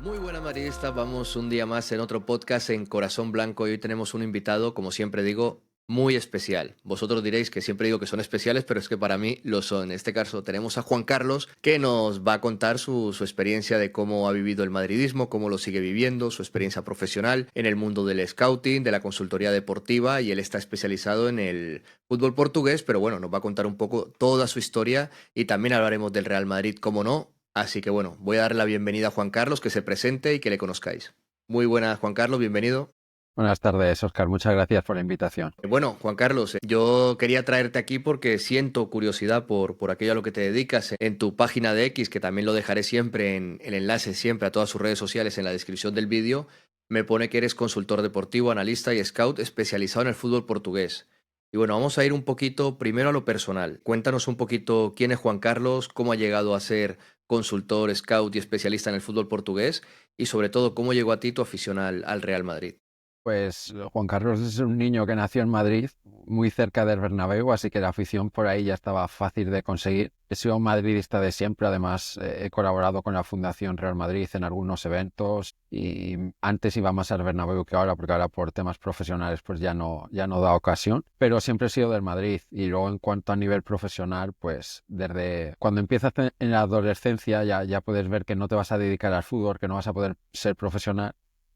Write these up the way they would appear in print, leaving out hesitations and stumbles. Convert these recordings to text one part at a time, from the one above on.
Muy buena madridista, vamos un día más en otro podcast en Corazón Blanco y hoy tenemos un invitado, como siempre digo, muy especial. Vosotros diréis que siempre digo que son especiales, pero es que para mí lo son. En este caso tenemos a Juan Carlos que nos va a contar su experiencia de cómo ha vivido el madridismo, cómo lo sigue viviendo, su experiencia profesional en el mundo del scouting, de la consultoría deportiva y él está especializado en el fútbol portugués, pero bueno, nos va a contar un poco toda su historia y también hablaremos del Real Madrid, como no. Así que bueno, voy a darle la bienvenida a Juan Carlos, que se presente y que le conozcáis. Muy buenas, Juan Carlos, bienvenido. Buenas tardes, Oscar. Muchas gracias por la invitación. Bueno, Juan Carlos, yo quería traerte aquí porque siento curiosidad por aquello a lo que te dedicas en tu página de X, que también lo dejaré siempre en el enlace, siempre a todas sus redes sociales en la descripción del vídeo. Me pone que eres consultor deportivo, analista y scout especializado en el fútbol portugués. Y bueno, vamos a ir un poquito primero a lo personal. Cuéntanos un poquito quién es Juan Carlos, cómo ha llegado a ser consultor, scout y especialista en el fútbol portugués y sobre todo cómo llegó a ti tu afición al Real Madrid. Pues Juan Carlos es un niño que nació en Madrid, muy cerca del Bernabéu, así que la afición por ahí ya estaba fácil de conseguir. He sido un madridista de siempre, además he colaborado con la Fundación Real Madrid en algunos eventos y antes iba más al Bernabéu que ahora, porque ahora por temas profesionales pues ya no da ocasión, pero siempre he sido del Madrid. Y luego en cuanto a nivel profesional, pues desde cuando empiezas en la adolescencia ya puedes ver que no te vas a dedicar al fútbol, que no vas a poder ser profesional.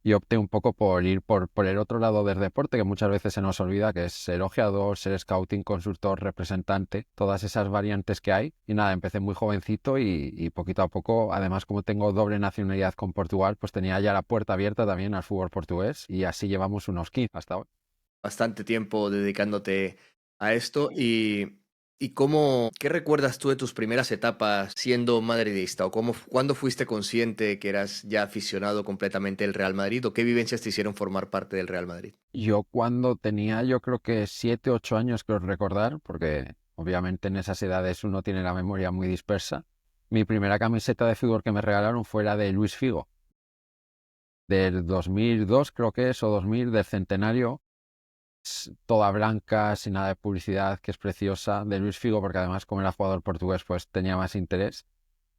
Y opté un poco por ir por el otro lado del deporte, que muchas veces se nos olvida, que es ser ojeador, ser scouting, consultor, representante, todas esas variantes que hay. Y nada, empecé muy jovencito y poquito a poco, además como tengo doble nacionalidad con Portugal, pues tenía ya la puerta abierta también al fútbol portugués y así llevamos unos 15 hasta hoy. Bastante tiempo dedicándote a esto y cómo, ¿qué recuerdas tú de tus primeras etapas siendo madridista o cuándo fuiste consciente que eras ya aficionado completamente del Real Madrid o qué vivencias te hicieron formar parte del Real Madrid? Yo cuando tenía, yo creo que 7, 8 años, creo recordar, porque obviamente en esas edades uno tiene la memoria muy dispersa. Mi primera camiseta de fútbol que me regalaron fue la de Luis Figo, del 2002 creo que es, o 2000, del centenario, toda blanca, sin nada de publicidad, que es preciosa, de Luis Figo, porque además como era jugador portugués, pues tenía más interés.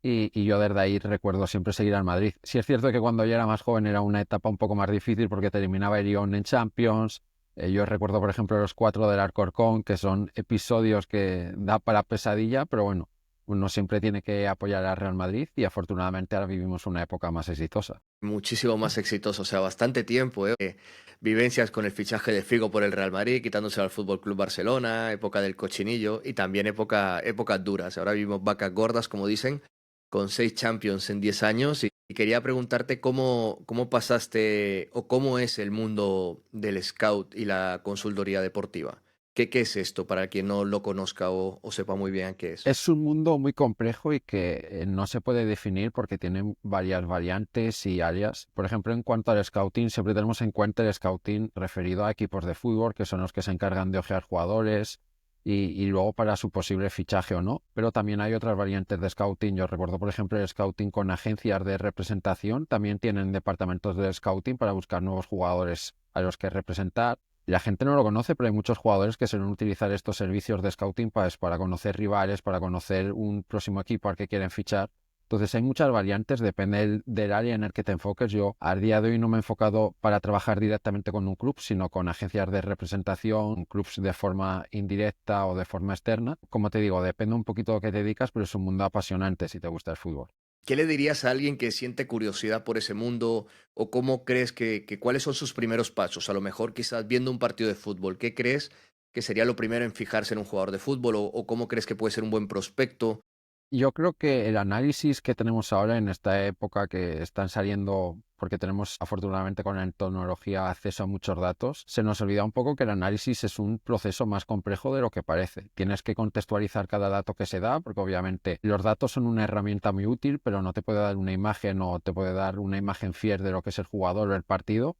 Y yo desde ahí recuerdo siempre seguir al Madrid. Sí es cierto que cuando yo era más joven era una etapa un poco más difícil porque terminaba el Lyon en Champions. Yo recuerdo, por ejemplo, los 4 del Alcorcón, que son episodios que da para pesadilla, pero bueno, uno siempre tiene que apoyar al Real Madrid y afortunadamente ahora vivimos una época más exitosa. Muchísimo más exitoso, o sea, bastante tiempo, ¿eh? Vivencias con el fichaje de Figo por el Real Madrid, quitándose al Fútbol Club Barcelona, época del cochinillo y también épocas duras. Ahora vivimos vacas gordas, como dicen, con 6 Champions en 10 años y quería preguntarte cómo pasaste o cómo es el mundo del scout y la consultoría deportiva. ¿Qué es esto para quien no lo conozca o sepa muy bien qué es? Es un mundo muy complejo y que no se puede definir porque tiene varias variantes y áreas. Por ejemplo, en cuanto al scouting, siempre tenemos en cuenta el scouting referido a equipos de fútbol, que son los que se encargan de ojear jugadores y luego para su posible fichaje o no. Pero también hay otras variantes de scouting. Yo recuerdo, por ejemplo, el scouting con agencias de representación. También tienen departamentos de scouting para buscar nuevos jugadores a los que representar. La gente no lo conoce, pero hay muchos jugadores que suelen utilizar estos servicios de scouting para conocer rivales, para conocer un próximo equipo al que quieren fichar. Entonces hay muchas variantes, depende del área en el que te enfoques. Yo a día de hoy no me he enfocado para trabajar directamente con un club, sino con agencias de representación, clubs de forma indirecta o de forma externa. Como te digo, depende un poquito de lo que te dedicas, pero es un mundo apasionante si te gusta el fútbol. ¿Qué le dirías a alguien que siente curiosidad por ese mundo o cómo crees que cuáles son sus primeros pasos? A lo mejor quizás viendo un partido de fútbol, ¿qué crees que sería lo primero en fijarse en un jugador de fútbol o cómo crees que puede ser un buen prospecto? Yo creo que el análisis que tenemos ahora en esta época que están saliendo, porque tenemos afortunadamente con la tecnología acceso a muchos datos, se nos olvida un poco que el análisis es un proceso más complejo de lo que parece. Tienes que contextualizar cada dato que se da, porque obviamente los datos son una herramienta muy útil, pero no te puede dar una imagen o te puede dar una imagen fiel de lo que es el jugador o el partido.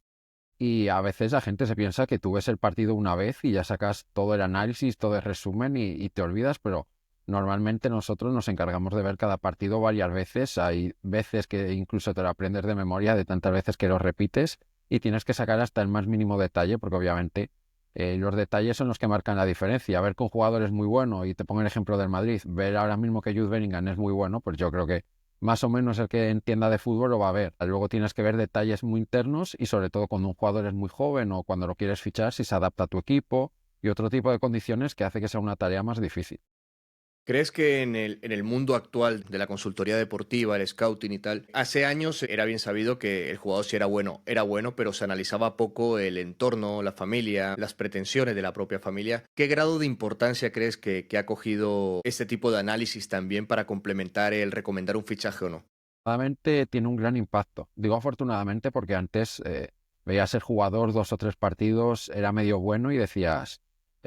Y a veces la gente se piensa que tú ves el partido una vez y ya sacas todo el análisis, todo el resumen y te olvidas, pero normalmente nosotros nos encargamos de ver cada partido varias veces. Hay veces que incluso te lo aprendes de memoria de tantas veces que lo repites y tienes que sacar hasta el más mínimo detalle, porque obviamente los detalles son los que marcan la diferencia. Ver que un jugador es muy bueno, y te pongo el ejemplo del Madrid, ver ahora mismo que Jude Bellingham es muy bueno, pues yo creo que más o menos el que entienda de fútbol lo va a ver. Luego tienes que ver detalles muy internos y sobre todo cuando un jugador es muy joven o cuando lo quieres fichar, si se adapta a tu equipo y otro tipo de condiciones que hace que sea una tarea más difícil. ¿Crees que en el mundo actual de la consultoría deportiva, el scouting y tal, hace años era bien sabido que el jugador si era bueno, pero se analizaba poco el entorno, la familia, las pretensiones de la propia familia? ¿Qué grado de importancia crees que ha cogido este tipo de análisis también para complementar el recomendar un fichaje o no? Afortunadamente tiene un gran impacto. Digo afortunadamente porque antes veías ser jugador 2 o 3 partidos, era medio bueno y decías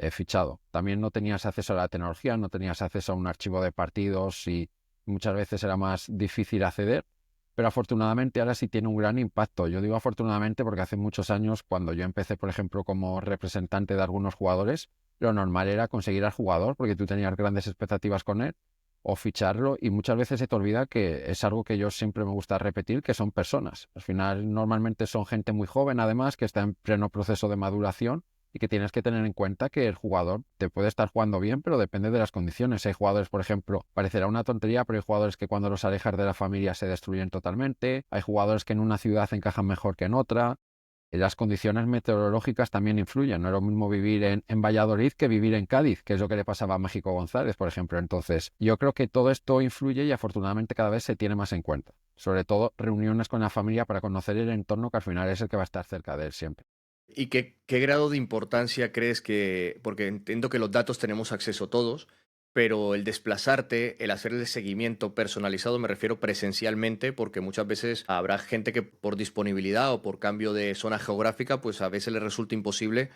fichado. También no tenías acceso a la tecnología, no tenías acceso a un archivo de partidos y muchas veces era más difícil acceder. Pero afortunadamente ahora sí tiene un gran impacto. Yo digo afortunadamente porque hace muchos años, cuando yo empecé, por ejemplo, como representante de algunos jugadores, lo normal era conseguir al jugador porque tú tenías grandes expectativas con él o ficharlo y muchas veces se te olvida que es algo que yo siempre me gusta repetir, que son personas. Al final normalmente son gente muy joven además, que está en pleno proceso de maduración y que tienes que tener en cuenta que el jugador te puede estar jugando bien, pero depende de las condiciones. Hay jugadores, por ejemplo, parecerá una tontería, pero hay jugadores que cuando los alejas de la familia se destruyen totalmente. Hay jugadores que en una ciudad encajan mejor que en otra. Las condiciones meteorológicas también influyen. No es lo mismo vivir en Valladolid que vivir en Cádiz, que es lo que le pasaba a México González, por ejemplo. Entonces, yo creo que todo esto influye y afortunadamente cada vez se tiene más en cuenta. Sobre todo reuniones con la familia para conocer el entorno que al final es el que va a estar cerca de él siempre. ¿Y qué grado de importancia crees que, porque entiendo que los datos tenemos acceso todos, pero el desplazarte, el hacerle seguimiento personalizado, me refiero presencialmente, porque muchas veces habrá gente que por disponibilidad o por cambio de zona geográfica, pues a veces le resulta imposible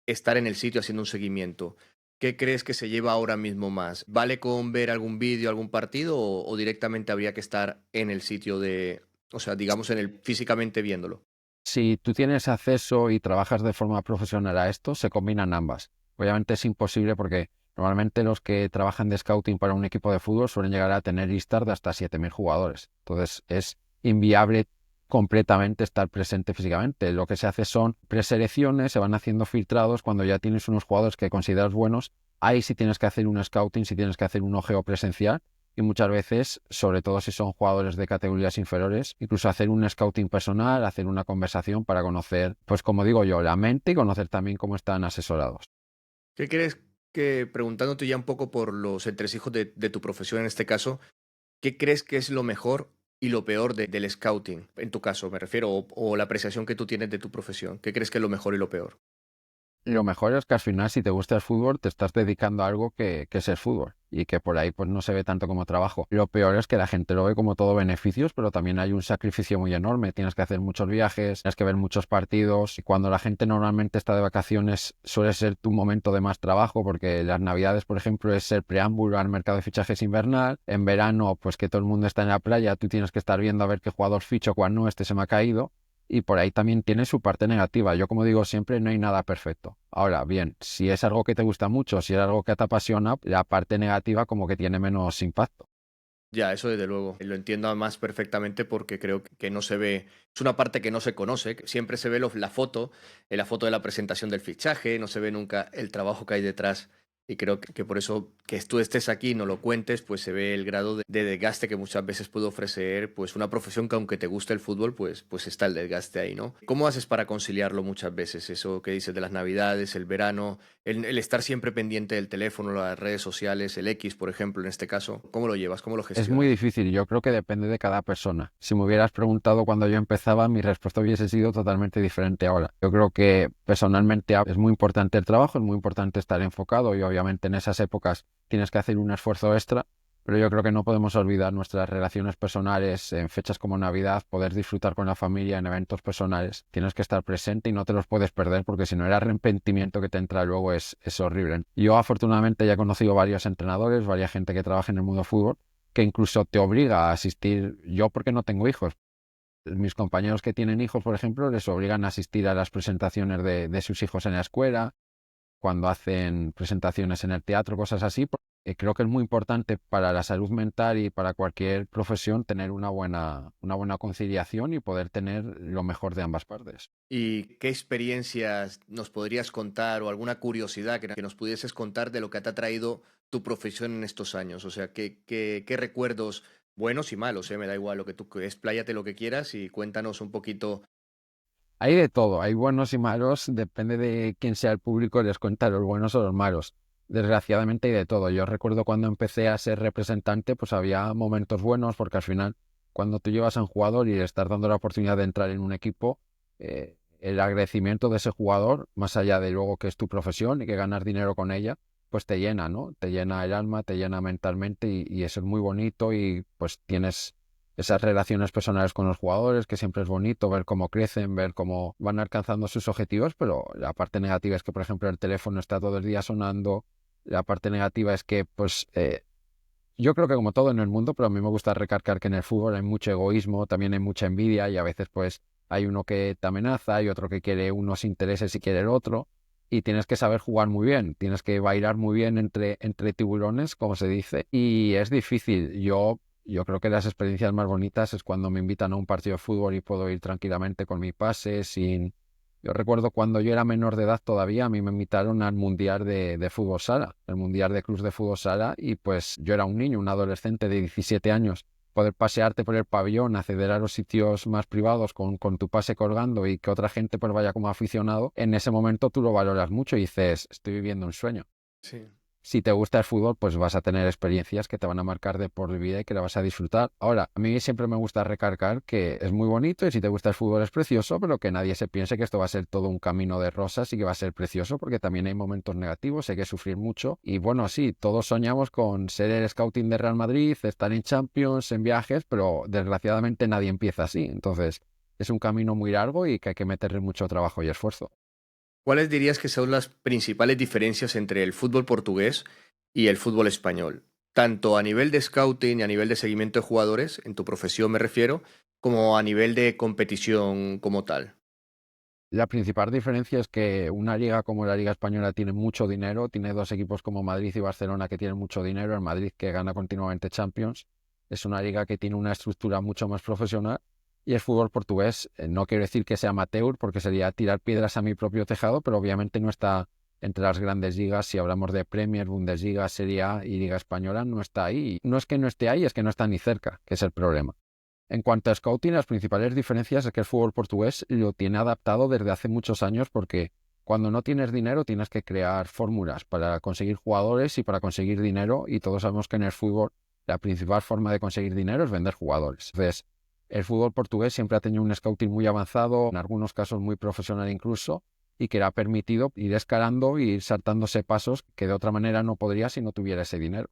estar en el sitio haciendo un seguimiento. ¿Qué crees que se lleva ahora mismo más? ¿Vale con ver algún vídeo, algún partido o directamente habría que estar en el sitio de, o sea, digamos físicamente viéndolo? Si tú tienes acceso y trabajas de forma profesional a esto, se combinan ambas. Obviamente es imposible porque normalmente los que trabajan de scouting para un equipo de fútbol suelen llegar a tener listas de hasta 7.000 jugadores. Entonces es inviable completamente estar presente físicamente. Lo que se hace son preselecciones, se van haciendo filtrados cuando ya tienes unos jugadores que consideras buenos. Ahí sí tienes que hacer un scouting, sí tienes que hacer un ojeo presencial y muchas veces, sobre todo si son jugadores de categorías inferiores, incluso hacer un scouting personal, hacer una conversación para conocer, pues como digo yo, la mente y conocer también cómo están asesorados. ¿Qué crees que, preguntándote ya un poco por los entresijos de tu profesión en este caso, qué crees que es lo mejor y lo peor del scouting, en tu caso me refiero, o la apreciación que tú tienes de tu profesión? ¿Qué crees que es lo mejor y lo peor? Lo mejor es que al final, si te gusta el fútbol, te estás dedicando a algo que es el fútbol y que por ahí pues no se ve tanto como trabajo. Lo peor es que la gente lo ve como todo beneficios, pero también hay un sacrificio muy enorme. Tienes que hacer muchos viajes, tienes que ver muchos partidos y cuando la gente normalmente está de vacaciones suele ser tu momento de más trabajo porque las navidades, por ejemplo, es el preámbulo al mercado de fichajes invernal. En verano, pues que todo el mundo está en la playa, tú tienes que estar viendo a ver qué jugador ficho, cuál no, este se me ha caído y por ahí también tiene su parte negativa. Yo, como digo siempre, no hay nada perfecto. Ahora, bien, si es algo que te gusta mucho, si es algo que te apasiona, la parte negativa como que tiene menos impacto. Ya, eso desde luego. Lo entiendo más perfectamente porque creo que no se ve, es una parte que no se conoce, que siempre se ve la foto de la presentación del fichaje, no se ve nunca el trabajo que hay detrás. Y creo que por eso que tú estés aquí y no lo cuentes, pues se ve el grado de desgaste que muchas veces puede ofrecer pues una profesión que aunque te guste el fútbol, pues está el desgaste ahí, ¿no? ¿Cómo haces para conciliarlo muchas veces? Eso que dices de las navidades, el verano, el estar siempre pendiente del teléfono, las redes sociales, el X, por ejemplo, en este caso, ¿cómo lo llevas? ¿Cómo lo Es muy gestionas? difícil, yo creo que depende de cada persona. Si me hubieras preguntado cuando yo empezaba, mi respuesta hubiese sido totalmente diferente ahora. Yo creo que personalmente es muy importante el trabajo, es muy importante estar enfocado y obviamente en esas épocas tienes que hacer un esfuerzo extra, pero yo creo que no podemos olvidar nuestras relaciones personales en fechas como Navidad, poder disfrutar con la familia en eventos personales. Tienes que estar presente y no te los puedes perder porque si no el arrepentimiento que te entra luego es horrible. Yo afortunadamente ya he conocido varios entrenadores, varias gente que trabaja en el mundo fútbol que incluso te obliga a asistir. Yo porque no tengo hijos. Mis compañeros que tienen hijos, por ejemplo, les obligan a asistir a las presentaciones de sus hijos en la escuela, cuando hacen presentaciones en el teatro, cosas así, porque creo que es muy importante para la salud mental y para cualquier profesión tener una buena conciliación y poder tener lo mejor de ambas partes. ¿Y qué experiencias nos podrías contar o alguna curiosidad que nos pudieses contar de lo que te ha traído tu profesión en estos años? O sea, ¿qué recuerdos buenos y malos, me da igual lo que tú, expláyate lo que quieras y cuéntanos un poquito. Hay de todo, hay buenos y malos, depende de quién sea el público, les cuenta los buenos o los malos. Desgraciadamente hay de todo. Yo recuerdo cuando empecé a ser representante, pues había momentos buenos, porque al final, cuando tú llevas a un jugador y le estás dando la oportunidad de entrar en un equipo, el agradecimiento de ese jugador, más allá de luego que es tu profesión y que ganas dinero con ella, pues te llena, ¿no? Te llena el alma, te llena mentalmente y eso es muy bonito y pues tienes esas relaciones personales con los jugadores, que siempre es bonito ver cómo crecen, ver cómo van alcanzando sus objetivos, pero la parte negativa es que, por ejemplo, el teléfono está todo el día sonando. La parte negativa es que, pues, yo creo que como todo en el mundo, pero a mí me gusta recalcar que en el fútbol hay mucho egoísmo, también hay mucha envidia y a veces, pues, hay uno que te amenaza y otro que quiere unos intereses y quiere el otro. Y tienes que saber jugar muy bien, tienes que bailar muy bien entre tiburones, como se dice, y es difícil. Yo creo que las experiencias más bonitas es cuando me invitan a un partido de fútbol y puedo ir tranquilamente con mi pase, sin... Yo recuerdo cuando yo era menor de edad todavía, a mí me invitaron al Mundial de Fútbol Sala, el Mundial de Clubs de Fútbol Sala, y pues yo era un niño, un adolescente de 17 años. Poder pasearte por el pabellón, acceder a los sitios más privados con tu pase colgando y que otra gente pues vaya como aficionado, en ese momento tú lo valoras mucho y dices, estoy viviendo un sueño. Sí. Si te gusta el fútbol, pues vas a tener experiencias que te van a marcar de por vida y que la vas a disfrutar. Ahora, a mí siempre me gusta recargar que es muy bonito y si te gusta el fútbol es precioso, pero que nadie se piense que esto va a ser todo un camino de rosas y que va a ser precioso, porque también hay momentos negativos, hay que sufrir mucho. Y bueno, sí, todos soñamos con ser el scouting de Real Madrid, estar en Champions, en viajes, pero desgraciadamente nadie empieza así. Entonces, es un camino muy largo y que hay que meterle mucho trabajo y esfuerzo. ¿Cuáles dirías que son las principales diferencias entre el fútbol portugués y el fútbol español? Tanto a nivel de scouting y a nivel de seguimiento de jugadores, en tu profesión me refiero, como a nivel de competición como tal. La principal diferencia es que una liga como la Liga Española tiene mucho dinero, tiene dos equipos como Madrid y Barcelona que tienen mucho dinero, el Madrid que gana continuamente Champions, es una liga que tiene una estructura mucho más profesional y el fútbol portugués, no quiero decir que sea amateur porque sería tirar piedras a mi propio tejado, pero obviamente no está entre las grandes ligas, si hablamos de Premier, Bundesliga, Serie A y Liga Española, no está ahí. No es que no esté ahí, es que no está ni cerca, que es el problema. En cuanto a scouting, las principales diferencias es que el fútbol portugués lo tiene adaptado desde hace muchos años porque cuando no tienes dinero tienes que crear fórmulas para conseguir jugadores y para conseguir dinero y todos sabemos que en el fútbol la principal forma de conseguir dinero es vender jugadores. Entonces, el fútbol portugués siempre ha tenido un scouting muy avanzado, en algunos casos muy profesional incluso, y que le ha permitido ir escalando y ir saltándose pasos que de otra manera no podría si no tuviera ese dinero.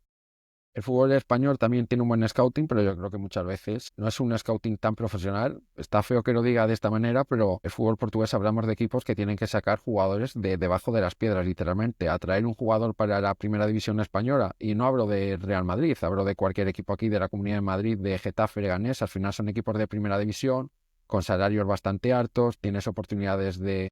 El fútbol español también tiene un buen scouting, pero yo creo que muchas veces no es un scouting tan profesional. Está feo que lo diga de esta manera, pero el fútbol portugués hablamos de equipos que tienen que sacar jugadores de debajo de las piedras, literalmente. Atraer un jugador para la primera división española, y no hablo de Real Madrid, hablo de cualquier equipo aquí de la Comunidad de Madrid, de Getafe, Leganés, al final son equipos de primera división, con salarios bastante altos, tienes oportunidades de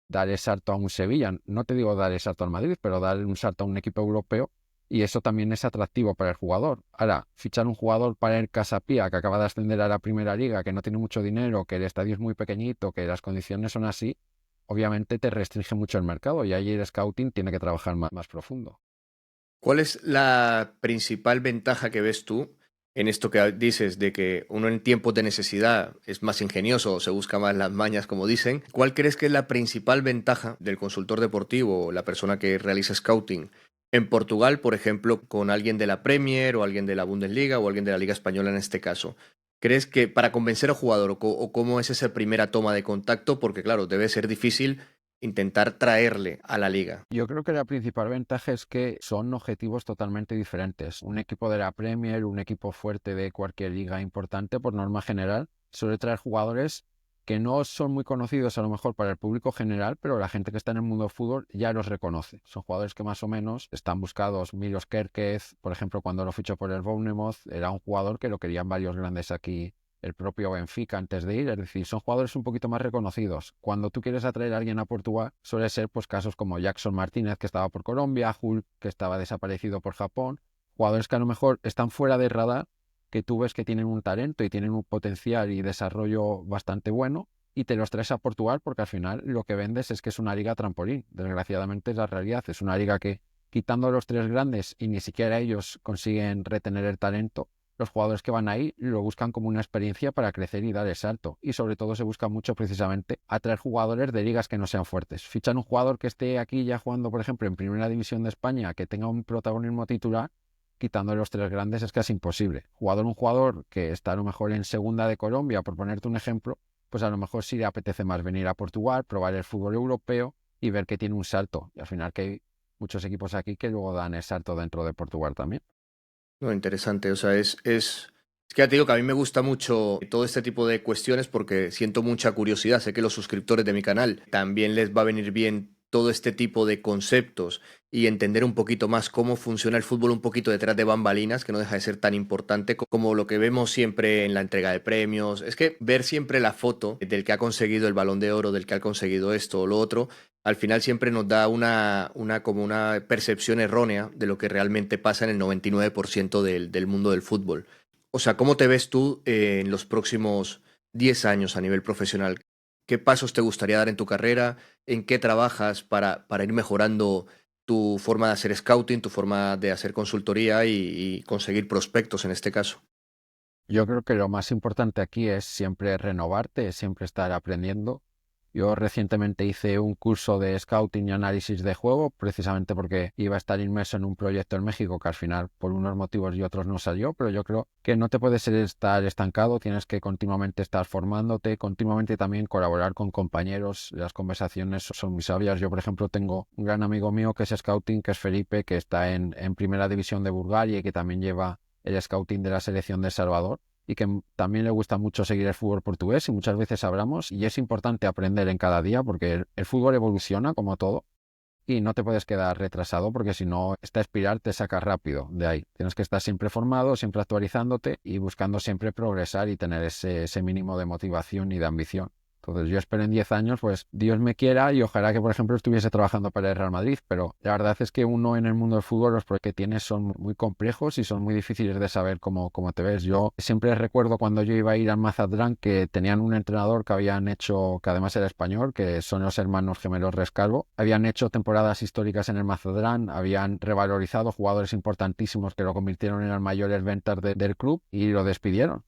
dar el salto a un Sevilla. No te digo dar el salto al Madrid, pero dar un salto a un equipo europeo y eso también es atractivo para el jugador. Ahora, fichar un jugador para el Casapía que acaba de ascender a la primera liga, que no tiene mucho dinero, que el estadio es muy pequeñito, que las condiciones son así, obviamente te restringe mucho el mercado y ahí el scouting tiene que trabajar más profundo. ¿Cuál es la principal ventaja que ves tú en esto que dices de que uno en tiempos de necesidad es más ingenioso o se busca más las mañas, como dicen? ¿Cuál crees que es la principal ventaja del consultor deportivo o la persona que realiza scouting en Portugal, por ejemplo, con alguien de la Premier o alguien de la Bundesliga o alguien de la Liga Española en este caso? ¿Crees que para convencer al jugador o cómo es esa primera toma de contacto? Porque claro, debe ser difícil intentar traerle a la liga. Yo creo que la principal ventaja es que son objetivos totalmente diferentes. Un equipo de la Premier, un equipo fuerte de cualquier liga importante, por norma general, suele traer jugadores que no son muy conocidos a lo mejor para el público general, pero la gente que está en el mundo del fútbol ya los reconoce. Son jugadores que más o menos están buscados. Milos Kerkez, por ejemplo, cuando lo fichó por el Bournemouth, era un jugador que lo querían varios grandes aquí, el propio Benfica antes de ir, es decir, son jugadores un poquito más reconocidos. Cuando tú quieres atraer a alguien a Portugal, suele ser pues casos como Jackson Martínez, que estaba por Colombia, Hulk, que estaba desaparecido por Japón, jugadores que a lo mejor están fuera de radar, que tú ves que tienen un talento y tienen un potencial y desarrollo bastante bueno, y te los traes a Portugal porque al final lo que vendes es que es una liga trampolín. Desgraciadamente es la realidad, es una liga que quitando a los tres grandes y ni siquiera ellos consiguen retener el talento, los jugadores que van ahí lo buscan como una experiencia para crecer y dar el salto. Y sobre todo se busca mucho precisamente atraer jugadores de ligas que no sean fuertes. Fichan un jugador que esté aquí ya jugando, por ejemplo, en Primera División de España, que tenga un protagonismo titular, quitando los tres grandes es casi imposible. Un jugador que está a lo mejor en Segunda de Colombia, por ponerte un ejemplo, pues a lo mejor sí le apetece más venir a Portugal, probar el fútbol europeo y ver que tiene un salto. Y al final que hay muchos equipos aquí que luego dan el salto dentro de Portugal también. No, interesante, o sea, es que ya te digo que a mí me gusta mucho todo este tipo de cuestiones porque siento mucha curiosidad. Sé que los suscriptores de mi canal también les va a venir bien todo este tipo de conceptos y entender un poquito más cómo funciona el fútbol un poquito detrás de bambalinas, que no deja de ser tan importante como lo que vemos siempre en la entrega de premios. Es que ver siempre la foto del que ha conseguido el Balón de Oro, del que ha conseguido esto o lo otro, al final siempre nos da como una percepción errónea de lo que realmente pasa en el 99% del mundo del fútbol. O sea, ¿cómo te ves tú en los próximos 10 años a nivel profesional? ¿Qué pasos te gustaría dar en tu carrera? ¿En qué trabajas para ir mejorando tu forma de hacer scouting, tu forma de hacer consultoría y conseguir prospectos en este caso? Yo creo que lo más importante aquí es siempre renovarte, es siempre estar aprendiendo. Yo recientemente hice un curso de scouting y análisis de juego, precisamente porque iba a estar inmerso en un proyecto en México que al final por unos motivos y otros no salió, pero yo creo que no te puedes estar estancado, tienes que continuamente estar formándote, continuamente también colaborar con compañeros. Las conversaciones son muy sabias. Yo, por ejemplo, tengo un gran amigo mío que es scouting, que es Felipe, que está en Primera División de Bulgaria y que también lleva el scouting de la selección de El Salvador y que también le gusta mucho seguir el fútbol portugués y muchas veces hablamos y es importante aprender en cada día porque el fútbol evoluciona como todo y no te puedes quedar retrasado porque si no, esta espiral te saca rápido de ahí. Tienes que estar siempre formado, siempre actualizándote y buscando siempre progresar y tener ese mínimo de motivación y de ambición. Entonces yo espero en 10 años, pues Dios me quiera y ojalá que, por ejemplo, estuviese trabajando para el Real Madrid, pero la verdad es que uno en el mundo del fútbol los proyectos que tienes son muy complejos y son muy difíciles de saber cómo te ves. Yo siempre recuerdo cuando yo iba a ir al Mazatlán que tenían un entrenador que habían hecho, que además era español, que son los hermanos gemelos Rescalvo, habían hecho temporadas históricas en el Mazatlán, habían revalorizado jugadores importantísimos que lo convirtieron en las mayores ventas del club y lo despidieron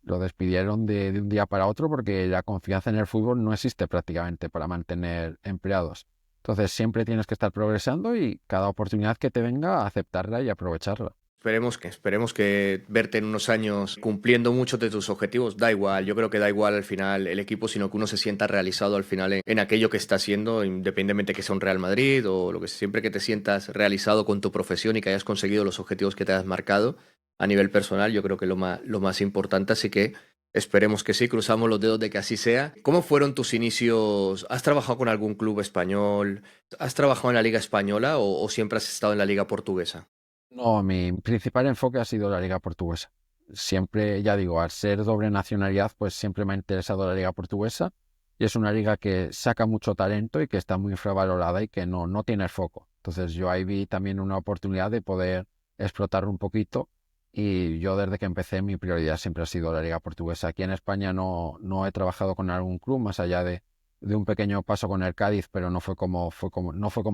de un día para otro porque la confianza en el fútbol no existe prácticamente para mantener empleados. Entonces siempre tienes que estar progresando y cada oportunidad que te venga, aceptarla y aprovecharla. Esperemos que verte en unos años cumpliendo muchos de tus objetivos, da igual, yo creo que da igual al final el equipo, sino que uno se sienta realizado al final en aquello que está haciendo, independientemente que sea un Real Madrid o lo que sea, siempre que te sientas realizado con tu profesión y que hayas conseguido los objetivos que te has marcado a nivel personal, yo creo que lo más importante, así que esperemos que sí, cruzamos los dedos de que así sea. ¿Cómo fueron tus inicios? ¿Has trabajado con algún club español? ¿Has trabajado en la Liga Española o siempre has estado en la Liga Portuguesa? No, mi principal enfoque ha sido la liga portuguesa. Siempre, ya digo, al ser doble nacionalidad, pues siempre me ha interesado la liga portuguesa y es una liga que saca mucho talento y que está muy infravalorada y que no tiene el foco. Entonces yo ahí vi también una oportunidad de poder explotar un poquito y yo desde que empecé mi prioridad siempre ha sido la liga portuguesa. Aquí en España no he trabajado con algún club más allá de un pequeño paso con el Cádiz, pero no fue como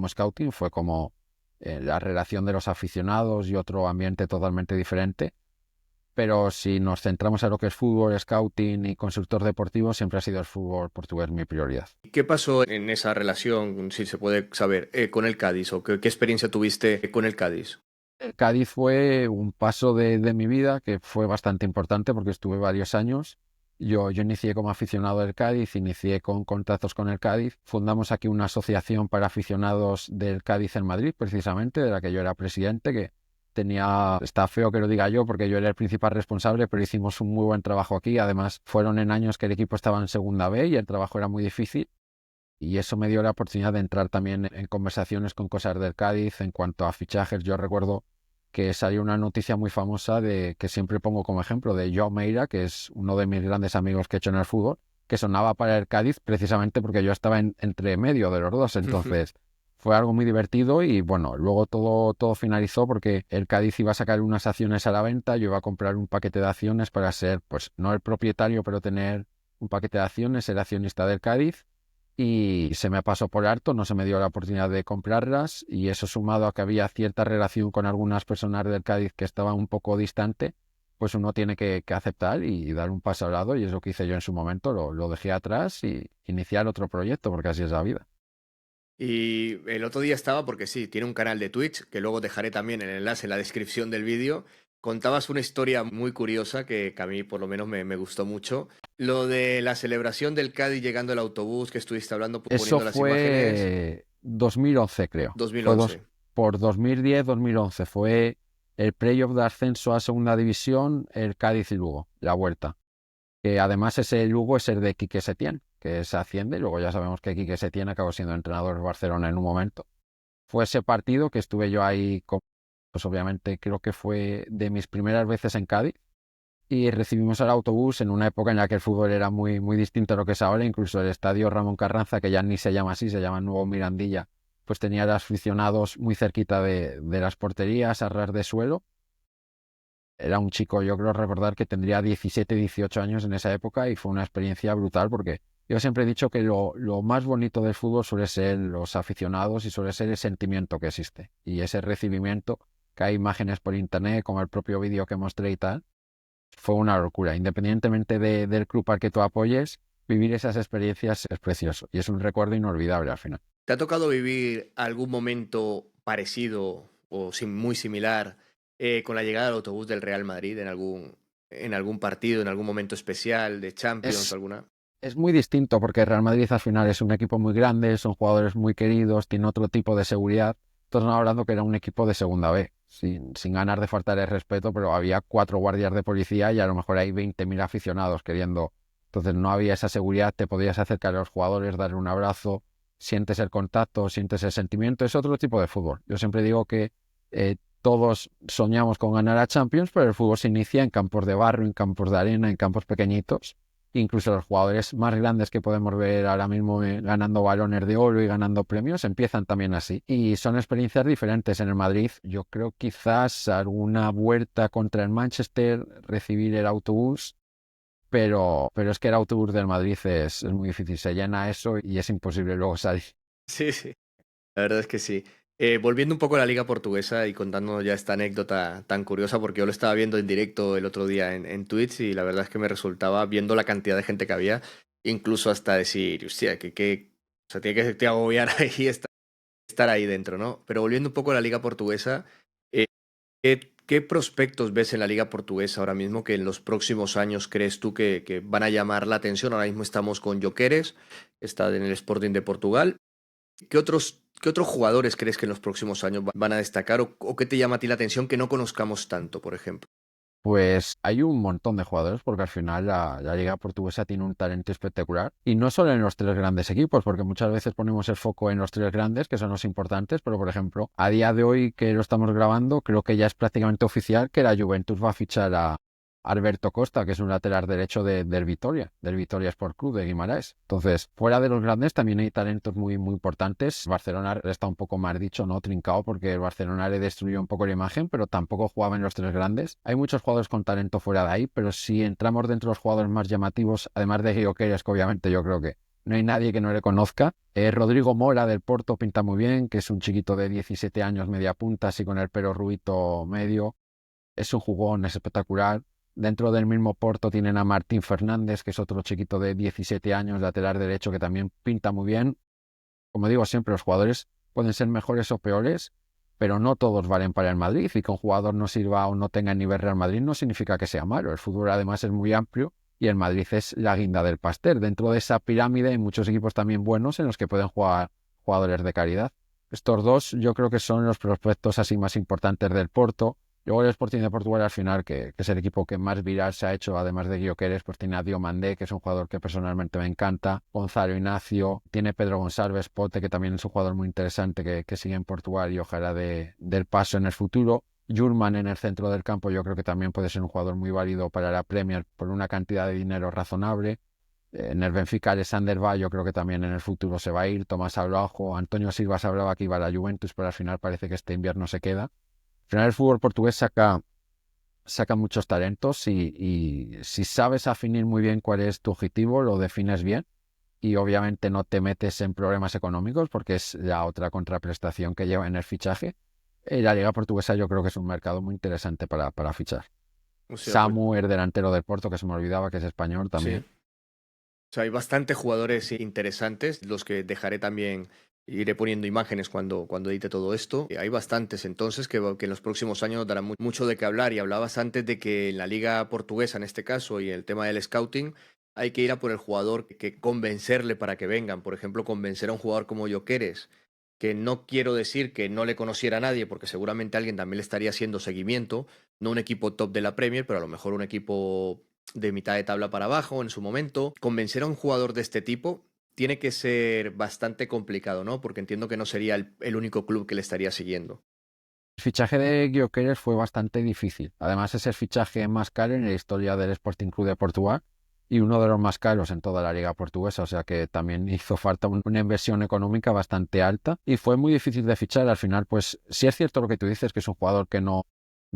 scouting, fue como la relación de los aficionados y otro ambiente totalmente diferente. Pero si nos centramos en lo que es fútbol, scouting y consultor deportivo, siempre ha sido el fútbol portugués mi prioridad. ¿Qué pasó en esa relación, si se puede saber, con el Cádiz o qué experiencia tuviste con el Cádiz? El Cádiz fue un paso de mi vida que fue bastante importante porque estuve varios años. Yo inicié como aficionado del Cádiz, inicié con contratos con el Cádiz. Fundamos aquí una asociación para aficionados del Cádiz en Madrid, precisamente, de la que yo era presidente, que está feo que lo diga yo porque yo era el principal responsable, pero hicimos un muy buen trabajo aquí. Además, fueron en años que el equipo estaba en segunda B y el trabajo era muy difícil. Y eso me dio la oportunidad de entrar también en conversaciones con cosas del Cádiz en cuanto a fichajes. Yo recuerdo que salió una noticia muy famosa de que siempre pongo como ejemplo de Joao Meira, que es uno de mis grandes amigos que he hecho en el fútbol, que sonaba para el Cádiz precisamente porque yo estaba entre medio de los dos. Entonces fue algo muy divertido y bueno, luego todo finalizó porque el Cádiz iba a sacar unas acciones a la venta, yo iba a comprar un paquete de acciones para ser, pues no el propietario, pero tener un paquete de acciones, ser accionista del Cádiz y se me pasó por harto, no se me dio la oportunidad de comprarlas y eso sumado a que había cierta relación con algunas personas del Cádiz que estaban un poco distante, pues uno tiene que aceptar y dar un paso al lado, y es lo que hice yo en su momento, lo dejé atrás y iniciar otro proyecto, porque así es la vida. Y el otro día estaba, porque sí, tiene un canal de Twitch, que luego dejaré también el enlace en la descripción del vídeo. Contabas una historia muy curiosa que a mí por lo menos me gustó mucho. Lo de la celebración del Cádiz llegando al autobús, que estuviste hablando, Eso poniendo las imágenes, fue 2011, creo. Fue 2011. por 2010-2011. Fue el playoff de ascenso a Segunda División, el Cádiz y Lugo, la vuelta. Que además ese Lugo es el de Quique Setién, que se asciende, y luego ya sabemos que Quique Setién acabó siendo entrenador del Barcelona en un momento. Fue ese partido que estuve yo ahí, pues obviamente creo que fue de mis primeras veces en Cádiz, y recibimos el autobús en una época en la que el fútbol era muy, muy distinto a lo que es ahora. Incluso el estadio Ramón Carranza, que ya ni se llama así, se llama Nuevo Mirandilla, pues tenía a los aficionados muy cerquita de las porterías, a ras de suelo. Era un chico, yo creo recordar que tendría 17, 18 años en esa época, y fue una experiencia brutal, porque yo siempre he dicho que lo más bonito del fútbol suele ser los aficionados y suele ser el sentimiento que existe y ese recibimiento, que hay imágenes por internet como el propio vídeo que mostré y tal. Fue una locura. Independientemente del club al que tú apoyes, vivir esas experiencias es precioso y es un recuerdo inolvidable al final. ¿Te ha tocado vivir algún momento parecido o muy similar con la llegada del autobús del Real Madrid en algún partido, en algún momento especial de Champions o Es, alguna? es muy distinto, porque Real Madrid al final es un equipo muy grande, son jugadores muy queridos, tiene otro tipo de seguridad. Estamos hablando que era un equipo de segunda B, sin ganar de faltar el respeto, pero había 4 guardias de policía y a lo mejor hay 20.000 aficionados queriendo. Entonces no había esa seguridad, te podías acercar a los jugadores, darle un abrazo, sientes el contacto, sientes el sentimiento. Es otro tipo de fútbol. Yo siempre digo que todos soñamos con ganar a Champions, pero el fútbol se inicia en campos de barro, en campos de arena, en campos pequeñitos. Incluso los jugadores más grandes que podemos ver ahora mismo ganando balones de oro y ganando premios empiezan también así. Y son experiencias diferentes. En el Madrid, yo creo quizás alguna vuelta contra el Manchester, recibir el autobús, pero es que el autobús del Madrid es muy difícil. Se llena eso y es imposible luego salir. Sí, sí, la verdad es que sí. Volviendo un poco a la liga portuguesa y contando ya esta anécdota tan curiosa, porque yo lo estaba viendo en directo el otro día en Twitch, y la verdad es que me resultaba, viendo la cantidad de gente que había, incluso hasta decir, hostia, o sea, tiene que te agobiar ahí estar ahí dentro, ¿no? Pero volviendo un poco a la liga portuguesa, eh, ¿qué prospectos ves en la liga portuguesa ahora mismo que en los próximos años crees tú que van a llamar la atención? Ahora mismo estamos con Jokeres, está en el Sporting de Portugal. ¿Qué otros jugadores crees que en los próximos años van a destacar, o qué te llama a ti la atención que no conozcamos tanto, por ejemplo? Pues hay un montón de jugadores, porque al final la Liga Portuguesa tiene un talento espectacular. Y no solo en los 3 grandes equipos, porque muchas veces ponemos el foco en los 3 grandes, que son los importantes, pero por ejemplo, a día de hoy que lo estamos grabando, creo que ya es prácticamente oficial que la Juventus va a fichar a Alberto Costa, que es un lateral derecho del Vitoria Sport Club de Guimarães. Entonces, fuera de los grandes también hay talentos muy, muy importantes. Barcelona está un poco más dicho, ¿no? Trincado, porque el Barcelona le destruyó un poco la imagen, pero tampoco jugaba en los 3 grandes. Hay muchos jugadores con talento fuera de ahí, pero si entramos dentro de los jugadores más llamativos, además de Gyökeres, que obviamente yo creo que no hay nadie que no le conozca. Rodrigo Mora del Porto pinta muy bien, que es un chiquito de 17 años, media punta, así con el pelo rubito medio. Es un jugón, es espectacular. Dentro del mismo Porto tienen a Martín Fernández, que es otro chiquito de 17 años, lateral derecho, que también pinta muy bien. Como digo siempre, los jugadores pueden ser mejores o peores, pero no todos valen para el Madrid, y que un jugador no sirva o no tenga nivel Real Madrid no significa que sea malo. El fútbol además es muy amplio y el Madrid es la guinda del pastel. Dentro de esa pirámide hay muchos equipos también buenos en los que pueden jugar jugadores de calidad. Estos dos yo creo que son los prospectos así más importantes del Porto. Luego el Sporting de Portugal al final, que es el equipo que más viral se ha hecho, además de Gyökeres, pues tiene a Diomandé, que es un jugador que personalmente me encanta, Gonzalo Ignacio, tiene Pedro Gonçalves Pote, que también es un jugador muy interesante que sigue en Portugal y ojalá del paso en el futuro. Jurman en el centro del campo yo creo que también puede ser un jugador muy válido para la Premier por una cantidad de dinero razonable. En el Benfica, Alexander Ba, yo creo que también en el futuro se va a ir. Tomás Araujo, Antonio Silva se hablaba que iba a la Juventus, pero al final parece que este invierno se queda. Al final el fútbol portugués saca muchos talentos, y si sabes definir muy bien cuál es tu objetivo, lo defines bien, y obviamente no te metes en problemas económicos, porque es la otra contraprestación que lleva en el fichaje. La Liga Portuguesa yo creo que es un mercado muy interesante para fichar. O sea, pues Samu, el delantero del Porto, que se me olvidaba que es español sí. también. O sea, hay bastantes jugadores interesantes, los que dejaré también, iré poniendo imágenes cuando edite todo esto. Hay bastantes entonces que en los próximos años nos darán mucho de qué hablar. Y hablabas antes de que en la liga portuguesa, en este caso, y en el tema del scouting, hay que ir a por el jugador, que convencerle para que vengan. Por ejemplo, convencer a un jugador como Gyökeres, que no quiero decir que no le conociera a nadie, porque seguramente alguien también le estaría haciendo seguimiento, no un equipo top de la Premier, pero a lo mejor un equipo de mitad de tabla para abajo en su momento. Convencer a un jugador de este tipo tiene que ser bastante complicado, ¿no? Porque entiendo que no sería el único club que le estaría siguiendo. El fichaje de Gyökeres fue bastante difícil. Además, es el fichaje más caro en la historia del Sporting Club de Portugal y uno de los más caros en toda la liga portuguesa. O sea que también hizo falta una inversión económica bastante alta y fue muy difícil de fichar. Al final, pues sí es cierto lo que tú dices, que es un jugador que no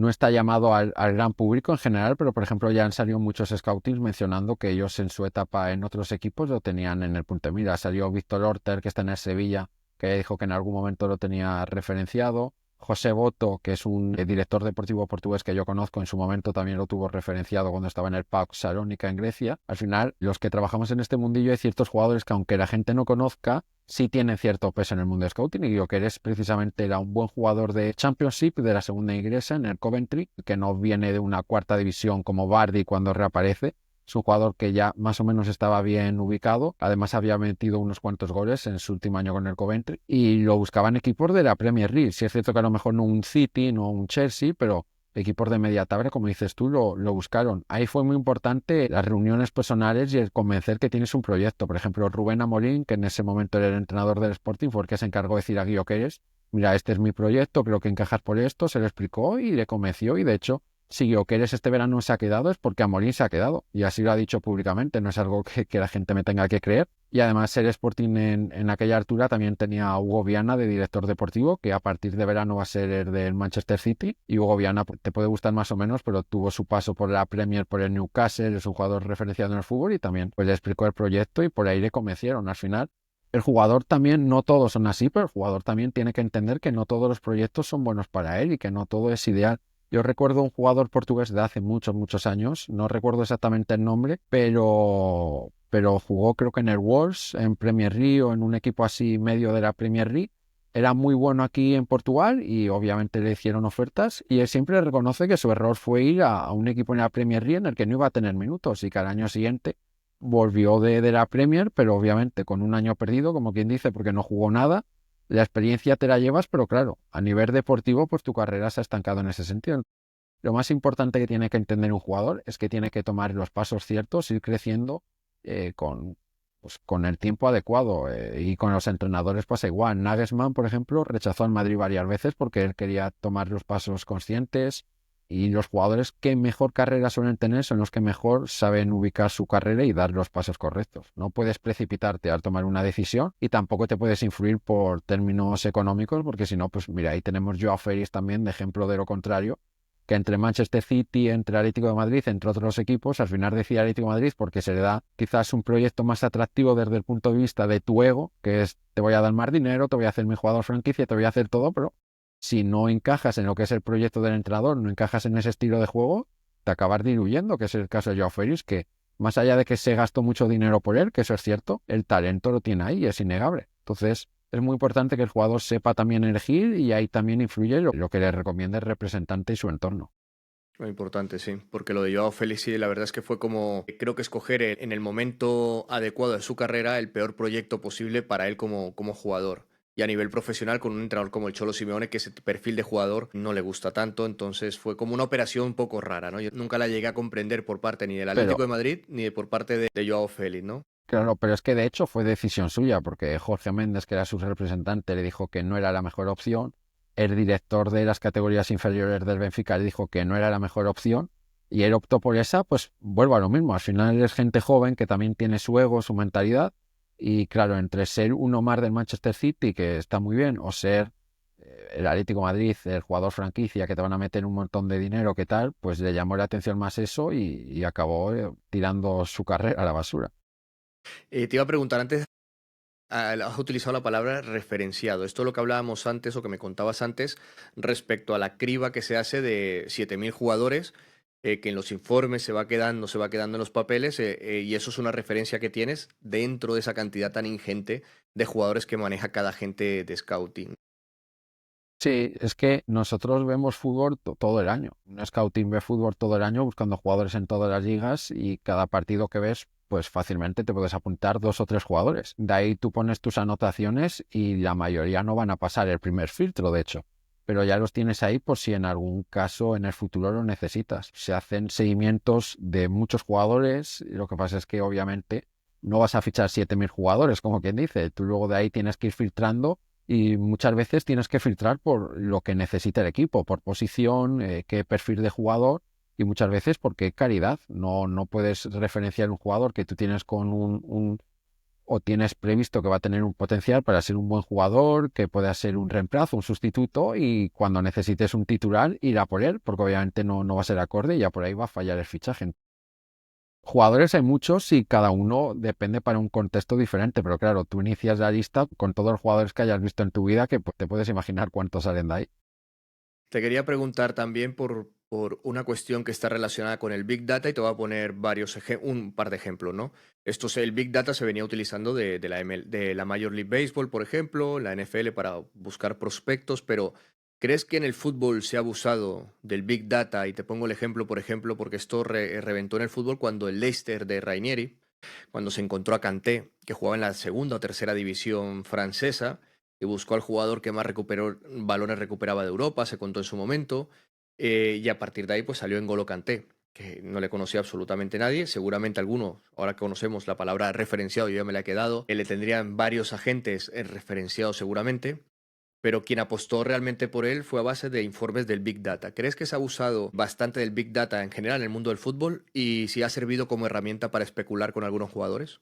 está llamado al gran público en general, pero por ejemplo ya han salido muchos scoutings mencionando que ellos en su etapa en otros equipos lo tenían en el punto de mira. Salió Víctor Horter, que está en el Sevilla, que dijo que en algún momento lo tenía referenciado. José Boto, que es un director deportivo portugués que yo conozco, en su momento también lo tuvo referenciado cuando estaba en el PAOK Salónica en Grecia. Al final, los que trabajamos en este mundillo hay ciertos jugadores que aunque la gente no conozca, sí tienen cierto peso en el mundo de scouting, y Gyökeres precisamente era un buen jugador de Championship de la segunda inglesa en el Coventry, que no viene de una cuarta división como Vardy cuando reaparece. Es un jugador que ya más o menos estaba bien ubicado. Además había metido unos cuantos goles en su último año con el Coventry y lo buscaban equipos de la Premier League. Sí es cierto que a lo mejor no un City, no un Chelsea, pero equipos de media tabla, como dices tú, lo buscaron. Ahí fue muy importante las reuniones personales y el convencer que tienes un proyecto. Por ejemplo, Rubén Amorín, que en ese momento era el entrenador del Sporting, fue el que se encargó de decir a Gyökeres, mira, este es mi proyecto, creo que encajas por esto, se lo explicó y le convenció, y de hecho si Gyökeres este verano se ha quedado es porque Amorín se ha quedado, y así lo ha dicho públicamente, no es algo que la gente me tenga que creer. Y además el Sporting en aquella altura también tenía a Hugo Viana de director deportivo, que a partir de verano va a ser el del Manchester City, y Hugo Viana te puede gustar más o menos, pero tuvo su paso por la Premier, por el Newcastle, es un jugador referenciado en el fútbol, y también pues le explicó el proyecto y por ahí le convencieron. Al final el jugador también, no todos son así, pero el jugador también tiene que entender que no todos los proyectos son buenos para él y que no todo es ideal. Yo recuerdo un jugador portugués de hace muchos, muchos años, no recuerdo exactamente el nombre, pero jugó creo que en el Wolves, en Premier League o en un equipo así medio de la Premier League. Era muy bueno aquí en Portugal y obviamente le hicieron ofertas, y él siempre reconoce que su error fue ir a un equipo en la Premier League en el que no iba a tener minutos, y que al año siguiente volvió de la Premier, pero obviamente con un año perdido, como quien dice, porque no jugó nada. La experiencia te la llevas, pero claro, a nivel deportivo, pues tu carrera se ha estancado en ese sentido. Lo más importante que tiene que entender un jugador es que tiene que tomar los pasos ciertos, ir creciendo con el tiempo adecuado, y con los entrenadores pasa igual. Nagelsmann, por ejemplo, rechazó al Madrid varias veces porque él quería tomar los pasos conscientes, y los jugadores que mejor carrera suelen tener son los que mejor saben ubicar su carrera y dar los pasos correctos. No puedes precipitarte al tomar una decisión y tampoco te puedes influir por términos económicos, porque si no, pues mira, ahí tenemos Joao Félix también de ejemplo de lo contrario, que entre Manchester City, entre Atlético de Madrid, entre otros equipos, al final decide Atlético de Madrid porque se le da quizás un proyecto más atractivo desde el punto de vista de tu ego, que es te voy a dar más dinero, te voy a hacer mi jugador franquicia, te voy a hacer todo, pero si no encajas en lo que es el proyecto del entrenador, no encajas en ese estilo de juego, te acabas diluyendo, que es el caso de Joao Félix, que más allá de que se gastó mucho dinero por él, que eso es cierto, el talento lo tiene ahí, es innegable. Entonces, es muy importante que el jugador sepa también elegir, y ahí también influye lo que le recomienda el representante y su entorno. Lo importante, sí, porque lo de Joao Félix, sí, la verdad es que fue como, creo que escoger en el momento adecuado de su carrera el peor proyecto posible para él como jugador. Y a nivel profesional, con un entrenador como el Cholo Simeone, que ese perfil de jugador no le gusta tanto, entonces fue como una operación un poco rara, ¿no? Yo nunca la llegué a comprender por parte ni del Pero, Atlético de Madrid ni por parte de Joao Félix, ¿no? claro, pero es que de hecho fue decisión suya, porque Jorge Méndez, que era su representante, le dijo que no era la mejor opción. El director de las categorías inferiores del Benfica le dijo que no era la mejor opción, y él optó por esa. Pues vuelvo a lo mismo. Al final es gente joven que también tiene su ego, su mentalidad, y claro, entre ser uno más del Manchester City, que está muy bien, o ser el Atlético de Madrid, el jugador franquicia, que te van a meter un montón de dinero, ¿qué tal? Pues le llamó la atención más eso, y acabó tirando su carrera a la basura. Te iba a preguntar antes. Has utilizado la palabra referenciado. Esto es lo que hablábamos antes o que me contabas antes respecto a la criba que se hace de 7.000 jugadores. que en los informes se va quedando en los papeles, y eso es una referencia que tienes dentro de esa cantidad tan ingente de jugadores que maneja cada agente de scouting. Sí, es que nosotros vemos fútbol todo el año. Un scouting ve fútbol todo el año buscando jugadores en todas las ligas y cada partido que ves, pues fácilmente te puedes apuntar 2 o 3 jugadores. De ahí tú pones tus anotaciones y la mayoría no van a pasar el primer filtro, de hecho. Pero ya los tienes ahí por si en algún caso en el futuro lo necesitas. Se hacen seguimientos de muchos jugadores. Y lo que pasa es que obviamente no vas a fichar 7.000 jugadores, como quien dice. Tú luego de ahí tienes que ir filtrando y muchas veces tienes que filtrar por lo que necesita el equipo, por posición, qué perfil de jugador y muchas veces por qué calidad. No puedes referenciar un jugador que tú tienes con o tienes previsto que va a tener un potencial para ser un buen jugador, que pueda ser un reemplazo, un sustituto y cuando necesites un titular ir a por él, porque obviamente no va a ser acorde y ya por ahí va a fallar el fichaje. Jugadores hay muchos y cada uno depende para un contexto diferente, pero claro, tú inicias la lista con todos los jugadores que hayas visto en tu vida, que pues, te puedes imaginar cuántos salen de ahí. Te quería preguntar también por una cuestión que está relacionada con el Big Data y te voy a poner un par de ejemplos, ¿no? El Big Data se venía utilizando de la de la Major League Baseball, por ejemplo, la NFL para buscar prospectos, pero ¿crees que en el fútbol se ha abusado del Big Data? Y te pongo el ejemplo, por ejemplo, porque esto reventó en el fútbol cuando el Leicester de Rainieri, cuando se encontró a Kanté, que jugaba en la segunda o tercera división francesa, y buscó al jugador que más balones recuperaba de Europa, se contó en su momento, y a partir de ahí pues salió N'Golo Kanté, que no le conocía absolutamente nadie, seguramente algunos, ahora que conocemos la palabra referenciado, yo ya me la he quedado, le tendrían varios agentes referenciados seguramente, pero quien apostó realmente por él fue a base de informes del Big Data. ¿Crees que se ha abusado bastante del Big Data en general en el mundo del fútbol y si ha servido como herramienta para especular con algunos jugadores?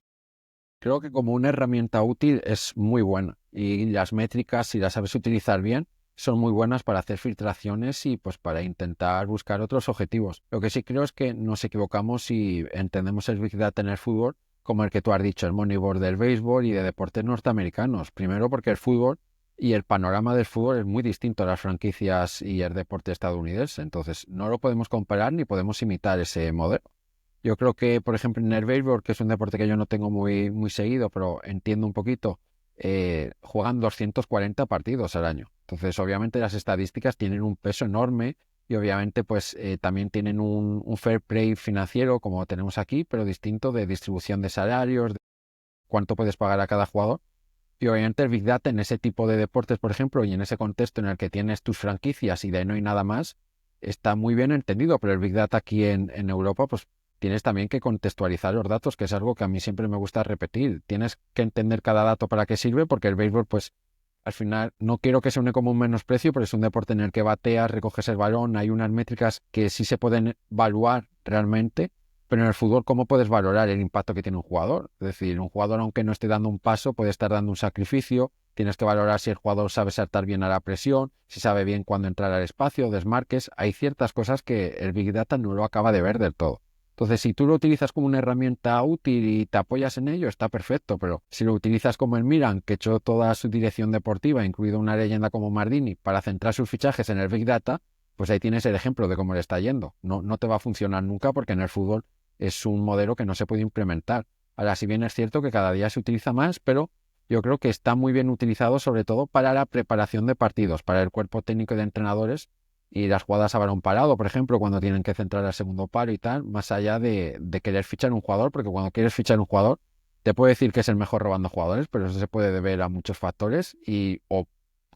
Creo que como una herramienta útil es muy buena y las métricas, si las sabes utilizar bien, son muy buenas para hacer filtraciones y pues para intentar buscar otros objetivos. Lo que sí creo es que nos equivocamos si entendemos el Big Data en el fútbol como el que tú has dicho, el Moneyball del béisbol y de deportes norteamericanos. Primero porque el fútbol y el panorama del fútbol es muy distinto a las franquicias y el deporte estadounidense. Entonces no lo podemos comparar ni podemos imitar ese modelo. Yo creo que, por ejemplo, en el béisbol, que es un deporte que yo no tengo muy seguido, pero entiendo un poquito, juegan 240 partidos al año. Entonces, obviamente, las estadísticas tienen un peso enorme y obviamente, pues, también tienen un fair play financiero, como tenemos aquí, pero distinto de distribución de salarios, de cuánto puedes pagar a cada jugador. Y obviamente el Big Data en ese tipo de deportes, por ejemplo, y en ese contexto en el que tienes tus franquicias y de ahí no hay nada más, está muy bien entendido, pero el Big Data aquí en Europa, pues tienes también que contextualizar los datos, que es algo que a mí siempre me gusta repetir. Tienes que entender cada dato para qué sirve, porque el béisbol, pues al final, no quiero que se une como un menosprecio, pero es un deporte en el que bateas, recoges el balón, hay unas métricas que sí se pueden evaluar realmente, pero en el fútbol, ¿cómo puedes valorar el impacto que tiene un jugador? Es decir, un jugador, aunque no esté dando un paso, puede estar dando un sacrificio. Tienes que valorar si el jugador sabe saltar bien a la presión, si sabe bien cuándo entrar al espacio, desmarques. Hay ciertas cosas que el Big Data no lo acaba de ver del todo. Entonces, si tú lo utilizas como una herramienta útil y te apoyas en ello, está perfecto, pero si lo utilizas como el Milan, que echó toda su dirección deportiva, incluido una leyenda como Mardini, para centrar sus fichajes en el Big Data, pues ahí tienes el ejemplo de cómo le está yendo. No te va a funcionar nunca porque en el fútbol es un modelo que no se puede implementar. Ahora, si bien es cierto que cada día se utiliza más, pero yo creo que está muy bien utilizado sobre todo para la preparación de partidos, para el cuerpo técnico de entrenadores y las jugadas a balón parado, por ejemplo, cuando tienen que centrar al segundo palo y tal, más allá de querer fichar un jugador, porque cuando quieres fichar un jugador, te puede decir que es el mejor robando jugadores, pero eso se puede deber a muchos factores y o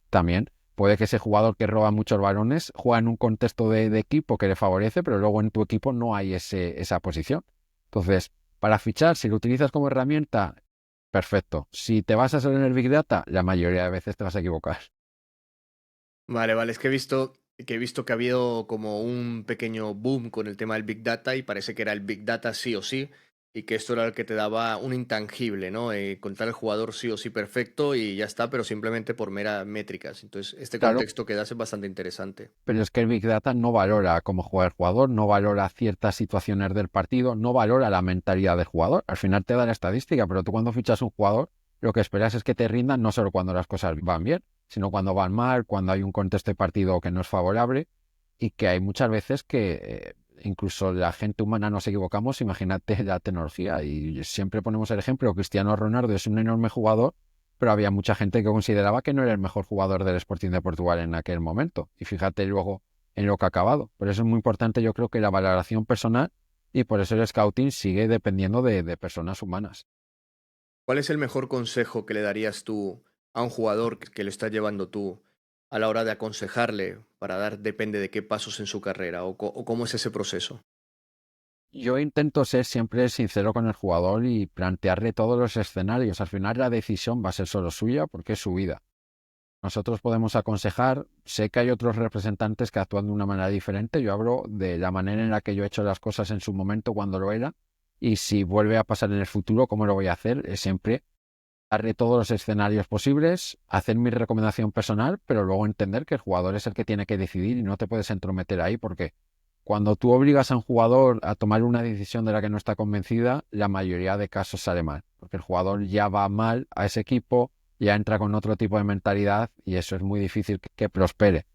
también puede que ese jugador que roba muchos balones juega en un contexto de equipo que le favorece, pero luego en tu equipo no hay esa posición. Entonces, para fichar, si lo utilizas como herramienta, perfecto. Si te vas a hacer en el Big Data, la mayoría de veces te vas a equivocar. Vale, vale, es que he visto que ha habido como un pequeño boom con el tema del Big Data y parece que era el Big Data sí o sí y que esto era el que te daba un intangible, ¿no? Contar el jugador sí o sí perfecto y ya está, pero simplemente por meras métricas. Entonces, este Claro, contexto que das es bastante interesante. pero es que el Big Data no valora cómo juega el jugador, no valora ciertas situaciones del partido, no valora la mentalidad del jugador. Al final te da la estadística, pero tú cuando fichas un jugador, lo que esperas es que te rindan no solo cuando las cosas van bien, sino cuando van mal, cuando hay un contexto de partido que no es favorable y que hay muchas veces que incluso la gente humana nos equivocamos, imagínate la tecnología. Y siempre ponemos el ejemplo, Cristiano Ronaldo es un enorme jugador, pero había mucha gente que consideraba que no era el mejor jugador del Sporting de Portugal en aquel momento. Y fíjate luego en lo que ha acabado. Por eso es muy importante, yo creo, que la valoración personal, y por eso el scouting sigue dependiendo de personas humanas. ¿Cuál es el mejor consejo que le darías tú a un jugador que lo estás llevando tú a la hora de aconsejarle para dar, depende de qué pasos en su carrera o cómo es ese proceso? Yo intento ser siempre sincero con el jugador y plantearle todos los escenarios. Al final la decisión va a ser solo suya porque es su vida. Nosotros podemos aconsejar, sé que hay otros representantes que actúan de una manera diferente. Yo hablo de la manera en la que yo he hecho las cosas en su momento cuando lo era, y si vuelve a pasar en el futuro, ¿cómo lo voy a hacer? Es siempre darle todos los escenarios posibles, hacer mi recomendación personal, pero luego entender que el jugador es el que tiene que decidir y no te puedes entrometer ahí, porque cuando tú obligas a un jugador a tomar una decisión de la que no está convencida, la mayoría de casos sale mal, porque el jugador ya va mal a ese equipo, ya entra con otro tipo de mentalidad y eso es muy difícil que prospere.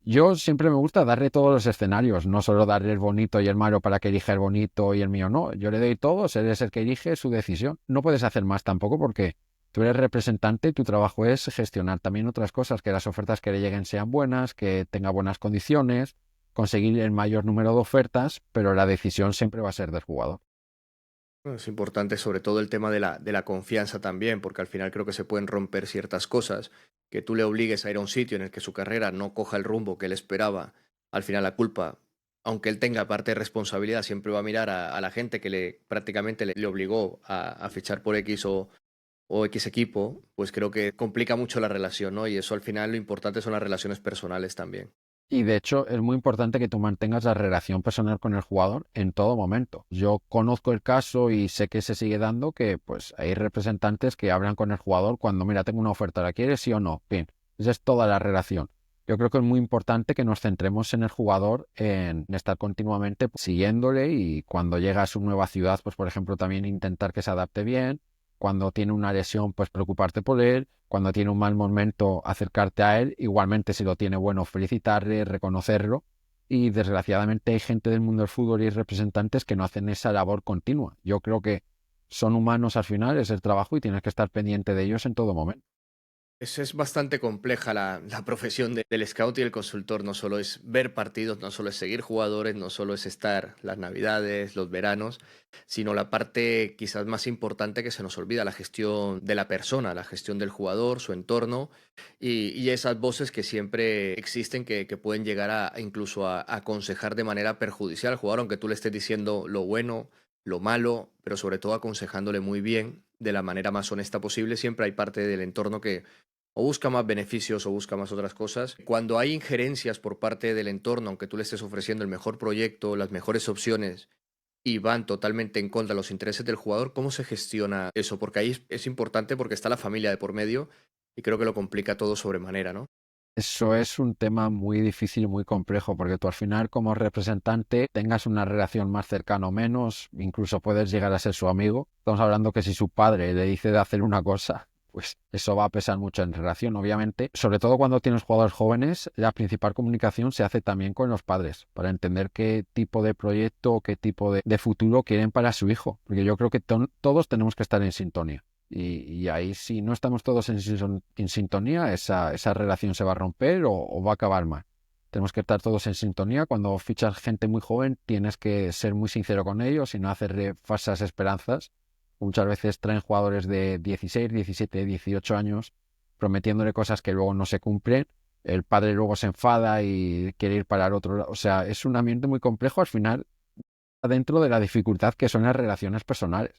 Yo siempre me gusta darle todos los escenarios, no solo darle el bonito y el malo para que elija el bonito y el mío no. Yo le doy todos, él es el que elige su decisión. No puedes hacer más tampoco porque tú eres representante y tu trabajo es gestionar también otras cosas, que las ofertas que le lleguen sean buenas, que tenga buenas condiciones, conseguir el mayor número de ofertas, pero la decisión siempre va a ser del jugador. Bueno, es importante sobre todo el tema de la confianza también, porque al final creo que se pueden romper ciertas cosas, que tú le obligues a ir a un sitio en el que su carrera no coja el rumbo que él esperaba, al final la culpa, aunque él tenga parte de responsabilidad, siempre va a mirar a la gente que prácticamente le obligó a fichar por X o X equipo, pues creo que complica mucho la relación, ¿no? Y eso al final lo importante son las relaciones personales también. Y de hecho es muy importante que tú mantengas la relación personal con el jugador en todo momento. Yo conozco el caso y sé que se sigue dando que pues hay representantes que hablan con el jugador cuando, mira, tengo una oferta, ¿la quieres sí o no? Bien, esa es toda la relación. Yo creo que es muy importante que nos centremos en el jugador, en estar continuamente siguiéndole, y cuando llega a su nueva ciudad, pues por ejemplo también intentar que se adapte bien. Cuando tiene una lesión, pues preocuparte por él. Cuando tiene un mal momento, acercarte a él. Igualmente, si lo tiene bueno, felicitarle, reconocerlo. Y desgraciadamente hay gente del mundo del fútbol y representantes que no hacen esa labor continua. Yo creo que son humanos al final, es el trabajo y tienes que estar pendiente de ellos en todo momento. Es bastante compleja la profesión del scout y el consultor. No solo es ver partidos, no solo es seguir jugadores, no solo es estar las navidades, los veranos, sino la parte quizás más importante que se nos olvida, la gestión de la persona, la gestión del jugador, su entorno y esas voces que siempre existen que pueden llegar incluso a aconsejar de manera perjudicial al jugador, aunque tú le estés diciendo lo bueno, lo malo, pero sobre todo aconsejándole muy bien, de la manera más honesta posible. Siempre hay parte del entorno que o busca más beneficios o busca más otras cosas. Cuando hay injerencias por parte del entorno, aunque tú le estés ofreciendo el mejor proyecto, las mejores opciones, y van totalmente en contra de los intereses del jugador, ¿cómo se gestiona eso? Porque ahí es importante porque está la familia de por medio y creo que lo complica todo sobremanera, ¿no? Eso es un tema muy difícil y muy complejo, porque tú al final como representante tengas una relación más cercana o menos, incluso puedes llegar a ser su amigo. Estamos hablando que si su padre le dice de hacer una cosa, pues eso va a pesar mucho en relación, obviamente. Sobre todo cuando tienes jugadores jóvenes, la principal comunicación se hace también con los padres, para entender qué tipo de proyecto o qué tipo de futuro quieren para su hijo, porque yo creo que todos tenemos que estar en sintonía. Y ahí si no estamos todos en sintonía, esa relación se va a romper o va a acabar mal. Tenemos que estar todos en sintonía. Cuando fichas gente muy joven, tienes que ser muy sincero con ellos y no hacerle falsas esperanzas. Muchas veces traen jugadores de 16, 17, 18 años prometiéndole cosas que luego no se cumplen. El padre luego se enfada y quiere ir para el otro lado. O sea, es un ambiente muy complejo al final, dentro de la dificultad que son las relaciones personales.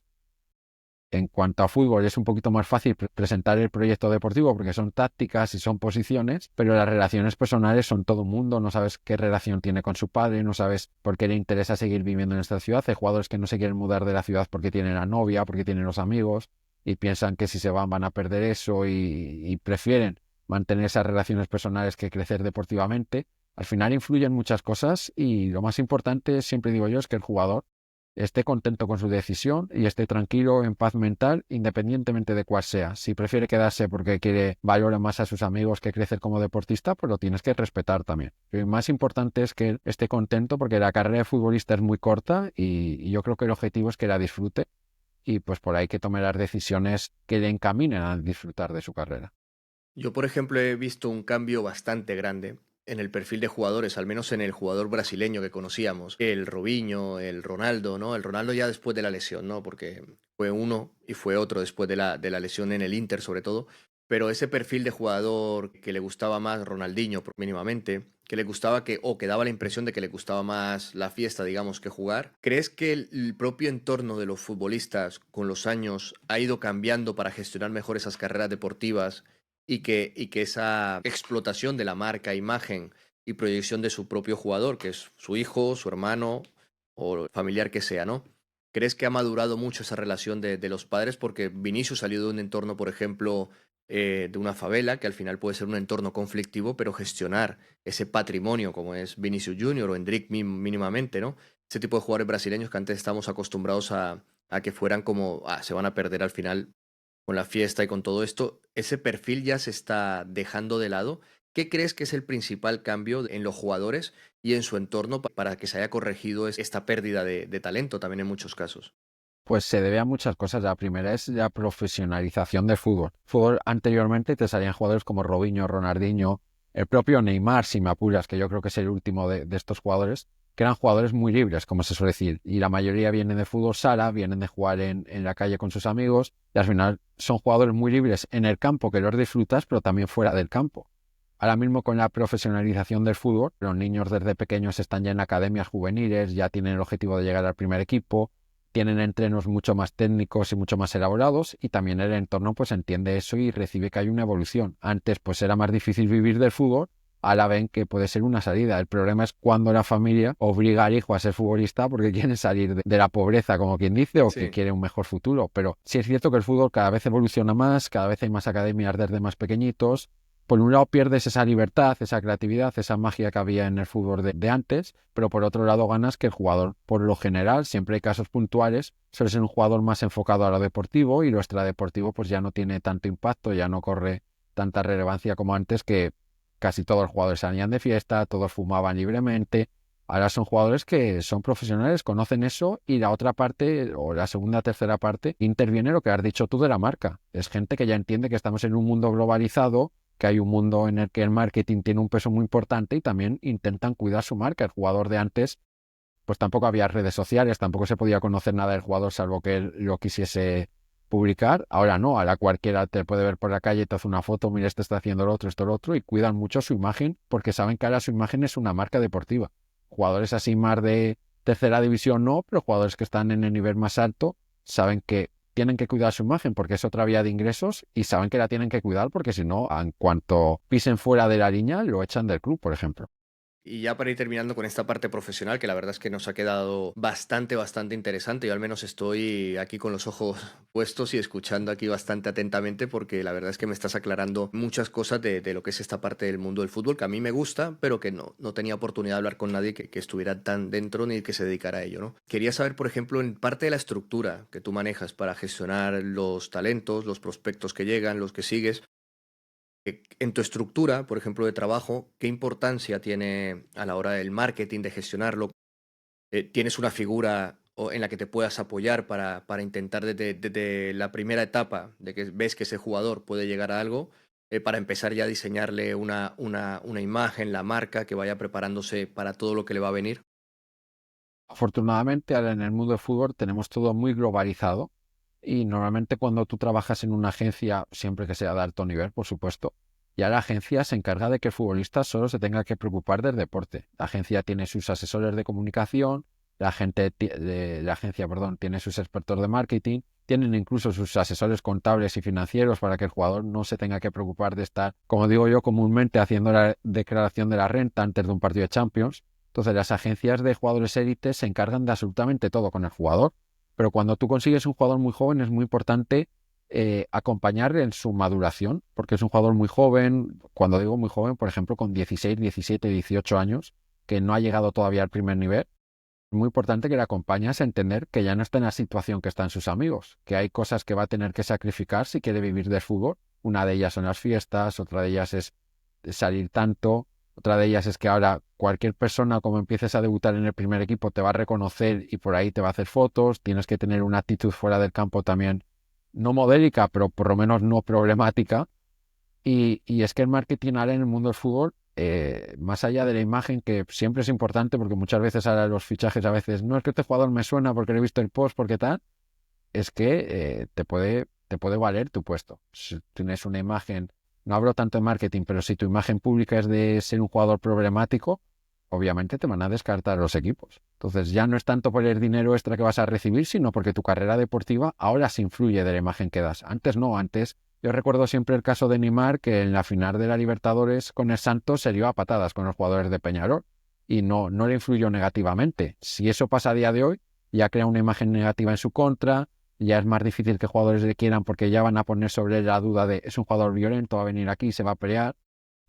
En cuanto a fútbol, es un poquito más fácil presentar el proyecto deportivo porque son tácticas y son posiciones, pero las relaciones personales son todo un mundo. No sabes qué relación tiene con su padre, no sabes por qué le interesa seguir viviendo en esta ciudad. Hay jugadores que no se quieren mudar de la ciudad porque tienen la novia, porque tienen los amigos y piensan que si se van a perder eso, y prefieren mantener esas relaciones personales que crecer deportivamente. Al final influyen muchas cosas y lo más importante, siempre digo yo, es que el jugador esté contento con su decisión y esté tranquilo, en paz mental, independientemente de cuál sea. Si prefiere quedarse porque quiere valorar más a sus amigos que crecer como deportista, pues lo tienes que respetar también. Lo más importante es que él esté contento porque la carrera de futbolista es muy corta y yo creo que el objetivo es que la disfrute y pues por ahí que tome las decisiones que le encaminen a disfrutar de su carrera. Yo, por ejemplo, he visto un cambio bastante grande en el perfil de jugadores, al menos en el jugador brasileño que conocíamos, el Robinho, el Ronaldo, ¿no? El Ronaldo ya después de la lesión, ¿no? Porque fue uno y fue otro después de la lesión en el Inter, sobre todo. Pero ese perfil de jugador que le gustaba más Ronaldinho, mínimamente, que le gustaba o que daba la impresión de que le gustaba más la fiesta, digamos, que jugar. ¿Crees que el propio entorno de los futbolistas con los años ha ido cambiando para gestionar mejor esas carreras deportivas y que esa explotación de la marca, imagen y proyección de su propio jugador, que es su hijo, su hermano o familiar que sea, ¿no? ¿Crees que ha madurado mucho esa relación de los padres? Porque Vinicius salió de un entorno, por ejemplo, de una favela, que al final puede ser un entorno conflictivo, pero gestionar ese patrimonio como es Vinicius Junior o Endrick mínimamente, ¿no? Ese tipo de jugadores brasileños que antes estamos acostumbrados a que fueran como, se van a perder al final con la fiesta y con todo esto, ese perfil ya se está dejando de lado. ¿Qué crees que es el principal cambio en los jugadores y en su entorno para que se haya corregido esta pérdida de talento también en muchos casos? Pues se debe a muchas cosas. La primera es la profesionalización del fútbol. Fútbol anteriormente te salían jugadores como Robinho, Ronaldinho, el propio Neymar, si me apuras, que yo creo que es el último de estos jugadores, que eran jugadores muy libres, como se suele decir. Y la mayoría vienen de fútbol sala, vienen de jugar en la calle con sus amigos, y al final son jugadores muy libres en el campo, que los disfrutas, pero también fuera del campo. Ahora mismo con la profesionalización del fútbol, los niños desde pequeños están ya en academias juveniles, ya tienen el objetivo de llegar al primer equipo, tienen entrenos mucho más técnicos y mucho más elaborados y también el entorno pues entiende eso y recibe que hay una evolución. Antes pues era más difícil vivir del fútbol, ahora ven que puede ser una salida. El problema es cuando la familia obliga al hijo a ser futbolista porque quieren salir de la pobreza, como quien dice, o que Sí. quiere un mejor futuro. Pero sí es cierto que el fútbol cada vez evoluciona más, cada vez hay más academias desde más pequeñitos. Por un lado pierdes esa libertad, esa creatividad, esa magia que había en el fútbol de antes, pero por otro lado ganas que el jugador, por lo general, siempre hay casos puntuales, suele ser un jugador más enfocado a lo deportivo y lo extradeportivo pues ya no tiene tanto impacto, ya no corre tanta relevancia como antes, que casi todos los jugadores salían de fiesta, todos fumaban libremente. Ahora son jugadores que son profesionales, conocen eso y la otra parte, o la segunda, tercera parte, interviene lo que has dicho tú de la marca. Es gente que ya entiende que estamos en un mundo globalizado, que hay un mundo en el que el marketing tiene un peso muy importante y también intentan cuidar su marca. El jugador de antes, pues tampoco había redes sociales, tampoco se podía conocer nada del jugador salvo que él lo quisiese publicar. Ahora no, ahora cualquiera te puede ver por la calle, te hace una foto, mira, este está haciendo lo otro, esto, lo otro, y cuidan mucho su imagen porque saben que ahora su imagen es una marca deportiva. Jugadores así más de tercera división no, pero jugadores que están en el nivel más alto saben que tienen que cuidar su imagen porque es otra vía de ingresos y saben que la tienen que cuidar porque si no, en cuanto pisen fuera de la línea, lo echan del club, por ejemplo. Y ya para ir terminando con esta parte profesional, que la verdad es que nos ha quedado bastante interesante. Yo al menos estoy aquí con los ojos puestos y escuchando aquí bastante atentamente porque la verdad es que me estás aclarando muchas cosas de lo que es esta parte del mundo del fútbol, que a mí me gusta, pero que no tenía oportunidad de hablar con nadie que estuviera tan dentro ni que se dedicara a ello, ¿no? Quería saber, por ejemplo, en parte de la estructura que tú manejas para gestionar los talentos, los prospectos que llegan, los que sigues. En tu estructura, por ejemplo, de trabajo, ¿qué importancia tiene a la hora del marketing, de gestionarlo? ¿Tienes una figura en la que te puedas apoyar para intentar desde la primera etapa de que ves que ese jugador puede llegar a algo, para empezar ya a diseñarle una imagen, la marca que vaya preparándose para todo lo que le va a venir? Afortunadamente, ahora en el mundo del fútbol tenemos todo muy globalizado y normalmente cuando tú trabajas en una agencia, siempre que sea de alto nivel, por supuesto, ya la agencia se encarga de que el futbolista solo se tenga que preocupar del deporte. La agencia tiene sus asesores de comunicación, la agencia, perdón, tiene sus expertos de marketing, tienen incluso sus asesores contables y financieros para que el jugador no se tenga que preocupar de estar, como digo yo, comúnmente haciendo la declaración de la renta antes de un partido de Champions. Entonces, las agencias de jugadores élites se encargan de absolutamente todo con el jugador, pero cuando tú consigues un jugador muy joven es muy importante acompañar en su maduración, porque es un jugador muy joven, cuando digo muy joven, por ejemplo, con 16, 17, 18 años, que no ha llegado todavía al primer nivel, Es muy importante que le acompañes a entender que ya no está en la situación que están sus amigos, que hay cosas que va a tener que sacrificar si quiere vivir del fútbol. Una de ellas son las fiestas, otra de ellas es salir tanto, otra de ellas es que ahora cualquier persona, como empieces a debutar en el primer equipo, te va a reconocer y por ahí te va a hacer fotos. Tienes que tener una actitud fuera del campo también, no modélica, pero por lo menos no problemática. Y es que el marketing ahora en el mundo del fútbol, más allá de la imagen, que siempre es importante, porque muchas veces ahora los fichajes, a veces, no es que este jugador me suena porque le he visto el post, porque tal, es que te puede valer tu puesto. Si tienes una imagen, no hablo tanto de marketing, pero si tu imagen pública es de ser un jugador problemático, obviamente te van a descartar los equipos. Entonces ya no es tanto por el dinero extra que vas a recibir, sino porque tu carrera deportiva ahora se influye de la imagen que das. Antes no, antes yo recuerdo siempre el caso de Neymar, que en la final de la Libertadores con el Santos se dio a patadas con los jugadores de Peñarol y no le influyó negativamente. Si eso pasa a día de hoy, ya crea una imagen negativa en su contra, ya es más difícil que jugadores le quieran porque ya van a poner sobre él la duda de es un jugador violento, va a venir aquí, se va a pelear.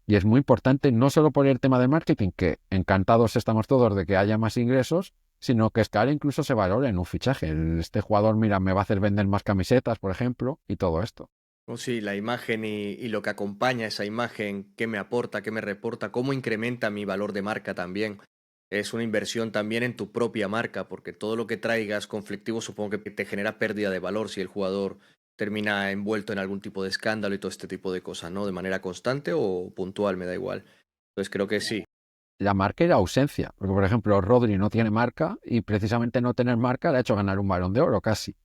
Y es muy importante no solo por el tema de marketing, que encantados estamos todos de que haya más ingresos, sino que Scar incluso se valore en un fichaje. Este jugador, mira, me va a hacer vender más camisetas, por ejemplo, y todo esto. O sí, la imagen y lo que acompaña esa imagen, qué me aporta, qué me reporta, cómo incrementa mi valor de marca también. Es una inversión también en tu propia marca, porque todo lo que traigas conflictivo supongo que te genera pérdida de valor si el jugador termina envuelto en algún tipo de escándalo y todo este tipo de cosas, ¿no? De manera constante o puntual, me da igual. Entonces creo que sí. La marca y la ausencia, porque por ejemplo Rodri no tiene marca y precisamente no tener marca le ha hecho ganar un Balón de Oro casi.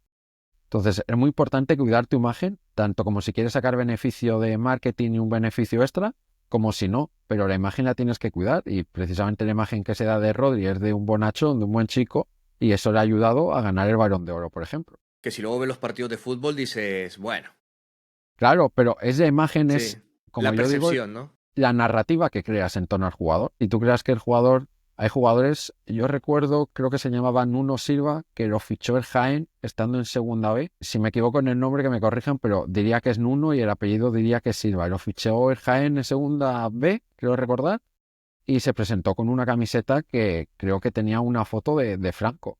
Entonces, es muy importante cuidar tu imagen, tanto como si quieres sacar beneficio de marketing y un beneficio extra, como si no, pero la imagen la tienes que cuidar y precisamente la imagen que se da de Rodri es de un bonachón, de un buen chico, y eso le ha ayudado a ganar el Balón de Oro, por ejemplo. Que si luego ves los partidos de fútbol dices, bueno, Claro, pero esa imagen sí, es, como la yo digo, percepción, ¿no? la narrativa que creas en torno al jugador. Y tú creas que el jugador, hay jugadores, yo recuerdo, creo que se llamaba Nuno Silva, que lo fichó el Jaén estando en segunda B. Si me equivoco en el nombre que me corrijan, pero diría que es Nuno y el apellido diría que es Silva. Y lo fichó el Jaén en segunda B, creo recordar, y se presentó con una camiseta que creo que tenía una foto de Franco.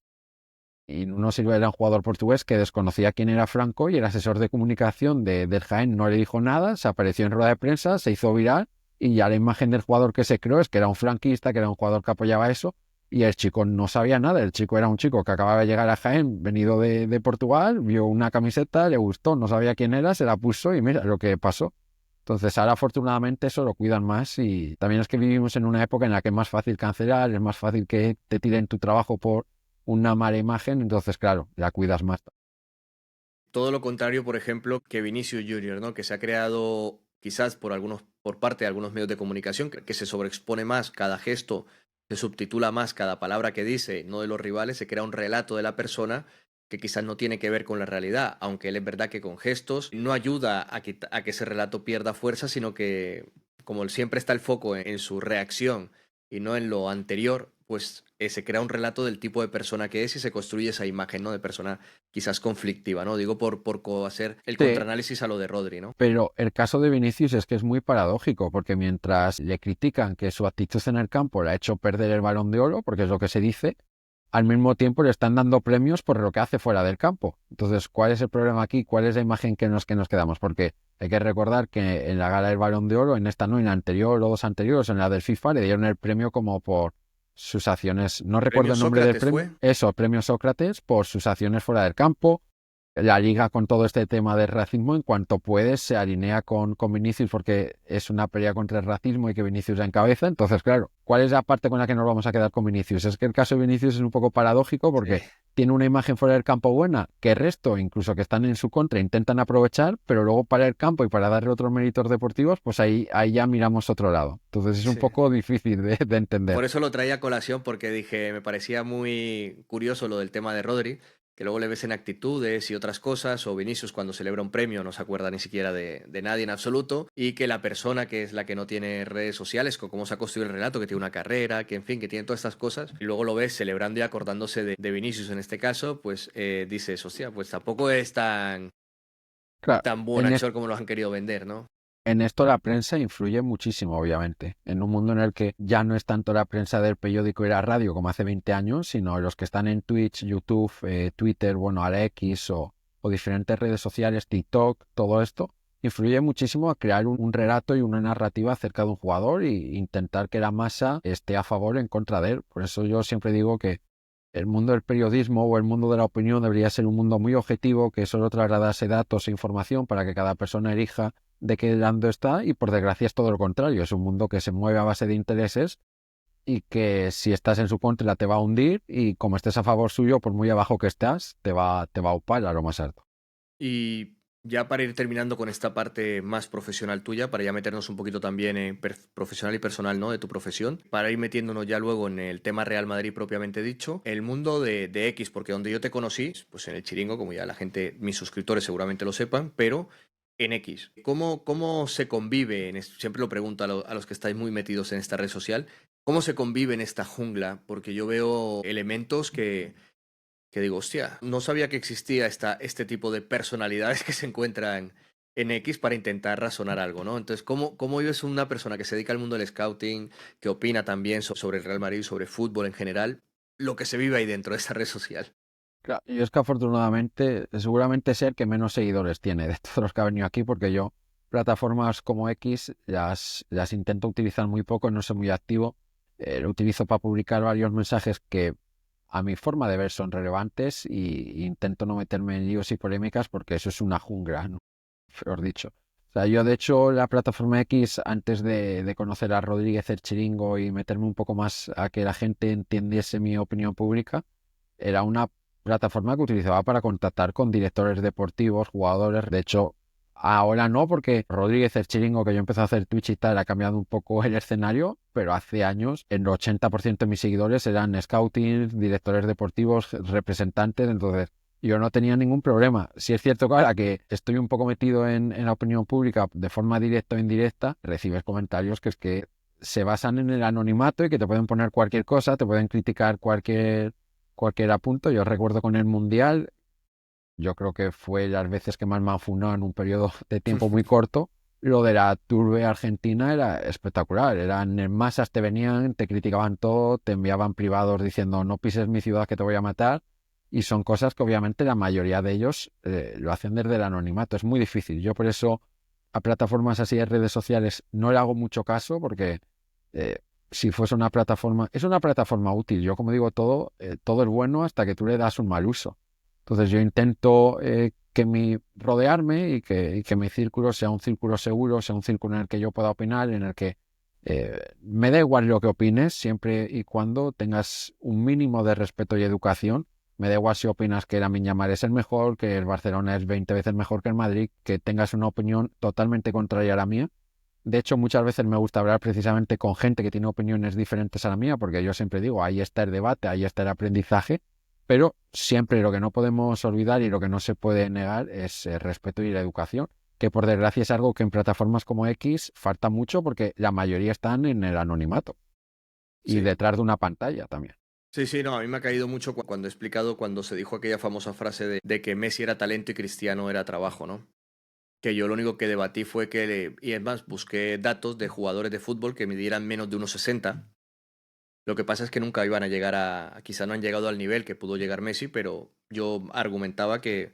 Y Nuno Silva era un jugador portugués que desconocía quién era Franco y el asesor de comunicación del Jaén no le dijo nada, se apareció en rueda de prensa, se hizo viral y ya la imagen del jugador que se creó es que era un franquista, que era un jugador que apoyaba eso y el chico no sabía nada, el chico era un chico que acababa de llegar a Jaén, venido de Portugal, vio una camiseta, le gustó, no sabía quién era, se la puso y mira lo que pasó. Entonces ahora afortunadamente eso lo cuidan más y también es que vivimos en una época en la que es más fácil cancelar, es más fácil que te tiren tu trabajo por una mala imagen, entonces claro, la cuidas más. Todo lo contrario, por ejemplo, que Vinicius Junior, ¿no? Que se ha creado quizás por parte de algunos medios de comunicación, que se sobreexpone más cada gesto, se subtitula más cada palabra que dice, no de los rivales, se crea un relato de la persona que quizás no tiene que ver con la realidad, aunque él es verdad que con gestos no ayuda a que ese relato pierda fuerza, sino que como siempre está el foco en su reacción y no en lo anterior, pues se crea un relato del tipo de persona que es y se construye esa imagen, ¿no? De persona quizás conflictiva, ¿no? Digo por hacer el Sí, contraanálisis a lo de Rodri, ¿no? pero el caso de Vinicius es que es muy paradójico, porque mientras le critican que su actitud en el campo le ha hecho perder el Balón de Oro, porque es lo que se dice, al mismo tiempo le están dando premios por lo que hace fuera del campo. Entonces, ¿cuál es el problema aquí? ¿Cuál es la imagen que nos quedamos? Porque hay que recordar que en la gala del Balón de Oro, en esta no, en la anterior o dos anteriores, en la del FIFA, le dieron el premio como por sus acciones, no recuerdo Premio el nombre del Sócrates premio, fue. eso, premio Sócrates, por sus acciones fuera del campo. La liga con todo este tema del racismo, en cuanto puede, se alinea con Vinicius porque es una pelea contra el racismo y que Vinicius la encabeza. Entonces, claro, ¿cuál es la parte con la que nos vamos a quedar con Vinicius? Es que el caso de Vinicius es un poco paradójico Sí. porque tiene una imagen fuera del campo buena que el resto, incluso que están en su contra, intentan aprovechar, pero luego para el campo y para darle otros méritos deportivos, pues ahí ya miramos otro lado. Entonces es un Sí. poco difícil de entender. Por eso lo traía a colación, porque dije, me parecía muy curioso lo del tema de Rodri, que luego le ves en actitudes y otras cosas, o Vinicius cuando celebra un premio no se acuerda ni siquiera de nadie en absoluto, y que la persona que es la que no tiene redes sociales, con cómo se ha construido el relato, que tiene una carrera, que en fin, que tiene todas estas cosas, y luego lo ves celebrando y acordándose de Vinicius en este caso, pues dices, hostia, pues tampoco es tan, Claro, tan buen en actor como lo han querido vender, ¿no? En esto la prensa influye muchísimo, obviamente. En un mundo en el que ya no es tanto la prensa del periódico y la radio como hace 20 años, sino los que están en Twitch, YouTube, Twitter, bueno, ahora X o diferentes redes sociales, TikTok, todo esto, influye muchísimo a crear un relato y una narrativa acerca de un jugador e intentar que la masa esté a favor o en contra de él. Por eso yo siempre digo que el mundo del periodismo o el mundo de la opinión debería ser un mundo muy objetivo que solo trasladase datos e información para que cada persona elija de qué lado está, y por desgracia es todo lo contrario, es un mundo que se mueve a base de intereses y que si estás en su contra te va a hundir, y como estés a favor suyo, por muy abajo que estás, te va a upar a lo más alto. Y ya para ir terminando con esta parte más profesional tuya, para ya meternos un poquito también en profesional y personal, ¿no? De tu profesión, para ir metiéndonos ya luego en el tema Real Madrid propiamente dicho, el mundo de X, porque donde yo te conocí, pues en el Chiringo, como ya la gente, mis suscriptores seguramente lo sepan, pero en X, ¿cómo se convive? Siempre lo pregunto a los que estáis muy metidos en esta red social, ¿cómo se convive en esta jungla? Porque yo veo elementos que digo, hostia, no sabía que existía este tipo de personalidades que se encuentran en X para intentar razonar algo, ¿no? Entonces, ¿cómo vives una persona que se dedica al mundo del scouting, que opina también sobre el Real Madrid, sobre fútbol en general, lo que se vive ahí dentro de esa red social? Claro, y es que afortunadamente, seguramente ser que menos seguidores tiene de todos los que ha venido aquí, porque yo plataformas como X las intento utilizar muy poco, no soy muy activo. Lo utilizo para publicar varios mensajes que a mi forma de ver son relevantes, y intento no meterme en líos y polémicas porque eso es una jungla, ¿no? Peor dicho. O sea, yo de hecho la plataforma X, antes de conocer a Rodríguez el Chiringo y meterme un poco más a que la gente entendiese mi opinión pública, era una plataforma que utilizaba para contactar con directores deportivos, jugadores. De hecho, ahora no, porque Rodríguez el Chiringo, que yo empecé a hacer Twitch y tal, ha cambiado un poco el escenario, pero hace años el 80% de mis seguidores eran scouting, directores deportivos, representantes. Entonces yo no tenía ningún problema. Si es cierto que ahora que estoy un poco metido en la opinión pública de forma directa o indirecta, recibes comentarios que es que se basan en el anonimato y que te pueden poner cualquier cosa, te pueden criticar cualquier apunto. Yo recuerdo con el Mundial, yo creo que fue las veces que más me han funado en un periodo de tiempo muy corto. Lo de la Turbe Argentina era espectacular. Eran en masas, te venían, te criticaban todo, te enviaban privados diciendo no pises mi ciudad que te voy a matar. Y son cosas que obviamente la mayoría de ellos lo hacen desde el anonimato. Es muy difícil. Yo por eso a plataformas así de redes sociales no le hago mucho caso, porque eh, si fuese una plataforma, es una plataforma útil. Yo, como digo, todo es bueno hasta que tú le das un mal uso. Entonces yo intento rodearme y que mi círculo sea un círculo seguro, sea un círculo en el que yo pueda opinar, en el que me da igual lo que opines, siempre y cuando tengas un mínimo de respeto y educación. Me da igual si opinas que la Miñamar es el mejor, que el Barcelona es 20 veces mejor que el Madrid, que tengas una opinión totalmente contraria a la mía. De hecho, muchas veces me gusta hablar precisamente con gente que tiene opiniones diferentes a la mía, porque yo siempre digo, ahí está el debate, ahí está el aprendizaje, pero siempre lo que no podemos olvidar y lo que no se puede negar es el respeto y la educación, que por desgracia es algo que en plataformas como X falta mucho, porque la mayoría están en el anonimato y Sí. detrás de una pantalla también. Sí, sí, no, a mí me ha caído mucho cuando he explicado, cuando se dijo aquella famosa frase de que Messi era talento y Cristiano era trabajo, ¿no? Que yo lo único que debatí fue y es más, busqué datos de jugadores de fútbol que midieran menos de 1,60. Lo que pasa es que nunca iban a llegar quizá no han llegado al nivel que pudo llegar Messi, pero yo argumentaba que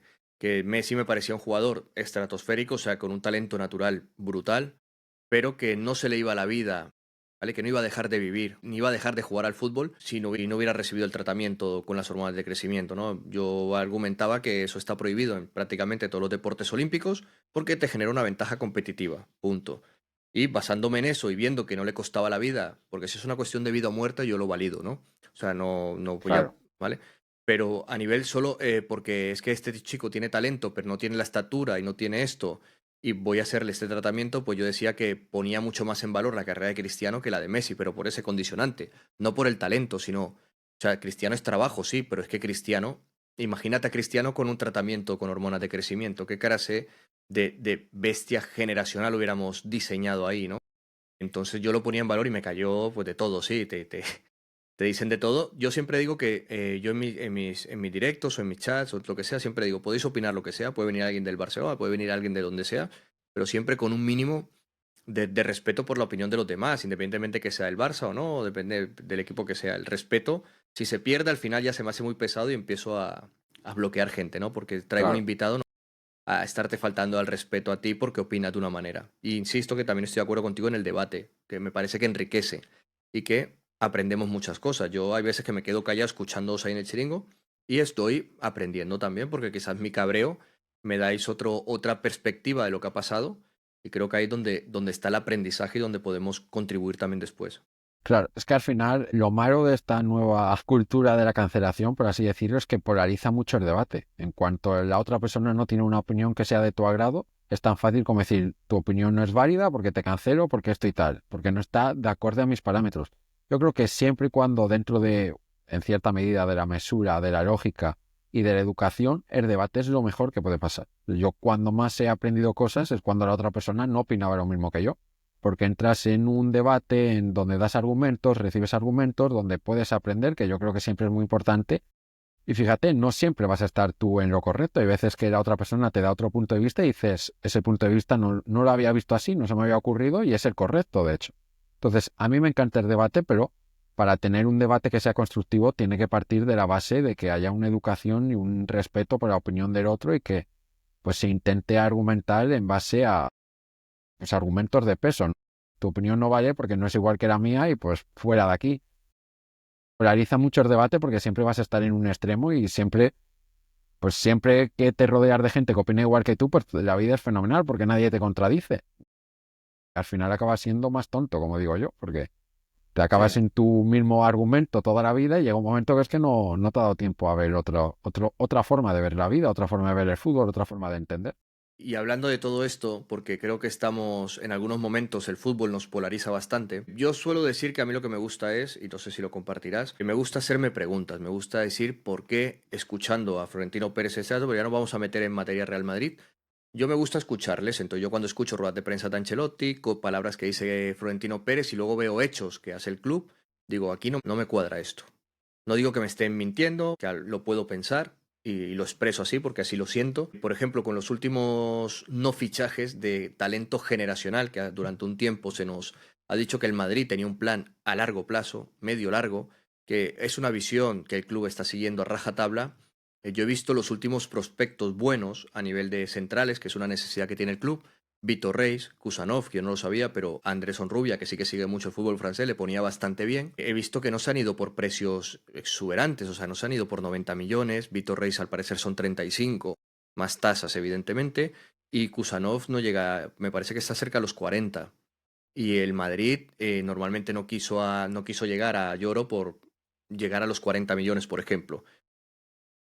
Messi me parecía un jugador estratosférico, o sea, con un talento natural brutal, pero que no se le iba la vida, ¿vale? Que no iba a dejar de vivir, ni iba a dejar de jugar al fútbol si no hubiera recibido el tratamiento con las hormonas de crecimiento, ¿no? Yo argumentaba que eso está prohibido en prácticamente todos los deportes olímpicos porque te genera una ventaja competitiva, punto. Y basándome en eso y viendo que no le costaba la vida, porque si es una cuestión de vida o muerte, yo lo valido, ¿no? O sea, no voy a, Claro. ¿vale? Pero a nivel solo, porque es que este chico tiene talento, pero no tiene la estatura y no tiene esto, y voy a hacerle este tratamiento, pues yo decía que ponía mucho más en valor la carrera de Cristiano que la de Messi, pero por ese condicionante, no por el talento, sino, o sea, Cristiano es trabajo, sí, pero es que Cristiano, imagínate a Cristiano con un tratamiento con hormonas de crecimiento, qué clase de bestia generacional hubiéramos diseñado ahí, ¿no? Entonces yo lo ponía en valor y me cayó pues de todo, sí, te dicen de todo. Yo siempre digo que yo en mis directos o en mis chats o lo que sea, siempre digo, podéis opinar lo que sea, puede venir alguien del Barcelona, puede venir alguien de donde sea, pero siempre con un mínimo de respeto por la opinión de los demás, independientemente que sea el Barça o no, depende del equipo que sea. El respeto, si se pierde al final ya se me hace muy pesado y empiezo a bloquear gente, ¿no? Porque traigo un Claro. invitado, ¿no?, a estarte faltando al respeto a ti porque opinas de una manera. Y insisto que también estoy de acuerdo contigo en el debate, que me parece que enriquece y que aprendemos muchas cosas. Yo hay veces que me quedo callado escuchándoos ahí en el chiringo y estoy aprendiendo también porque quizás mi cabreo me dais otra perspectiva de lo que ha pasado y creo que ahí es donde está el aprendizaje y donde podemos contribuir también después. Claro, es que al final lo malo de esta nueva cultura de la cancelación, por así decirlo, es que polariza mucho el debate. En cuanto la otra persona no tiene una opinión que sea de tu agrado, es tan fácil como decir, tu opinión no es válida porque te cancelo, porque esto y tal, porque no está de acuerdo a mis parámetros. Yo creo que siempre y cuando dentro de, en cierta medida, de la mesura, de la lógica y de la educación, el debate es lo mejor que puede pasar. Yo cuando más he aprendido cosas es cuando la otra persona no opinaba lo mismo que yo, porque entras en un debate en donde das argumentos, recibes argumentos, donde puedes aprender, que yo creo que siempre es muy importante. Y fíjate, no siempre vas a estar tú en lo correcto. Hay veces que la otra persona te da otro punto de vista y dices, ese punto de vista no lo había visto así, no se me había ocurrido y es el correcto, de hecho. Entonces, a mí me encanta el debate, pero para tener un debate que sea constructivo tiene que partir de la base de que haya una educación y un respeto por la opinión del otro y que pues se intente argumentar en base a pues, argumentos de peso, ¿no? Tu opinión no vale porque no es igual que la mía y pues fuera de aquí. Polariza mucho el debate porque siempre vas a estar en un extremo y siempre, pues siempre que te rodeas de gente que opina igual que tú, pues la vida es fenomenal porque nadie te contradice. Al final acabas siendo más tonto, como digo yo, porque te acabas Sí. en tu mismo argumento toda la vida y llega un momento que es que no te ha dado tiempo a ver otra forma de ver la vida, otra forma de ver el fútbol, otra forma de entender. Y hablando de todo esto, porque creo que estamos en algunos momentos, el fútbol nos polariza bastante, yo suelo decir que a mí lo que me gusta es, y no sé si lo compartirás, que me gusta hacerme preguntas, me gusta decir por qué escuchando a Florentino Pérez ese dato, pero ya nos vamos a meter en materia Real Madrid. Yo me gusta escucharles, entonces yo cuando escucho ruedas de prensa de Ancelotti, con palabras que dice Florentino Pérez y luego veo hechos que hace el club, digo, aquí no me cuadra esto. No digo que me estén mintiendo, que lo puedo pensar y lo expreso así porque así lo siento. Por ejemplo, con los últimos no fichajes de talento generacional, que durante un tiempo se nos ha dicho que el Madrid tenía un plan a largo plazo, medio largo, que es una visión que el club está siguiendo a rajatabla. Yo he visto los últimos prospectos buenos a nivel de centrales, que es una necesidad que tiene el club. Vitor Reis, Kusanov, que yo no lo sabía, pero Andrés Onrubia, que sí que sigue mucho el fútbol francés, le ponía bastante bien. He visto que no se han ido por precios exuberantes, o sea, no se han ido por 90 millones. Vitor Reis al parecer son 35, más tasas evidentemente, y Kusanov no llega, me parece que está cerca a los 40. Y el Madrid normalmente no quiso llegar a Lloro por llegar a los 40 millones, por ejemplo.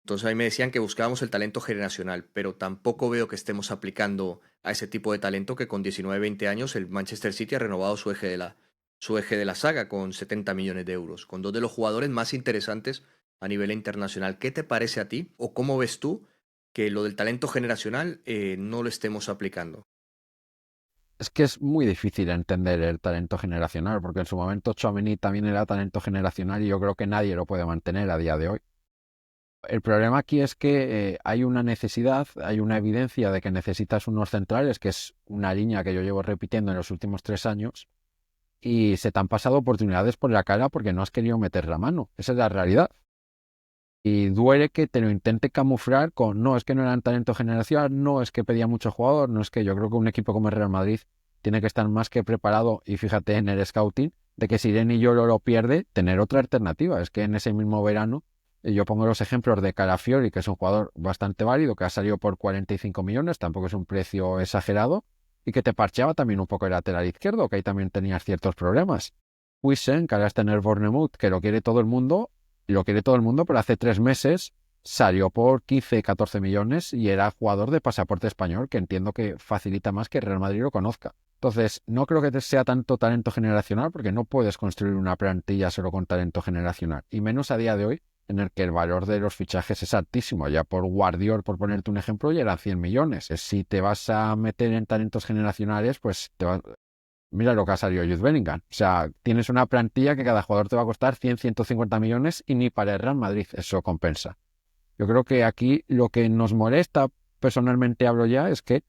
Entonces a mí me decían que buscábamos el talento generacional, pero tampoco veo que estemos aplicando a ese tipo de talento que con 19, 20 años el Manchester City ha renovado su eje de la saga con 70 millones de euros, con dos de los jugadores más interesantes a nivel internacional. ¿Qué te parece a ti o cómo ves tú que lo del talento generacional no lo estemos aplicando? Es que es muy difícil entender el talento generacional, porque en su momento Tchouaméni también era talento generacional y yo creo que nadie lo puede mantener a día de hoy. El problema aquí es que hay una necesidad, hay una evidencia de que necesitas unos centrales, que es una línea que yo llevo repitiendo en los últimos 3 años, y se te han pasado oportunidades por la cara porque no has querido meter la mano. Esa es la realidad. Y duele que te lo intente camuflar con, no, es que no eran talento generacional, no, es que pedía mucho jugador, no es que yo creo que un equipo como el Real Madrid tiene que estar más que preparado, y fíjate en el scouting, de que si Irene y yo lo pierde, tener otra alternativa. Es que en ese mismo verano, yo pongo los ejemplos de Calafiori, que es un jugador bastante válido, que ha salido por 45 millones, tampoco es un precio exagerado, y que te parcheaba también un poco el lateral izquierdo, que ahí también tenías ciertos problemas. Wissem, que ahora está en el Bournemouth, que lo quiere todo el mundo, pero hace 3 meses salió por 15, 14 millones y era jugador de pasaporte español, que entiendo que facilita más que Real Madrid lo conozca. Entonces, no creo que sea tanto talento generacional, porque no puedes construir una plantilla solo con talento generacional, y menos a día de hoy, en el que el valor de los fichajes es altísimo. Ya por Guardiol, por ponerte un ejemplo, ya eran 100 millones. Si te vas a meter en talentos generacionales, pues mira lo que ha salido Jude Bellingham. O sea, tienes una plantilla que cada jugador te va a costar 100, 150 millones y ni para el Real Madrid eso compensa. Yo creo que aquí lo que nos molesta, personalmente hablo ya, es que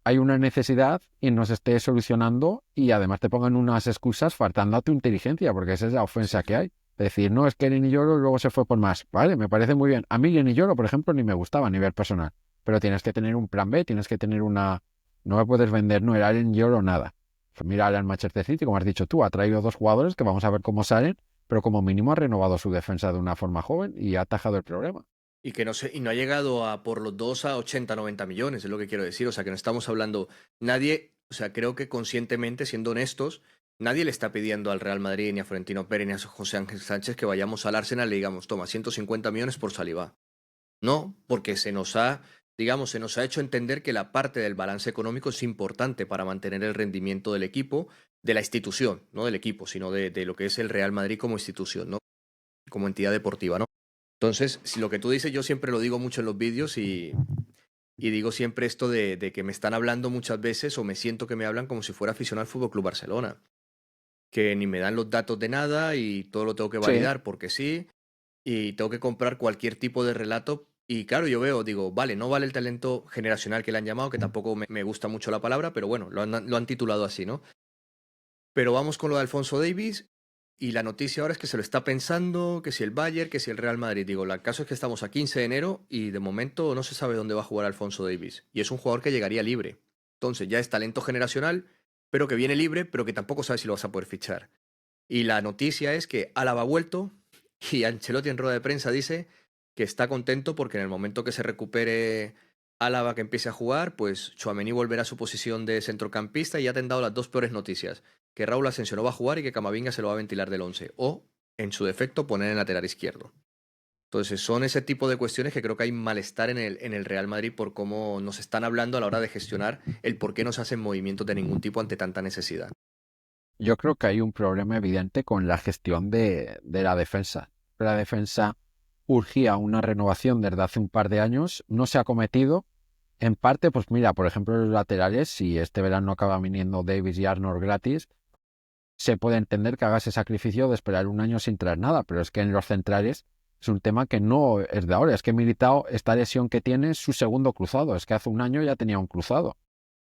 hay una necesidad y no se esté solucionando y además te pongan unas excusas faltando a tu inteligencia, porque esa es la ofensa que hay. Decir, no, es que Lenny Yoro luego se fue por más. Vale, me parece muy bien. A mí Lenny Yoro, por ejemplo, ni me gustaba a nivel personal. Pero tienes que tener un plan B, tienes que tener una... No me puedes vender, no era Lenny Yoro nada. Pues mira al Manchester City, como has dicho tú, ha traído 2 jugadores que vamos a ver cómo salen, pero como mínimo ha renovado su defensa de una forma joven y ha atajado el problema. Y que no sé, y no ha llegado a por los dos a 80, 90 millones, es lo que quiero decir. O sea, que no estamos hablando, nadie, o sea, creo que conscientemente, siendo honestos, nadie le está pidiendo al Real Madrid, ni a Florentino Pérez, ni a José Ángel Sánchez que vayamos al Arsenal y le digamos, toma, 150 millones por Saliba. No, porque se nos ha, digamos, se nos ha hecho entender que la parte del balance económico es importante para mantener el rendimiento del equipo, de la institución, no del equipo, sino de lo que es el Real Madrid como institución, ¿no? Como entidad deportiva, ¿no? Entonces, si lo que tú dices, yo siempre lo digo mucho en los vídeos y digo siempre esto de que me están hablando muchas veces o me siento que me hablan como si fuera aficionado al Fútbol Club Barcelona, que ni me dan los datos de nada y todo lo tengo que Sí, validar porque sí, y tengo que comprar cualquier tipo de relato. Y claro, yo veo, digo, vale, no vale el talento generacional que le han llamado, que tampoco me gusta mucho la palabra, pero bueno, lo han titulado así, ¿no? Pero vamos con lo de Alfonso Davies y la noticia ahora es que se lo está pensando, que si el Bayern, que si el Real Madrid. Digo, el caso es que estamos a 15 de enero y de momento no se sabe dónde va a jugar Alfonso Davies. Y es un jugador que llegaría libre. Entonces ya es talento generacional, pero que viene libre, pero que tampoco sabe si lo vas a poder fichar. Y la noticia es que Álava ha vuelto y Ancelotti en rueda de prensa dice que está contento porque en el momento que se recupere Álava, que empiece a jugar, pues Tchouaméni volverá a su posición de centrocampista y ya te han dado las dos peores noticias, que Raúl Asensio no va a jugar y que Camavinga se lo va a ventilar del 11 o, en su defecto, poner en lateral izquierdo. Entonces son ese tipo de cuestiones que creo que hay malestar en el Real Madrid por cómo nos están hablando a la hora de gestionar el por qué no se hacen movimientos de ningún tipo ante tanta necesidad. yo creo que hay un problema evidente con la gestión de la defensa. La defensa urgía una renovación desde hace un par de años, no se ha cometido. En parte, pues mira, por ejemplo, los laterales, si este verano acaba viniendo Davis y Arnold gratis, se puede entender que haga ese sacrificio de esperar un año sin traer nada, pero es que en los centrales es un tema que no es de ahora. Es que Militao, esta lesión que tiene es su segundo cruzado, es que hace un año ya tenía un cruzado.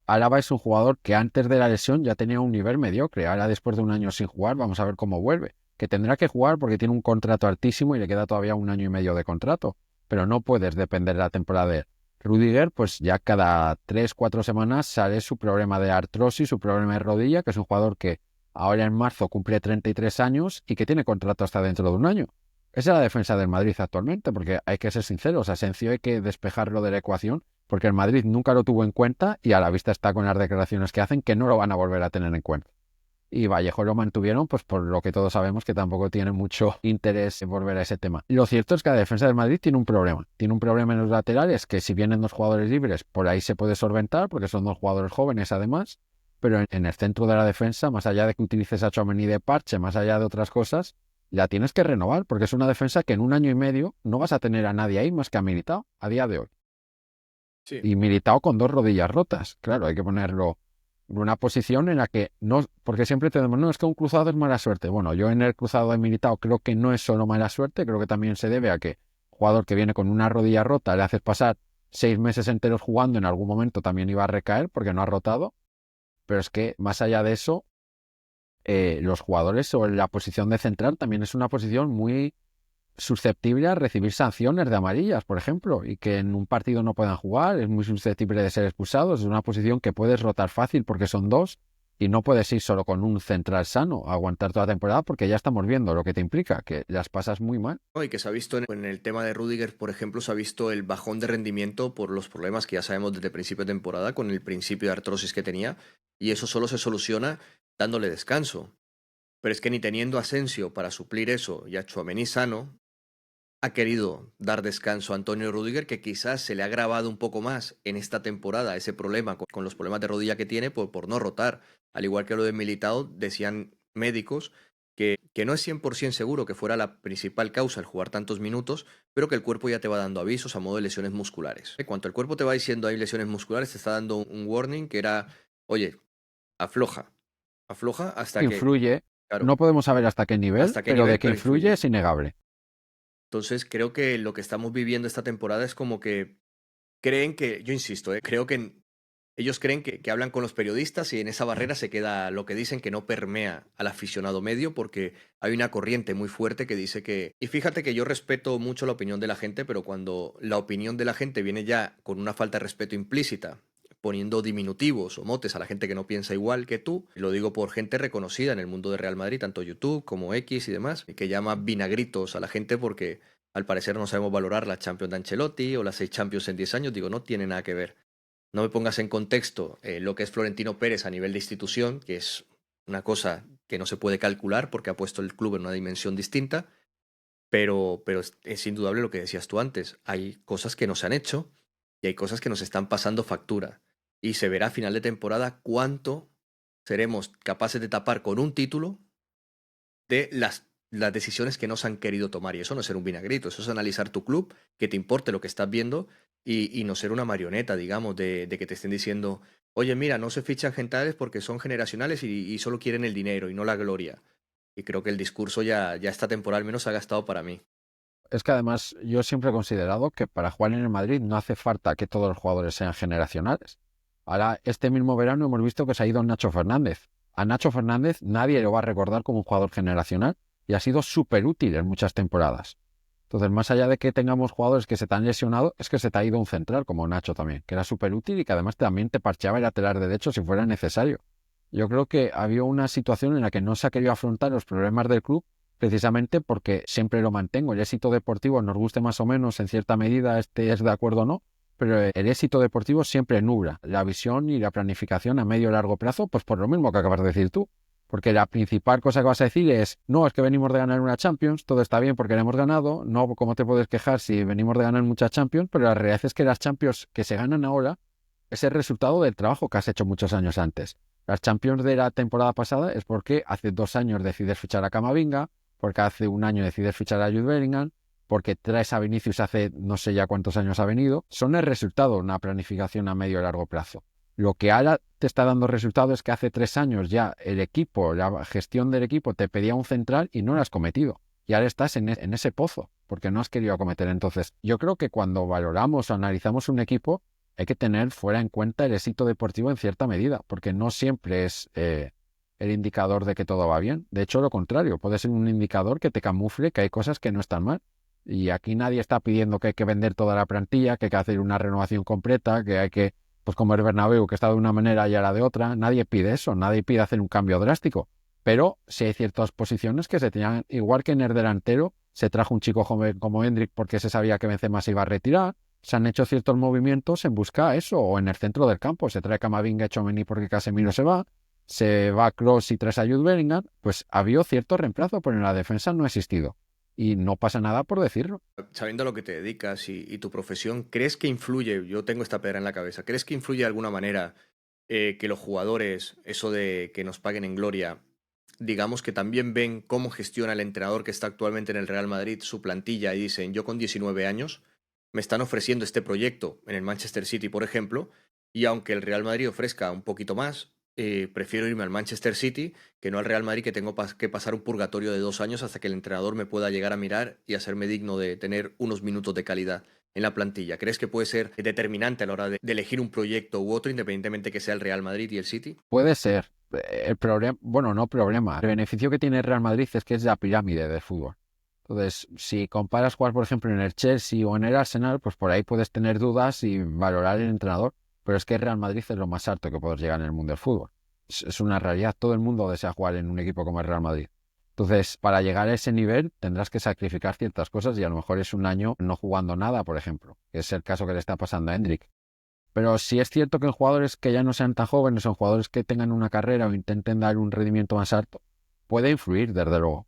Álava es un jugador que antes de la lesión ya tenía un nivel mediocre. Ahora, después de un año sin jugar, vamos a ver cómo vuelve. Que tendrá que jugar porque tiene un contrato altísimo y le queda todavía un año y medio de contrato. Pero no puedes depender de la temporada de Rudiger, pues ya cada 3, 4 semanas sale su problema de artrosis, su problema de rodilla, que es un jugador que ahora en marzo cumple 33 años y que tiene contrato hasta dentro de un año. Esa es la defensa del Madrid actualmente, porque hay que ser sinceros, Asensio hay que despejarlo de la ecuación porque el Madrid nunca lo tuvo en cuenta y a la vista está con las declaraciones que hacen que no lo van a volver a tener en cuenta. Y Vallejo lo mantuvieron, pues por lo que todos sabemos que tampoco tiene mucho interés en volver a ese tema. Lo cierto es que la defensa del Madrid tiene un problema. Tiene un problema en los laterales, que si vienen 2 jugadores libres, por ahí se puede solventar, porque son 2 jugadores jóvenes además. Pero en el centro de la defensa, más allá de que utilices a Tchouaméni de parche, más allá de otras cosas, la tienes que renovar, porque es una defensa que en un año y medio no vas a tener a nadie ahí más que a Militao a día de hoy. Sí. Y Militao con 2 rodillas rotas. Claro, hay que ponerlo en una posición en la que no, porque siempre tenemos, no, es que un cruzado es mala suerte. Bueno, yo en el cruzado de Militao creo que no es solo mala suerte, creo que también se debe a que jugador que viene con una rodilla rota le haces pasar 6 meses enteros jugando, en algún momento también iba a recaer porque no ha rotado. Pero es que más allá de eso, los jugadores o la posición de central también es una posición muy susceptible a recibir sanciones de amarillas, por ejemplo, y que en un partido no puedan jugar, es muy susceptible de ser expulsados, es una posición que puedes rotar fácil porque son dos y no puedes ir solo con un central sano a aguantar toda la temporada porque ya estamos viendo lo que te implica, que las pasas muy mal. ¿No? Y que se ha visto en el tema de Rudiger, por ejemplo, se ha visto el bajón de rendimiento por los problemas que ya sabemos desde el principio de temporada, con el principio de artrosis que tenía, y eso solo se soluciona dándole descanso. Pero es que ni teniendo a Asensio para suplir eso y a Tchouaméni sano, ha querido dar descanso a Antonio Rudiger, que quizás se le ha agravado un poco más en esta temporada ese problema con los problemas de rodilla que tiene por no rotar. Al igual que lo de Militao, decían médicos que no es 100% seguro que fuera la principal causa el jugar tantos minutos, pero que el cuerpo ya te va dando avisos a modo de lesiones musculares. En cuanto el cuerpo te va diciendo hay lesiones musculares, te está dando un warning que era, oye, afloja, afloja hasta que, Influye, claro, no podemos saber hasta qué nivel, hasta qué pero de nivel, que pero influye influye. es innegable. Entonces creo que lo que estamos viviendo esta temporada es como que creen que, yo insisto, creo que ellos creen que hablan con los periodistas y en esa barrera se queda lo que dicen, que no permea al aficionado medio, porque hay una corriente muy fuerte que dice que... Y fíjate que yo respeto mucho la opinión de la gente, pero cuando la opinión de la gente viene ya con una falta de respeto implícita, poniendo diminutivos o motes a la gente que no piensa igual que tú, lo digo por gente reconocida en el mundo de Real Madrid, tanto YouTube como X y demás, que llama vinagritos a la gente porque al parecer no sabemos valorar la Champions de Ancelotti o las 6 Champions en 10 años. Digo, no tiene nada que ver. No me pongas en contexto lo que es Florentino Pérez a nivel de institución, que es una cosa que no se puede calcular porque ha puesto el club en una dimensión distinta, pero es indudable lo que decías tú antes. Hay cosas que no se han hecho y hay cosas que nos están pasando factura. Y se verá a final de temporada cuánto seremos capaces de tapar con un título de las decisiones que no se han querido tomar. Y eso no es ser un vinagrito, eso es analizar tu club, que te importe lo que estás viendo y no ser una marioneta, digamos, de que te estén diciendo, oye, mira, no se fichan gentales porque son generacionales y solo quieren el dinero y no la gloria. Y creo que el discurso ya esta temporada al menos ha gastado para mí. Es que además yo siempre he considerado que para jugar en el Madrid no hace falta que todos los jugadores sean generacionales. Ahora, este mismo verano hemos visto que se ha ido Nacho Fernández. A Nacho Fernández nadie lo va a recordar como un jugador generacional y ha sido súper útil en muchas temporadas. Entonces, más allá de que tengamos jugadores que se te han lesionado, es que se te ha ido un central como Nacho también, que era súper útil y que además también te parcheaba el lateral derecho si fuera necesario. Yo creo que había una situación en la que no se ha querido afrontar los problemas del club precisamente porque siempre lo mantengo. El éxito deportivo, nos guste más o menos en cierta medida, es de acuerdo o no, pero el éxito deportivo siempre nubla la visión y la planificación a medio y largo plazo, pues por lo mismo que acabas de decir tú. Porque la principal cosa que vas a decir es, no, es que venimos de ganar una Champions, todo está bien porque la hemos ganado, no, ¿cómo te puedes quejar si venimos de ganar muchas Champions? Pero la realidad es que las Champions que se ganan ahora es el resultado del trabajo que has hecho muchos años antes. Las Champions de la temporada pasada es porque hace 2 años decides fichar a Camavinga, porque hace un año decides fichar a Jude Bellingham, porque traes a Vinicius hace no sé ya cuántos años ha venido. Son el resultado de una planificación a medio y largo plazo. Lo que ahora te está dando resultado es que hace 3 años ya el equipo, la gestión del equipo te pedía un central y no lo has cometido. Y ahora estás en ese pozo, porque no has querido acometer. Entonces, yo creo que cuando valoramos o analizamos un equipo, hay que tener fuera en cuenta el éxito deportivo en cierta medida, porque no siempre es el indicador de que todo va bien. De hecho, lo contrario, puede ser un indicador que te camufle que hay cosas que no están mal. Y aquí nadie está pidiendo que hay que vender toda la plantilla, que hay que hacer una renovación completa, que hay que, pues como el Bernabéu, que está de una manera y ahora de otra. Nadie pide eso, nadie pide hacer un cambio drástico. Pero sí hay ciertas posiciones que se tenían, igual que en el delantero, se trajo un chico joven como Hendrik porque se sabía que Benzema se iba a retirar. Se han hecho ciertos movimientos en busca de eso, o en el centro del campo. Se trae Camavinga, Tchouaméni porque Casemiro se va Kroos y trae a Jude Bellingham. Pues ha habido cierto reemplazo, pero en la defensa no ha existido. Y no pasa nada por decirlo. Sabiendo a lo que te dedicas y tu profesión, ¿crees que influye? Yo tengo esta pedra en la cabeza. ¿Crees que influye de alguna manera que los jugadores, eso de que nos paguen en gloria, digamos que también ven cómo gestiona el entrenador que está actualmente en el Real Madrid su plantilla y dicen, yo con 19 años me están ofreciendo este proyecto en el Manchester City, por ejemplo, y aunque el Real Madrid ofrezca un poquito más, prefiero irme al Manchester City que no al Real Madrid, que tengo que pasar un purgatorio de 2 años hasta que el entrenador me pueda llegar a mirar y hacerme digno de tener unos minutos de calidad en la plantilla? ¿Crees que puede ser determinante a la hora de elegir un proyecto u otro, independientemente que sea el Real Madrid y el City? Puede ser. El problema, bueno, no problema. El beneficio que tiene el Real Madrid es que es la pirámide del fútbol. Entonces, si comparas jugar, por ejemplo, en el Chelsea o en el Arsenal, pues por ahí puedes tener dudas y valorar el entrenador. Pero es que el Real Madrid es lo más alto que puedes llegar en el mundo del fútbol. Es una realidad. Todo el mundo desea jugar en un equipo como el Real Madrid. Entonces, para llegar a ese nivel tendrás que sacrificar ciertas cosas y a lo mejor es un año no jugando nada, por ejemplo, que es el caso que le está pasando a Hendrik. Pero sí es cierto que en jugadores que ya no sean tan jóvenes, son jugadores que tengan una carrera o intenten dar un rendimiento más alto, puede influir, desde luego.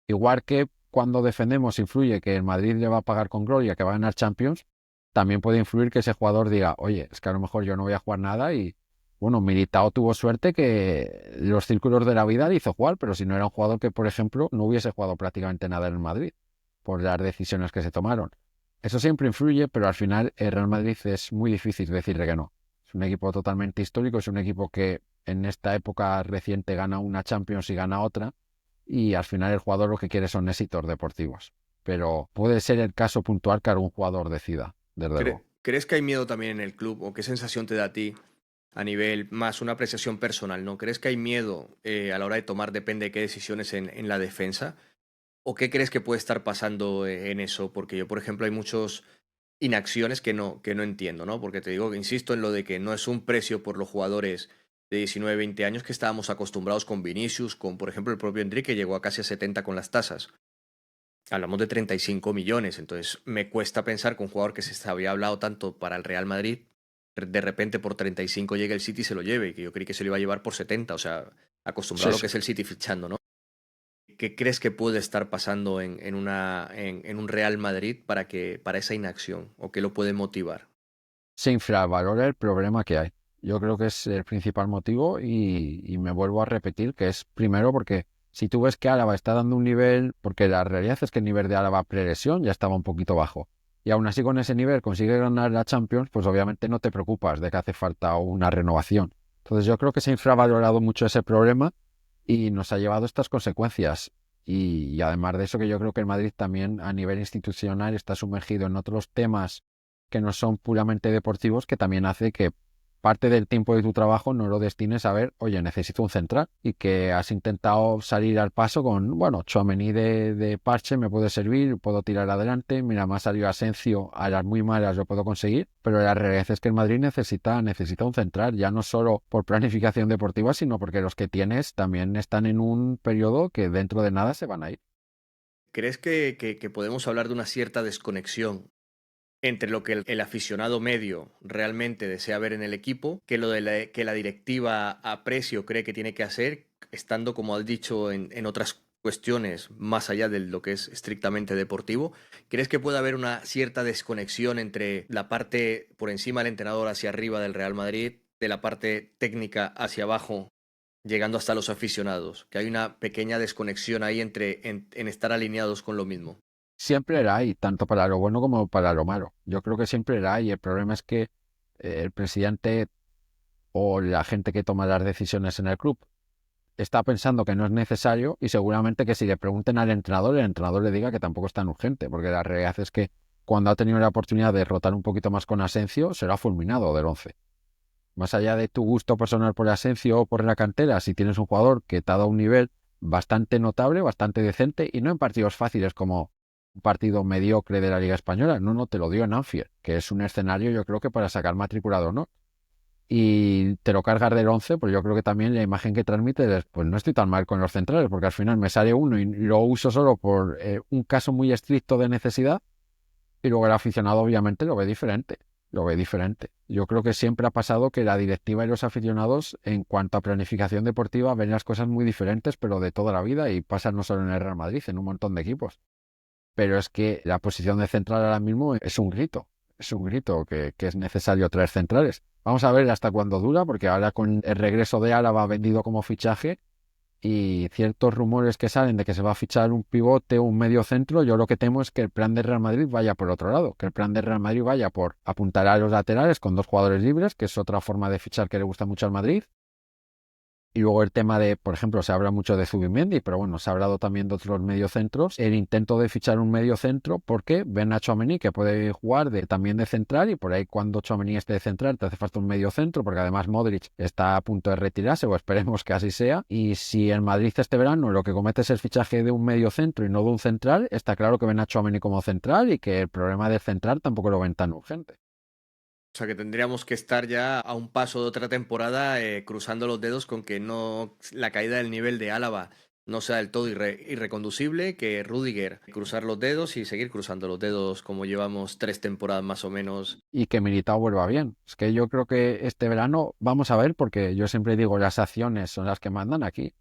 Igual que cuando defendemos influye que el Madrid le va a pagar con gloria, que va a ganar Champions, también puede influir que ese jugador diga, oye, es que a lo mejor yo no voy a jugar nada y, bueno, Militao tuvo suerte que los círculos de la vida le hizo jugar, pero si no era un jugador que, por ejemplo, no hubiese jugado prácticamente nada en el Madrid por las decisiones que se tomaron. Eso siempre influye, pero al final el Real Madrid es muy difícil decirle que no. Es un equipo totalmente histórico, es un equipo que en esta época reciente gana una Champions y gana otra, y al final el jugador lo que quiere son éxitos deportivos. Pero puede ser el caso puntual que algún jugador decida, desde luego. ¿Crees que hay miedo también en el club o qué sensación te da a ti a nivel más una apreciación personal, ¿no? ¿Crees que hay miedo a la hora de tomar, depende de qué decisiones en la defensa? ¿O qué crees que puede estar pasando en eso? Porque yo, por ejemplo, hay muchos inacciones que no entiendo, ¿no? Porque te digo que insisto en lo de que no es un precio por los jugadores de 19, 20 años que estábamos acostumbrados con Vinicius, con, por ejemplo, el propio Enrique, llegó a casi a 70 con las tasas. Hablamos de 35 millones, entonces me cuesta pensar que un jugador que se había hablado tanto para el Real Madrid, de repente por 35 llegue el City y se lo lleve, que yo creí que se lo iba a llevar por 70, o sea, acostumbrado Sí, a lo sí. que es el City fichando, ¿no? ¿Qué crees que puede estar pasando en un Real Madrid para esa inacción? ¿O qué lo puede motivar? Se infravalora el problema que hay. Yo creo que es el principal motivo y me vuelvo a repetir que es primero porque si tú ves que Álava está dando un nivel, porque la realidad es que el nivel de Álava pre-lesión ya estaba un poquito bajo. Y aún así con ese nivel consigue ganar la Champions, pues obviamente no te preocupas de que hace falta una renovación. Entonces yo creo que se ha infravalorado mucho ese problema y nos ha llevado estas consecuencias. Y además de eso, que yo creo que el Madrid también a nivel institucional está sumergido en otros temas que no son puramente deportivos, que también hace que parte del tiempo de tu trabajo no lo destines a ver, oye, necesito un central, y que has intentado salir al paso con, bueno, Tchouaméni de parche me puede servir, puedo tirar adelante, mira, me ha salido Asensio, a las muy malas lo puedo conseguir, pero la realidad es que el Madrid necesita un central, ya no solo por planificación deportiva, sino porque los que tienes también están en un periodo que dentro de nada se van a ir. ¿Crees que podemos hablar de una cierta desconexión entre lo que el aficionado medio realmente desea ver en el equipo, que lo de que la directiva aprecia o cree que tiene que hacer, estando, como has dicho, en otras cuestiones más allá de lo que es estrictamente deportivo? ¿Crees que puede haber una cierta desconexión entre la parte por encima del entrenador hacia arriba del Real Madrid, de la parte técnica hacia abajo, llegando hasta los aficionados? Que hay una pequeña desconexión ahí en estar alineados con lo mismo. Siempre la hay, tanto para lo bueno como para lo malo. Yo creo que siempre la hay. El problema es que el presidente o la gente que toma las decisiones en el club está pensando que no es necesario y seguramente que si le pregunten al entrenador, el entrenador le diga que tampoco es tan urgente, porque la realidad es que cuando ha tenido la oportunidad de rotar un poquito más con Asensio, será fulminado del 11. Más allá de tu gusto personal por Asensio o por la cantera, si tienes un jugador que te ha dado un nivel bastante notable, bastante decente, y no en partidos fáciles como un partido mediocre de la Liga Española, no, te lo dio en Anfield, que es un escenario yo creo que para sacar matrícula ¿no? Y te lo cargas del 11, pues yo creo que también la imagen que transmite es, pues no estoy tan mal con los centrales, porque al final me sale uno y lo uso solo por un caso muy estricto de necesidad, y luego el aficionado obviamente lo ve diferente, lo ve diferente. Yo creo que siempre ha pasado que la directiva y los aficionados, en cuanto a planificación deportiva, ven las cosas muy diferentes, pero de toda la vida, y pasa no solo en el Real Madrid, en un montón de equipos. Pero es que la posición de central ahora mismo es un grito que es necesario traer centrales. Vamos a ver hasta cuándo dura, porque ahora con el regreso de Álava vendido como fichaje, y ciertos rumores que salen de que se va a fichar un pivote o un medio centro, yo lo que temo es que el plan de Real Madrid vaya por otro lado, que el plan de Real Madrid vaya por apuntar a los laterales con dos jugadores libres, que es otra forma de fichar que le gusta mucho al Madrid. Y luego el tema de, por ejemplo, se habla mucho de Zubimendi, pero bueno, se ha hablado también de otros mediocentros. El intento de fichar un mediocentro porque ven a Tchouaméni que puede jugar también de central, y por ahí cuando Tchouaméni esté de central te hace falta un mediocentro, porque además Modric está a punto de retirarse, o esperemos que así sea. Y si en Madrid este verano lo que comete es el fichaje de un mediocentro y no de un central, está claro que ven a Tchouaméni como central y que el problema del central tampoco lo ven tan urgente. O sea que tendríamos que estar ya a un paso de otra temporada cruzando los dedos con que no la caída del nivel de Álava no sea del todo irreconducible, que Rudiger cruzar los dedos y seguir cruzando los dedos como llevamos 3 temporadas más o menos. Y que Militao vuelva bien. Es que yo creo que este verano vamos a ver, porque yo siempre digo las acciones son las que mandan aquí,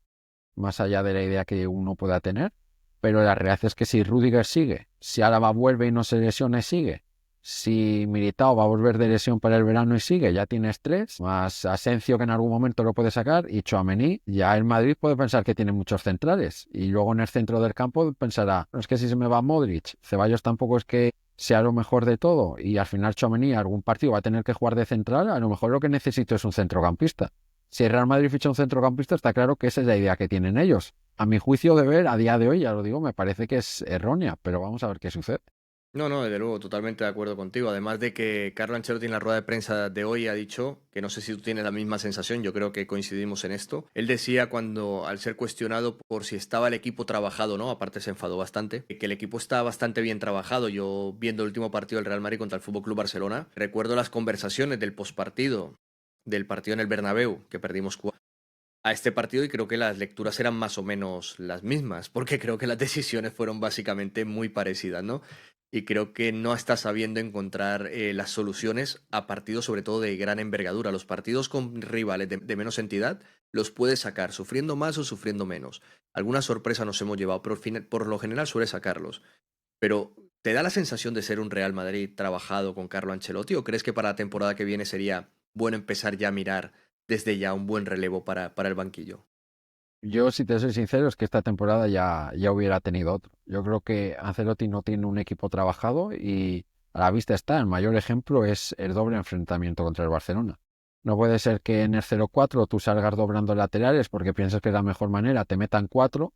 más allá de la idea que uno pueda tener, pero la realidad es que si Rudiger sigue, si Álava vuelve y no se lesiona y sigue, si Militao va a volver de lesión para el verano y sigue, ya tienes tres, más Asensio que en algún momento lo puede sacar, y Tchouaméni, ya el Madrid puede pensar que tiene muchos centrales, y luego en el centro del campo pensará, no es que si se me va Modric, Ceballos tampoco es que sea lo mejor de todo, y al final Tchouaméni algún partido va a tener que jugar de central, a lo mejor lo que necesito es un centrocampista. Si el Real Madrid ficha un centrocampista, está claro que esa es la idea que tienen ellos. A mi juicio de ver, a día de hoy, ya lo digo, me parece que es errónea, pero vamos a ver qué sucede. No, no, desde luego, totalmente de acuerdo contigo. Además de que Carlo Ancelotti en la rueda de prensa de hoy ha dicho, que no sé si tú tienes la misma sensación, yo creo que coincidimos en esto. Él decía cuando, al ser cuestionado por si estaba el equipo trabajado, ¿no? Aparte se enfadó bastante, que el equipo está bastante bien trabajado. Yo, viendo el último partido del Real Madrid contra el Fútbol Club Barcelona, recuerdo las conversaciones del postpartido, del partido en el Bernabéu, que perdimos a este partido y creo que las lecturas eran más o menos las mismas, porque creo que las decisiones fueron básicamente muy parecidas, ¿no? Y creo que no está sabiendo encontrar las soluciones a partidos sobre todo de gran envergadura. Los partidos con rivales de menos entidad los puede sacar, sufriendo más o sufriendo menos. Alguna sorpresa nos hemos llevado, pero por lo general suele sacarlos. Pero, ¿te da la sensación de ser un Real Madrid trabajado con Carlo Ancelotti o crees que para la temporada que viene sería bueno empezar ya a mirar desde ya un buen relevo para el banquillo? Yo, si te soy sincero, es que esta temporada ya hubiera tenido otro. Yo creo que Ancelotti no tiene un equipo trabajado y a la vista está, el mayor ejemplo es el doble enfrentamiento contra el Barcelona. No puede ser que en el 0-4 tú salgas doblando laterales porque piensas que es la mejor manera, te metan cuatro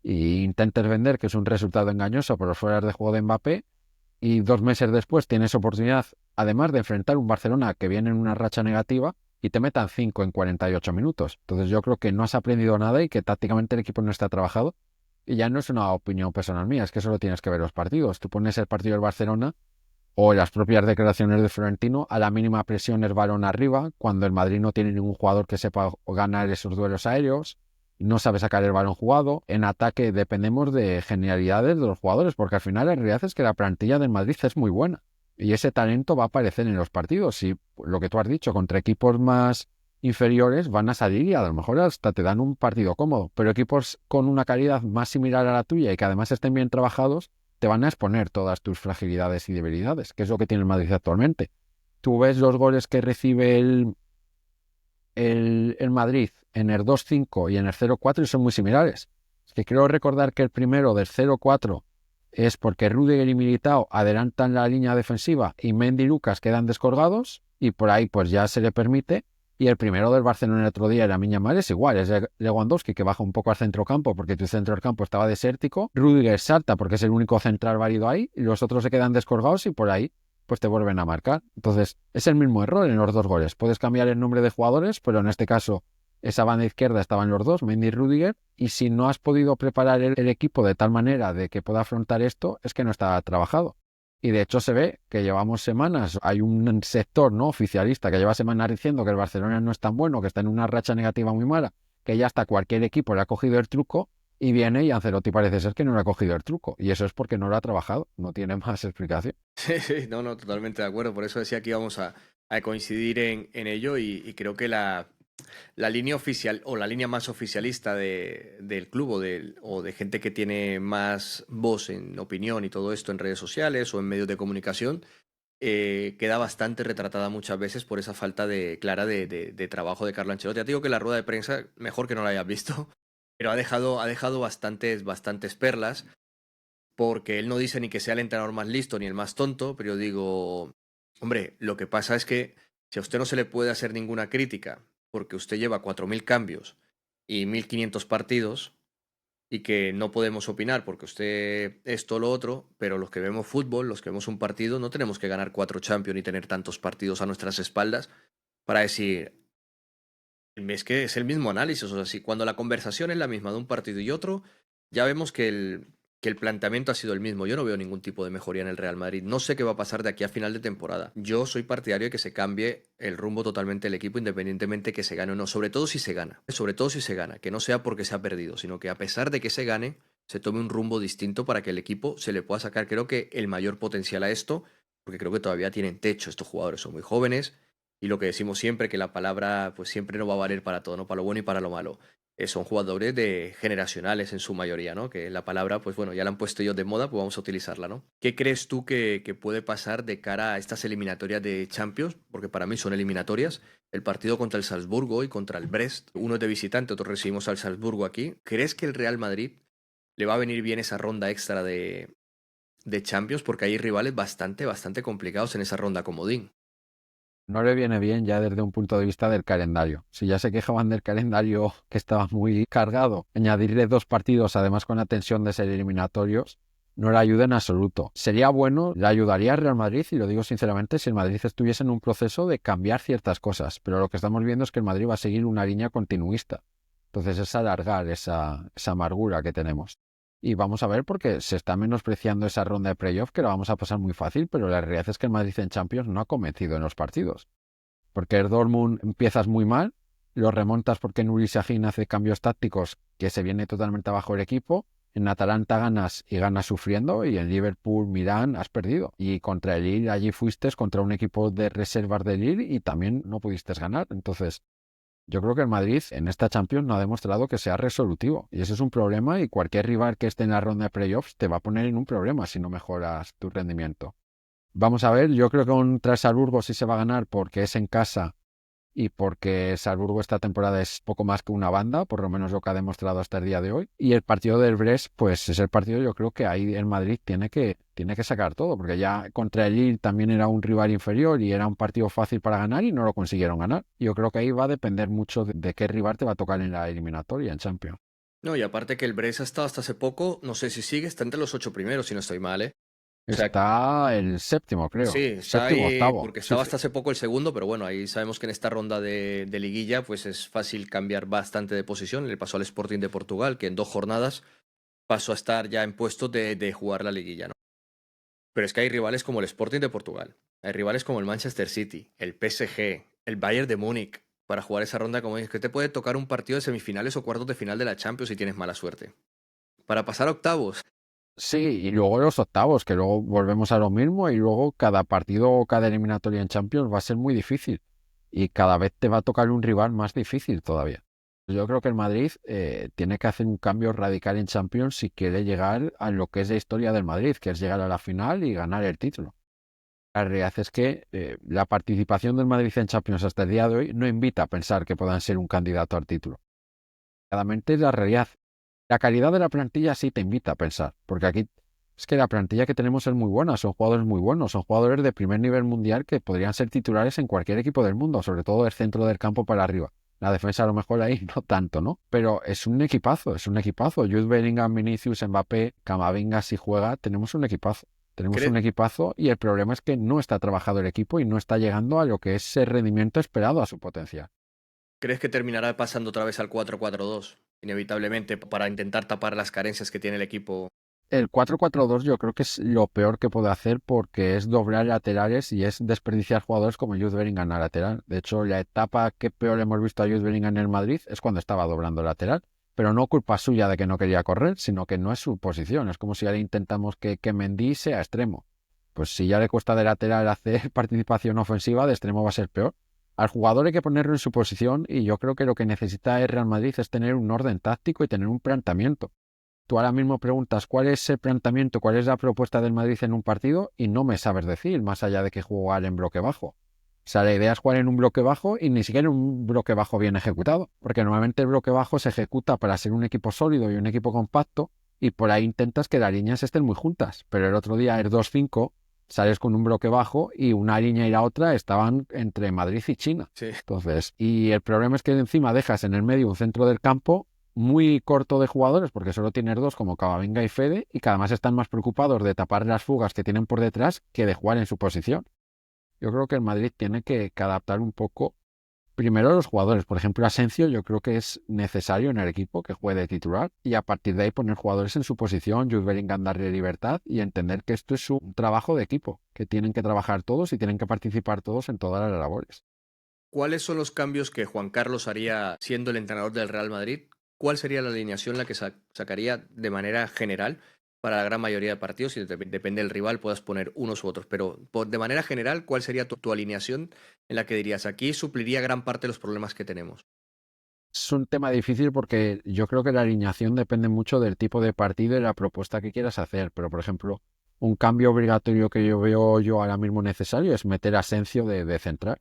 e intentes vender que es un resultado engañoso por los fueras de juego de Mbappé y 2 meses después tienes oportunidad, además de enfrentar un Barcelona que viene en una racha negativa, y te metan 5 en 48 minutos. Entonces yo creo que no has aprendido nada y que tácticamente el equipo no está trabajado. Y ya no es una opinión personal mía, es que solo tienes que ver los partidos. Tú pones el partido del Barcelona o las propias declaraciones de Florentino, a la mínima presión es balón arriba, cuando el Madrid no tiene ningún jugador que sepa ganar esos duelos aéreos, no sabe sacar el balón jugado. En ataque dependemos de genialidades de los jugadores, porque al final la realidad es que la plantilla del Madrid es muy buena. Y ese talento va a aparecer en los partidos. Y lo que tú has dicho, contra equipos más inferiores van a salir y a lo mejor hasta te dan un partido cómodo. Pero equipos con una calidad más similar a la tuya y que además estén bien trabajados, te van a exponer todas tus fragilidades y debilidades, que es lo que tiene el Madrid actualmente. Tú ves los goles que recibe el Madrid en el 2-5 y en el 0-4 y son muy similares. Es que creo recordar que el primero del 0-4 es porque Rüdiger y Militao adelantan la línea defensiva y Mendy y Lucas quedan descolgados y por ahí pues ya se le permite. Y el primero del Barcelona el otro día, Lamine Yamal, es igual, es Lewandowski que baja un poco al centrocampo porque tu centro del campo estaba desértico. Rüdiger salta porque es el único central válido ahí y los otros se quedan descolgados y por ahí pues te vuelven a marcar. Entonces, es el mismo error en los dos goles. Puedes cambiar el nombre de jugadores, pero en este caso esa banda izquierda estaban los dos, Mendy y Rüdiger, y si no has podido preparar el equipo de tal manera de que pueda afrontar esto, es que no está trabajado. Y de hecho se ve que llevamos semanas, hay un sector no oficialista que lleva semanas diciendo que el Barcelona no es tan bueno, que está en una racha negativa muy mala, que ya hasta cualquier equipo le ha cogido el truco y viene y Ancelotti parece ser que no le ha cogido el truco. Y eso es porque no lo ha trabajado, no tiene más explicación. Sí, sí, no, no, totalmente de acuerdo. Por eso decía que íbamos a coincidir en ello y creo que la línea oficial o la línea más oficialista del club o de gente que tiene más voz en opinión y todo esto en redes sociales o en medios de comunicación, queda bastante retratada muchas veces por esa falta clara de trabajo de Carlo Ancelotti. Ya te digo que la rueda de prensa, mejor que no la hayas visto, pero ha dejado bastantes perlas, porque él no dice ni que sea el entrenador más listo ni el más tonto, pero yo digo, hombre, lo que pasa es que si a usted no se le puede hacer ninguna crítica, porque usted lleva 4.000 cambios y 1.500 partidos, y que no podemos opinar porque usted esto o lo otro, pero los que vemos fútbol, los que vemos un partido, no tenemos que ganar 4 Champions y tener tantos partidos a nuestras espaldas para decir, es que es el mismo análisis. O sea, si cuando la conversación es la misma de un partido y otro, ya vemos que el planteamiento ha sido el mismo. Yo no veo ningún tipo de mejoría en el Real Madrid. No sé qué va a pasar de aquí a final de temporada. Yo soy partidario de que se cambie el rumbo totalmente del equipo, independientemente que se gane o no. Sobre todo si se gana. Sobre todo si se gana. Que no sea porque se ha perdido, sino que a pesar de que se gane, se tome un rumbo distinto para que el equipo se le pueda sacar, creo que el mayor potencial a esto, porque creo que todavía tienen techo estos jugadores. Son muy jóvenes y lo que decimos siempre, que la palabra pues siempre no va a valer para todo, ¿no? Para lo bueno y para lo malo. Son jugadores de generacionales en su mayoría, ¿no? Que la palabra, pues bueno, ya la han puesto ellos de moda, pues vamos a utilizarla, ¿no? ¿Qué crees tú que puede pasar de cara a estas eliminatorias de Champions? Porque para mí son eliminatorias. El partido contra el Salzburgo y contra el Brest. Uno es de visitante, otro recibimos al Salzburgo aquí. ¿Crees que el Real Madrid le va a venir bien esa ronda extra de Champions? Porque hay rivales bastante complicados en esa ronda comodín. No le viene bien ya desde un punto de vista del calendario. Si ya se quejaban del calendario que estaba muy cargado, añadirle 2 partidos, además con la tensión de ser eliminatorios, no le ayuda en absoluto. Sería bueno, le ayudaría al Real Madrid, y lo digo sinceramente, si el Madrid estuviese en un proceso de cambiar ciertas cosas, pero lo que estamos viendo es que el Madrid va a seguir una línea continuista. Entonces es alargar esa amargura que tenemos. Y vamos a ver porque se está menospreciando esa ronda de playoff, que la vamos a pasar muy fácil, pero la realidad es que el Madrid en Champions no ha convencido en los partidos. Porque el Dortmund empiezas muy mal, lo remontas porque Nuri Sahin hace cambios tácticos que se viene totalmente abajo el equipo. En Atalanta ganas y ganas sufriendo, y en Liverpool, Milán has perdido. Y contra el Lille allí fuiste contra un equipo de reservas del Lille y también no pudiste ganar. Entonces, yo creo que el Madrid en esta Champions no ha demostrado que sea resolutivo. Y ese es un problema, y cualquier rival que esté en la ronda de playoffs te va a poner en un problema si no mejoras tu rendimiento. Vamos a ver, yo creo que contra Salzburgo sí se va a ganar porque es en casa y porque Salzburgo esta temporada es poco más que una banda, por lo menos lo que ha demostrado hasta el día de hoy. Y el partido del Brest, pues es el partido, yo creo que ahí el Madrid tiene que sacar todo, porque ya contra el Lille también era un rival inferior y era un partido fácil para ganar y no lo consiguieron ganar. Yo creo que ahí va a depender mucho de qué rival te va a tocar en la eliminatoria, en Champions. No, y aparte que el Brest ha estado hasta hace poco, no sé si sigue, está entre los 8 primeros, si no estoy mal, ¿eh? O sea, Está el séptimo, sí, creo. está Séptimo, ahí octavo. porque Sí, estaba sí. hasta hace poco el segundo, pero bueno, ahí sabemos que en esta ronda de liguilla pues es fácil cambiar bastante de posición. Le pasó al Sporting de Portugal, que en 2 jornadas pasó a estar ya en puesto de jugar la liguilla, ¿no? Pero es que hay rivales como el Sporting de Portugal, hay rivales como el Manchester City, el PSG, el Bayern de Múnich, para jugar esa ronda como es que te puede tocar un partido de semifinales o cuartos de final de la Champions si tienes mala suerte. Para pasar a octavos, Sí, y luego los octavos, que luego volvemos a lo mismo, y luego cada partido o cada eliminatoria en Champions va a ser muy difícil y cada vez te va a tocar un rival más difícil todavía. Yo creo que el Madrid tiene que hacer un cambio radical en Champions si quiere llegar a lo que es la historia del Madrid, que es llegar a la final y ganar el título. La realidad es que la participación del Madrid en Champions hasta el día de hoy no invita a pensar que puedan ser un candidato al título. Claramente la realidad. La calidad de la plantilla sí te invita a pensar, porque aquí es que la plantilla que tenemos es muy buena, son jugadores muy buenos, son jugadores de primer nivel mundial que podrían ser titulares en cualquier equipo del mundo, sobre todo el centro del campo para arriba. La defensa a lo mejor ahí no tanto, ¿no? Pero es un equipazo, es un equipazo. Jude Bellingham, Vinicius, Mbappé, Camavinga, si juega, tenemos un equipazo. Tenemos un ¿cre- equipazo, y el problema es que no está trabajado el equipo y no está llegando a lo que es ese rendimiento esperado a su potencial. ¿crees que terminará pasando otra vez al 4-4-2? Inevitablemente, para intentar tapar las carencias que tiene el equipo. El 4-4-2 yo creo que es lo peor que puede hacer porque es doblar laterales y es desperdiciar jugadores como Jude Bellingham a lateral. De hecho, la etapa que peor hemos visto a Jude Bellingham en el Madrid es cuando estaba doblando lateral. Pero no culpa suya de que no quería correr, sino que no es su posición. Es como si ahora intentamos que Mendy sea extremo. Pues si ya le cuesta de lateral hacer participación ofensiva, de extremo va a ser peor. Al jugador hay que ponerlo en su posición, y yo creo que lo que necesita el Real Madrid es tener un orden táctico y tener un planteamiento. Tú ahora mismo preguntas cuál es el planteamiento, cuál es la propuesta del Madrid en un partido, y no me sabes decir, más allá de que jugar en bloque bajo. O sea, la idea es jugar en un bloque bajo, y ni siquiera un bloque bajo bien ejecutado, porque normalmente el bloque bajo se ejecuta para ser un equipo sólido y un equipo compacto, y por ahí intentas que las líneas estén muy juntas. Pero el otro día, el 2-5, sales con un bloque bajo y una línea y la otra estaban entre Madrid y China. Sí. Entonces, y el problema es que encima dejas en el medio un centro del campo muy corto de jugadores, porque solo tienes dos como Camavinga y Fede, y que además están más preocupados de tapar las fugas que tienen por detrás que de jugar en su posición. Yo creo que el Madrid tiene que adaptar un poco primero a los jugadores. Por ejemplo, Asensio yo creo que es necesario en el equipo que juegue de titular, y a partir de ahí poner jugadores en su posición, Jude Bellingham darle libertad y entender que esto es un trabajo de equipo, que tienen que trabajar todos y tienen que participar todos en todas las labores. ¿Cuáles son los cambios que Juan Carlos haría siendo el entrenador del Real Madrid? ¿Cuál sería la alineación la que sacaría de manera general para la gran mayoría de partidos? Y depende del rival, puedas poner unos u otros. Pero de manera general, ¿cuál sería tu alineación en la que dirías aquí supliría gran parte de los problemas que tenemos? Es un tema difícil porque yo creo que la alineación depende mucho del tipo de partido y la propuesta que quieras hacer. Pero, por ejemplo, un cambio obligatorio que yo veo yo ahora mismo necesario es meter a Asensio de central.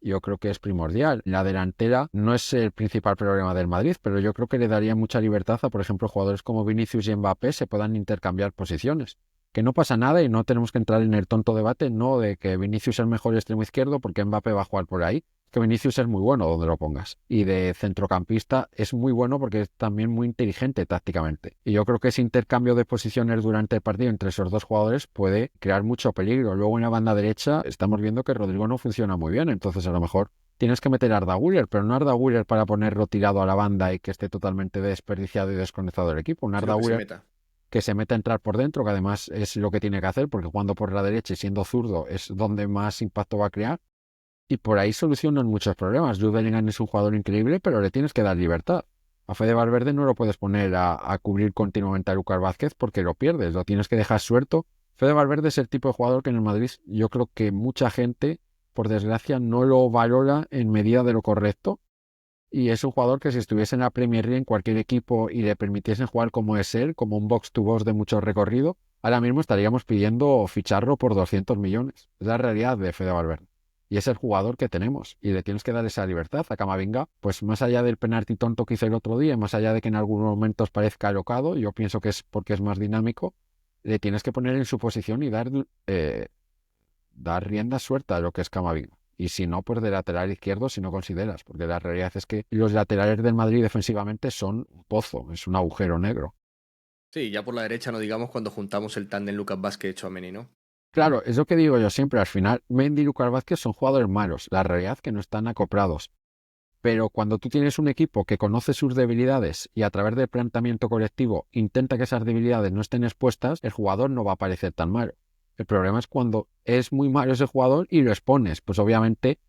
Yo creo que es primordial. La delantera no es el principal problema del Madrid, pero yo creo que le daría mucha libertad a, por ejemplo, jugadores como Vinicius y Mbappé se puedan intercambiar posiciones. Que no pasa nada y no tenemos que entrar en el tonto debate, no de que Vinicius es el mejor extremo izquierdo porque Mbappé va a jugar por ahí, Que Vinicius es muy bueno donde lo pongas. Y de centrocampista es muy bueno porque es también muy inteligente tácticamente. Y yo creo que ese intercambio de posiciones durante el partido entre esos dos jugadores puede crear mucho peligro. Luego en la banda derecha estamos viendo que Rodrigo no funciona muy bien. Entonces a lo mejor tienes que meter a Arda Güler, pero no a Arda Güler para ponerlo tirado a la banda y que esté totalmente desperdiciado y desconectado del equipo. Un Arda Sino que se Güler meta. que se meta a entrar por dentro, que además es lo que tiene que hacer, porque jugando por la derecha y siendo zurdo es donde más impacto va a crear y por ahí solucionan muchos problemas. Jude Bellingham es un jugador increíble, pero le tienes que dar libertad. A Fede Valverde no lo puedes poner a cubrir continuamente a Lucas Vázquez porque lo pierdes, lo tienes que dejar suelto. Fede Valverde es el tipo de jugador que en el Madrid yo creo que mucha gente, por desgracia, no lo valora en medida de lo correcto. Y es un jugador que si estuviese en la Premier League en cualquier equipo y le permitiesen jugar como es él, como un box-to-box de mucho recorrido, ahora mismo estaríamos pidiendo ficharlo por 200 millones. Es la realidad de Fede Valverde. Y es el jugador que tenemos. Y le tienes que dar esa libertad a Camavinga. Pues más allá del penalti tonto que hizo el otro día, más allá de que en algunos momentos parezca alocado, yo pienso que es porque es más dinámico, le tienes que poner en su posición y dar rienda suelta a lo que es Camavinga. Y si no, pues de lateral izquierdo si no consideras, porque la realidad es que los laterales del Madrid defensivamente son un pozo, es un agujero negro. Sí, ya por la derecha no digamos cuando juntamos el tándem Lucas Vázquez-Tchouaméni, ¿no? Claro, es lo que digo yo siempre, al final Mendy y Lucas Vázquez son jugadores malos, la realidad es que no están acoplados. Pero cuando tú tienes un equipo que conoce sus debilidades y a través del planteamiento colectivo intenta que esas debilidades no estén expuestas, el jugador no va a parecer tan malo. El problema es cuando es muy malo ese jugador y lo expones. Pues obviamente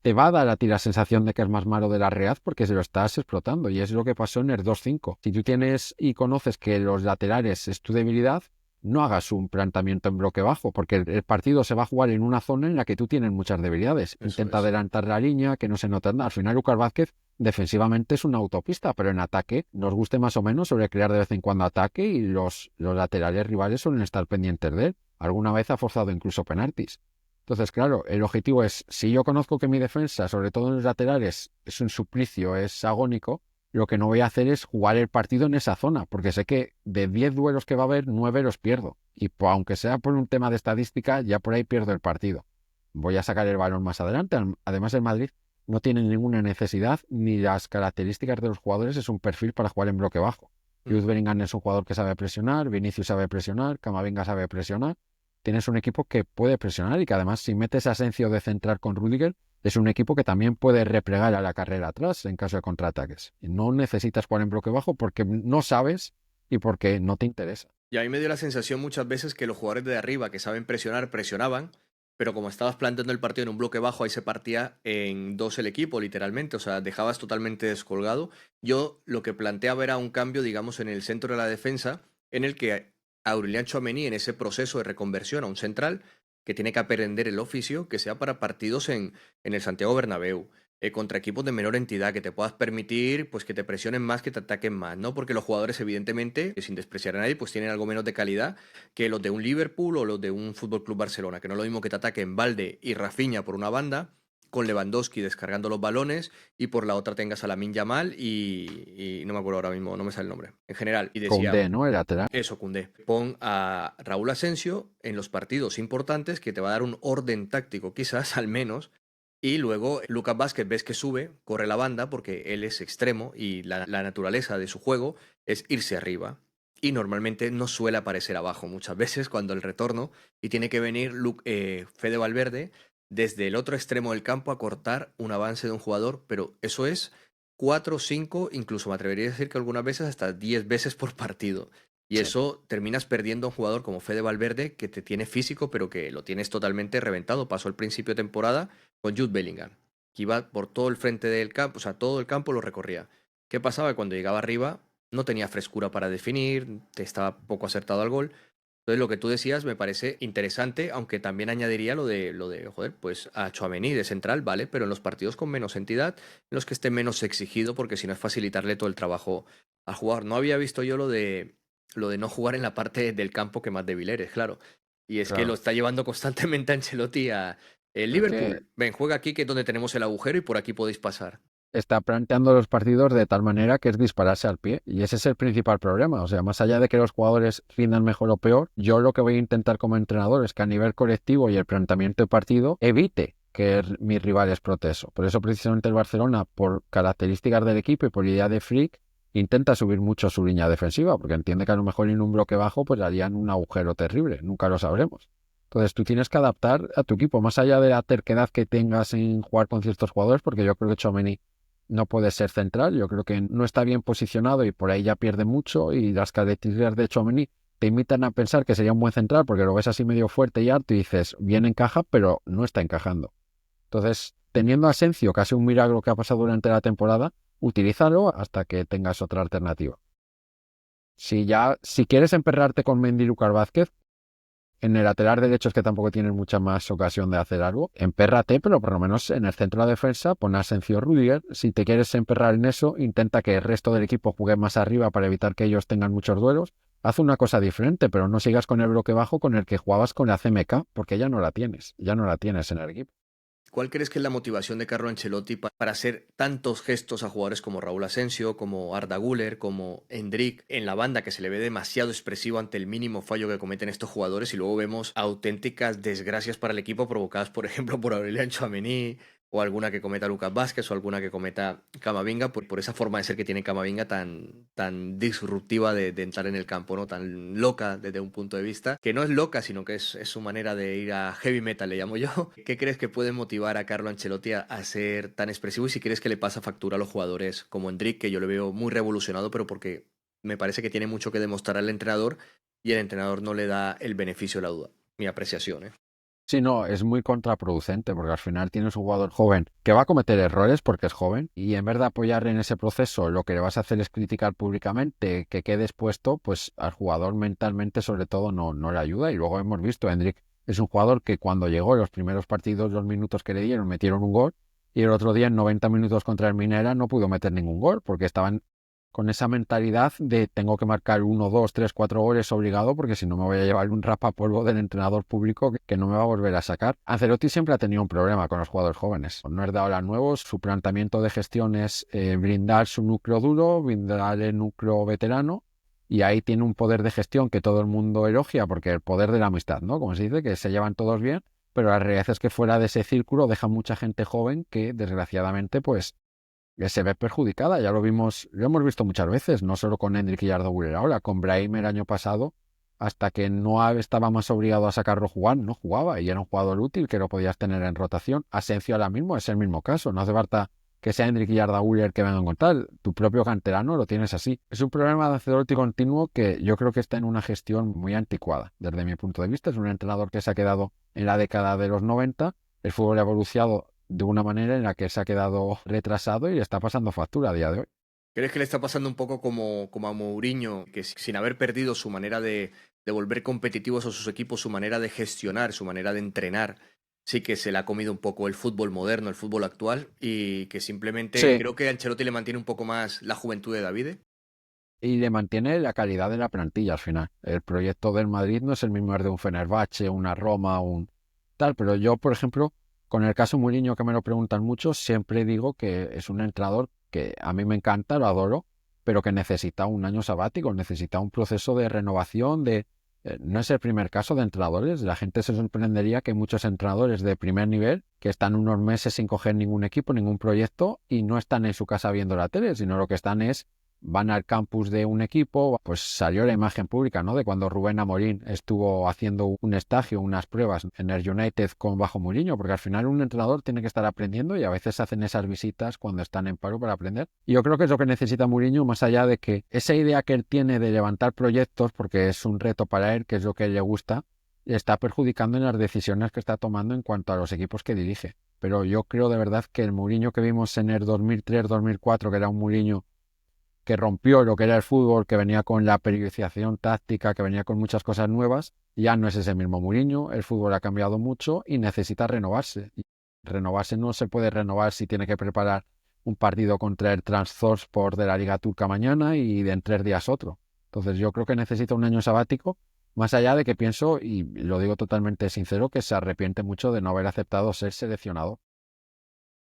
te va a dar a ti la sensación de que es más malo de la realidad porque se lo estás explotando. Y es lo que pasó en el 2-5. Si tú tienes y conoces que los laterales es tu debilidad, no hagas un planteamiento en bloque bajo, porque el partido se va a jugar en una zona en la que tú tienes muchas debilidades. Eso Intenta es. adelantar la línea, que no se note nada. Al final, Lucas Vázquez defensivamente es una autopista, pero en ataque nos guste más o menos sobre crear de vez en cuando ataque y los laterales rivales suelen estar pendientes de él. Alguna vez ha forzado incluso penaltis. Entonces, claro, el objetivo es, si yo conozco que mi defensa, sobre todo en los laterales, es un suplicio, es agónico, lo que no voy a hacer es jugar el partido en esa zona, porque sé que de 10 duelos que va a haber, 9 los pierdo. Y aunque sea por un tema de estadística, ya por ahí pierdo el partido. Voy a sacar el balón más adelante. Además, el Madrid no tiene ninguna necesidad ni las características de los jugadores es un perfil para jugar en bloque bajo. Jude Bellingham es un jugador que sabe presionar, Vinicius sabe presionar, Camavinga sabe presionar. Tienes un equipo que puede presionar y que además si metes a Asensio de central con Rudiger, es un equipo que también puede replegar a la carrera atrás en caso de contraataques. No necesitas jugar en bloque bajo porque no sabes y porque no te interesa. Y a mí me dio la sensación muchas veces que los jugadores de arriba que saben presionar, presionaban, pero como estabas planteando el partido en un bloque bajo, ahí se partía en dos el equipo, literalmente, o sea, dejabas totalmente descolgado. Yo lo que planteaba era un cambio, digamos, en el centro de la defensa, en el que Aurelian Tchouaméni, en ese proceso de reconversión a un central, que tiene que aprender el oficio, que sea para partidos en el Santiago Bernabéu, contra equipos de menor entidad, que te puedas permitir pues que te presionen más, que te ataquen más, ¿no? Porque los jugadores, evidentemente, sin despreciar a nadie, pues tienen algo menos de calidad que los de un Liverpool o los de un Fútbol Club Barcelona, que no es lo mismo que te ataquen Valde y Rafinha por una banda, con Lewandowski descargando los balones, y por la otra tengas a Lamine Yamal y no me acuerdo ahora mismo, no me sale el nombre, en general. Y decía, Koundé, ¿no? El lateral. eso, Koundé. Pon a Raúl Asensio en los partidos importantes, que te va a dar un orden táctico, quizás, al menos. Y luego Lucas Vázquez ves que sube, corre la banda, porque él es extremo y la naturaleza de su juego es irse arriba. Y normalmente no suele aparecer abajo muchas veces cuando el retorno. Y tiene que venir Fede Valverde desde el otro extremo del campo a cortar un avance de un jugador. Pero eso es 4, 5, incluso me atrevería a decir que algunas veces hasta 10 veces por partido. Y Sí. eso terminas perdiendo a un jugador como Fede Valverde, que te tiene físico, pero que lo tienes totalmente reventado. Pasó el principio de temporada con Jude Bellingham, que iba por todo el frente del campo, o sea, todo el campo lo recorría. ¿Qué pasaba? Cuando llegaba arriba no tenía frescura para definir, te estaba poco acertado al gol. Entonces lo que tú decías me parece interesante, aunque también añadiría joder, pues a Tchouaméni de central, vale, pero en los partidos con menos entidad, en los que esté menos exigido, porque si no es facilitarle todo el trabajo al jugador. No había visto yo lo de no jugar en la parte del campo que más débil eres, claro. Y es que lo Claro. está llevando constantemente Ancelotti a el Es que Liverpool. Ven, juega aquí, que es donde tenemos el agujero y por aquí podéis pasar. está planteando los partidos de tal manera que es dispararse al pie. Y ese es el principal problema. O sea, más allá de que los jugadores rindan mejor o peor, yo lo que voy a intentar como entrenador es que a nivel colectivo y el planteamiento de partido evite que mis rivales proteso. Por eso precisamente el Barcelona, por características del equipo y por idea de Flick, intenta subir mucho su línea defensiva, porque entiende que a lo mejor en un bloque bajo pues harían un agujero terrible, nunca lo sabremos. Entonces tú tienes que adaptar a tu equipo, más allá de la terquedad que tengas en jugar con ciertos jugadores, porque yo creo que Tchouaméni no puede ser central, yo creo que no está bien posicionado y por ahí ya pierde mucho, y las características de Tchouaméni te invitan a pensar que sería un buen central porque lo ves así medio fuerte y harto y dices, bien encaja, pero no está encajando. Entonces, teniendo a Asensio, casi un milagro que ha pasado durante la temporada, utilízalo hasta que tengas otra alternativa. Si quieres emperrarte con Mendy y Lucas Vázquez, en el lateral derecho es que tampoco tienes mucha más ocasión de hacer algo. Empérrate, pero por lo menos en el centro de la defensa pon a Asensio Rudiger. Si te quieres emperrar en eso, intenta que el resto del equipo juegue más arriba para evitar que ellos tengan muchos duelos. Haz una cosa diferente, pero no sigas con el bloque bajo con el que jugabas con la CMK, porque ya no la tienes en el equipo. ¿Cuál crees que es la motivación de Carlo Ancelotti para hacer tantos gestos a jugadores como Raúl Asensio, como Arda Güler, como Endrick en la banda, que se le ve demasiado expresivo ante el mínimo fallo que cometen estos jugadores, y luego vemos auténticas desgracias para el equipo provocadas, por ejemplo, por Aurelian Tchouaméni, o alguna que cometa Lucas Vázquez, o alguna que cometa Camavinga, por esa forma de ser que tiene Camavinga tan disruptiva de entrar en el campo, ¿no? Tan loca desde un punto de vista, que no es loca, sino que es su manera de ir a heavy metal, le llamo yo. ¿Qué crees que puede motivar a Carlo Ancelotti a ser tan expresivo? Y si crees que le pasa factura a los jugadores como Endrick, que yo le veo muy revolucionado, pero porque me parece que tiene mucho que demostrar al entrenador y el entrenador no le da el beneficio de la duda. Mi apreciación, ¿eh? Sí, no, es muy contraproducente porque al final tienes un jugador joven que va a cometer errores porque es joven y en vez de apoyarle en ese proceso, lo que le vas a hacer es criticar públicamente que quede expuesto, pues al jugador mentalmente sobre todo no le ayuda. Y luego hemos visto, Endrick es un jugador que cuando llegó en los primeros partidos, los minutos que le dieron, metieron un gol y el otro día en 90 minutos contra el Minera no pudo meter ningún gol porque estaban con esa mentalidad de tengo que marcar 1, 2, 3, 4 goles obligado porque si no me voy a llevar un rapapolvo del entrenador público que no me va a volver a sacar. Ancelotti siempre ha tenido un problema con los jugadores jóvenes. No es de ahora nuevos, su planteamiento de gestión es brindar su núcleo duro, brindar el núcleo veterano y ahí tiene un poder de gestión que todo el mundo elogia porque el poder de la amistad, ¿no? Como se dice, que se llevan todos bien, pero la realidad es que fuera de ese círculo deja mucha gente joven que desgraciadamente pues que se ve perjudicada. Ya lo hemos visto muchas veces, no solo con Endrick y Arda Güler ahora, con Brahim el año pasado, hasta que no estaba más obligado a sacarlo a jugar, no jugaba y era un jugador útil que lo podías tener en rotación. Asensio ahora mismo es el mismo caso, no hace falta que sea Endrick y Arda Güler que vengan a contar, tu propio canterano lo tienes así. Es un problema de Ancelotti continuo que yo creo que está en una gestión muy anticuada, desde mi punto de vista. Es un entrenador que se ha quedado en la década de los 90, el fútbol ha evolucionado de una manera en la que se ha quedado retrasado y le está pasando factura a día de hoy. ¿Crees que le está pasando un poco como a Mourinho, que sin haber perdido su manera de volver competitivos a sus equipos, su manera de gestionar, su manera de entrenar, sí que se le ha comido un poco el fútbol moderno, el fútbol actual, y que simplemente Sí, creo que Ancelotti le mantiene un poco más la juventud de Davide? y le mantiene la calidad de la plantilla al final. El proyecto del Madrid no es el mismo de un Fenerbahce, una Roma, un tal, pero yo, por ejemplo, con el caso Mourinho que me lo preguntan mucho, siempre digo que es un entrenador que a mí me encanta, lo adoro, pero que necesita un año sabático, necesita un proceso de renovación, no es el primer caso de entrenadores, la gente se sorprendería que muchos entrenadores de primer nivel que están unos meses sin coger ningún equipo, ningún proyecto y no están en su casa viendo la tele, sino lo que están es van al campus de un equipo, pues salió la imagen pública, ¿no? De cuando Rubén Amorín estuvo haciendo un estage, unas pruebas en el United con bajo Mourinho, porque al final un entrenador tiene que estar aprendiendo y a veces hacen esas visitas cuando están en paro para aprender. Y yo creo que es lo que necesita Mourinho, más allá de que esa idea que él tiene de levantar proyectos, porque es un reto para él, que es lo que le gusta, le está perjudicando en las decisiones que está tomando en cuanto a los equipos que dirige. Pero yo creo de verdad que el Mourinho que vimos en el 2003-2004, que era un Mourinho que rompió lo que era el fútbol, que venía con la periodización táctica, que venía con muchas cosas nuevas, ya no es ese mismo Mourinho, el fútbol ha cambiado mucho y necesita renovarse. Y renovarse no se puede renovar si tiene que preparar un partido contra el Trabzonspor de la Liga Turca mañana y en 3 días otro. Entonces yo creo que necesita un año sabático, más allá de que pienso, y lo digo totalmente sincero, que se arrepiente mucho de no haber aceptado ser seleccionado.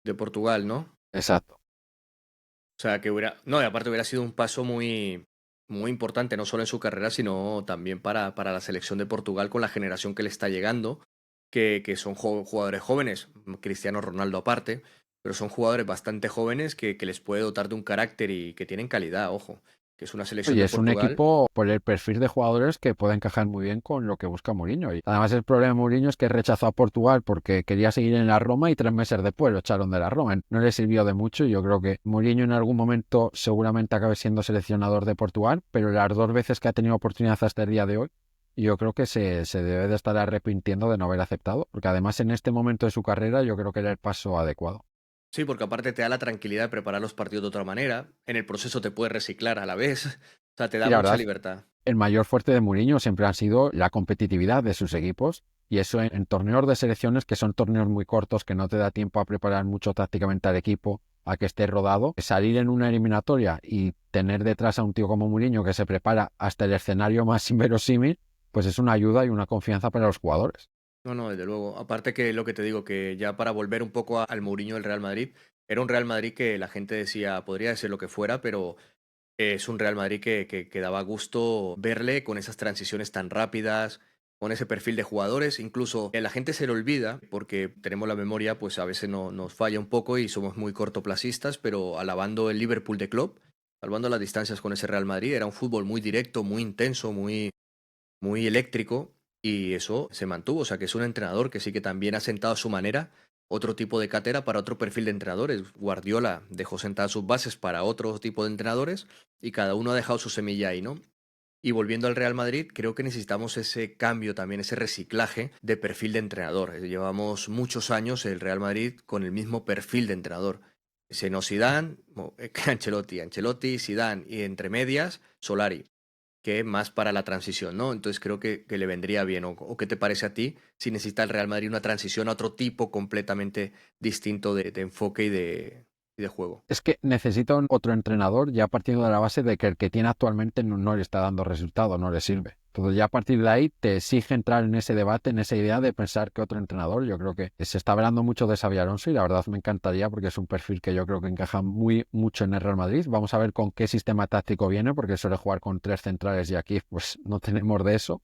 De Portugal, ¿no? Exacto. O sea, que hubiera, no, y aparte hubiera sido un paso muy importante, no solo en su carrera, sino también para la selección de Portugal con la generación que le está llegando. que son jugadores jóvenes, Cristiano Ronaldo aparte, pero son jugadores bastante jóvenes que les puede dotar de un carácter y que tienen calidad, ojo, que es una selección Y de es un Portugal. equipo por el perfil de jugadores que puede encajar muy bien con lo que busca Mourinho. Y además el problema de Mourinho es que rechazó a Portugal porque quería seguir en la Roma y 3 meses después lo echaron de la Roma. No le sirvió de mucho y yo creo que Mourinho en algún momento seguramente acabe siendo seleccionador de Portugal, pero las 2 veces que ha tenido oportunidad hasta el día de hoy, yo creo que se debe de estar arrepintiendo de no haber aceptado, porque además en este momento de su carrera yo creo que era el paso adecuado. Sí, porque aparte te da la tranquilidad de preparar los partidos de otra manera, en el proceso te puedes reciclar a la vez, o sea, te Y da la mucha verdad, libertad. el mayor fuerte de Mourinho siempre ha sido la competitividad de sus equipos y eso en torneos de selecciones que son torneos muy cortos, que no te da tiempo a preparar mucho tácticamente al equipo, a que esté rodado. Salir en una eliminatoria y tener detrás a un tío como Mourinho que se prepara hasta el escenario más inverosímil, pues es una ayuda y una confianza para los jugadores. No, no, desde luego. Aparte que lo que te digo, que ya para volver un poco al Mourinho del Real Madrid, era un Real Madrid que la gente decía, podría decir lo que fuera, pero es un Real Madrid que daba gusto verle con esas transiciones tan rápidas, con ese perfil de jugadores. Incluso la gente se le olvida, porque tenemos la memoria, pues a veces nos falla un poco y somos muy cortoplacistas, pero alabando el Liverpool de Klopp, salvando las distancias con ese Real Madrid, era un fútbol muy directo, muy intenso, muy eléctrico y eso se mantuvo. O sea, que es un entrenador que sí que también ha sentado a su manera otro tipo de cátedra para otro perfil de entrenadores. Guardiola dejó sentadas sus bases para otro tipo de entrenadores y cada uno ha dejado su semilla ahí, ¿no? Y volviendo al Real Madrid, creo que necesitamos ese cambio también, ese reciclaje de perfil de entrenador. Llevamos muchos años el Real Madrid con el mismo perfil de entrenador. Seno Zidane, Ancelotti, Zidane y entre medias Solari que más para la transición, ¿no? Entonces creo que le vendría bien. O qué te parece a ti si necesita el Real Madrid una transición a otro tipo completamente distinto de enfoque y de juego? Es que necesita otro entrenador ya partiendo de la base de que el que tiene actualmente no le está dando resultado, no le sirve. Entonces ya a partir de ahí te exige entrar en ese debate, en esa idea de pensar que otro entrenador, yo creo que se está hablando mucho de Xabi Alonso y la verdad me encantaría porque es un perfil que yo creo que encaja muy mucho en el Real Madrid. Vamos a ver con qué sistema táctico viene porque suele jugar con 3 centrales y aquí pues no tenemos de eso.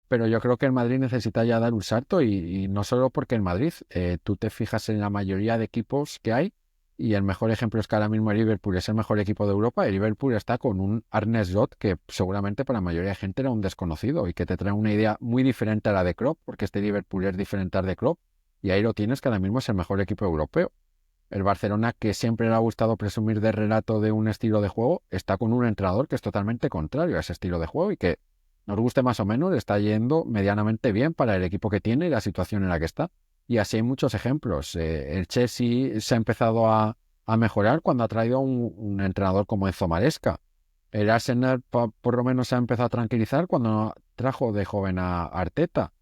Pero yo creo que el Madrid necesita ya dar un salto y no solo porque el Madrid, tú te fijas en la mayoría de equipos que hay y el mejor ejemplo es que ahora mismo el Liverpool es el mejor equipo de Europa. El Liverpool está con un Arne Slot que seguramente para la mayoría de gente era un desconocido y que te trae una idea muy diferente a la de Klopp, porque este Liverpool es diferente al de Klopp y ahí lo tienes que ahora mismo es el mejor equipo europeo. El Barcelona, que siempre le ha gustado presumir de relato de un estilo de juego, está con un entrenador que es totalmente contrario a ese estilo de juego y que, nos guste más o menos, está yendo medianamente bien para el equipo que tiene y la situación en la que está. Y así hay muchos ejemplos. El Chelsea se ha empezado a mejorar cuando ha traído un entrenador como Enzo Maresca. El Arsenal por lo menos se ha empezado a tranquilizar cuando trajo de joven a Arteta.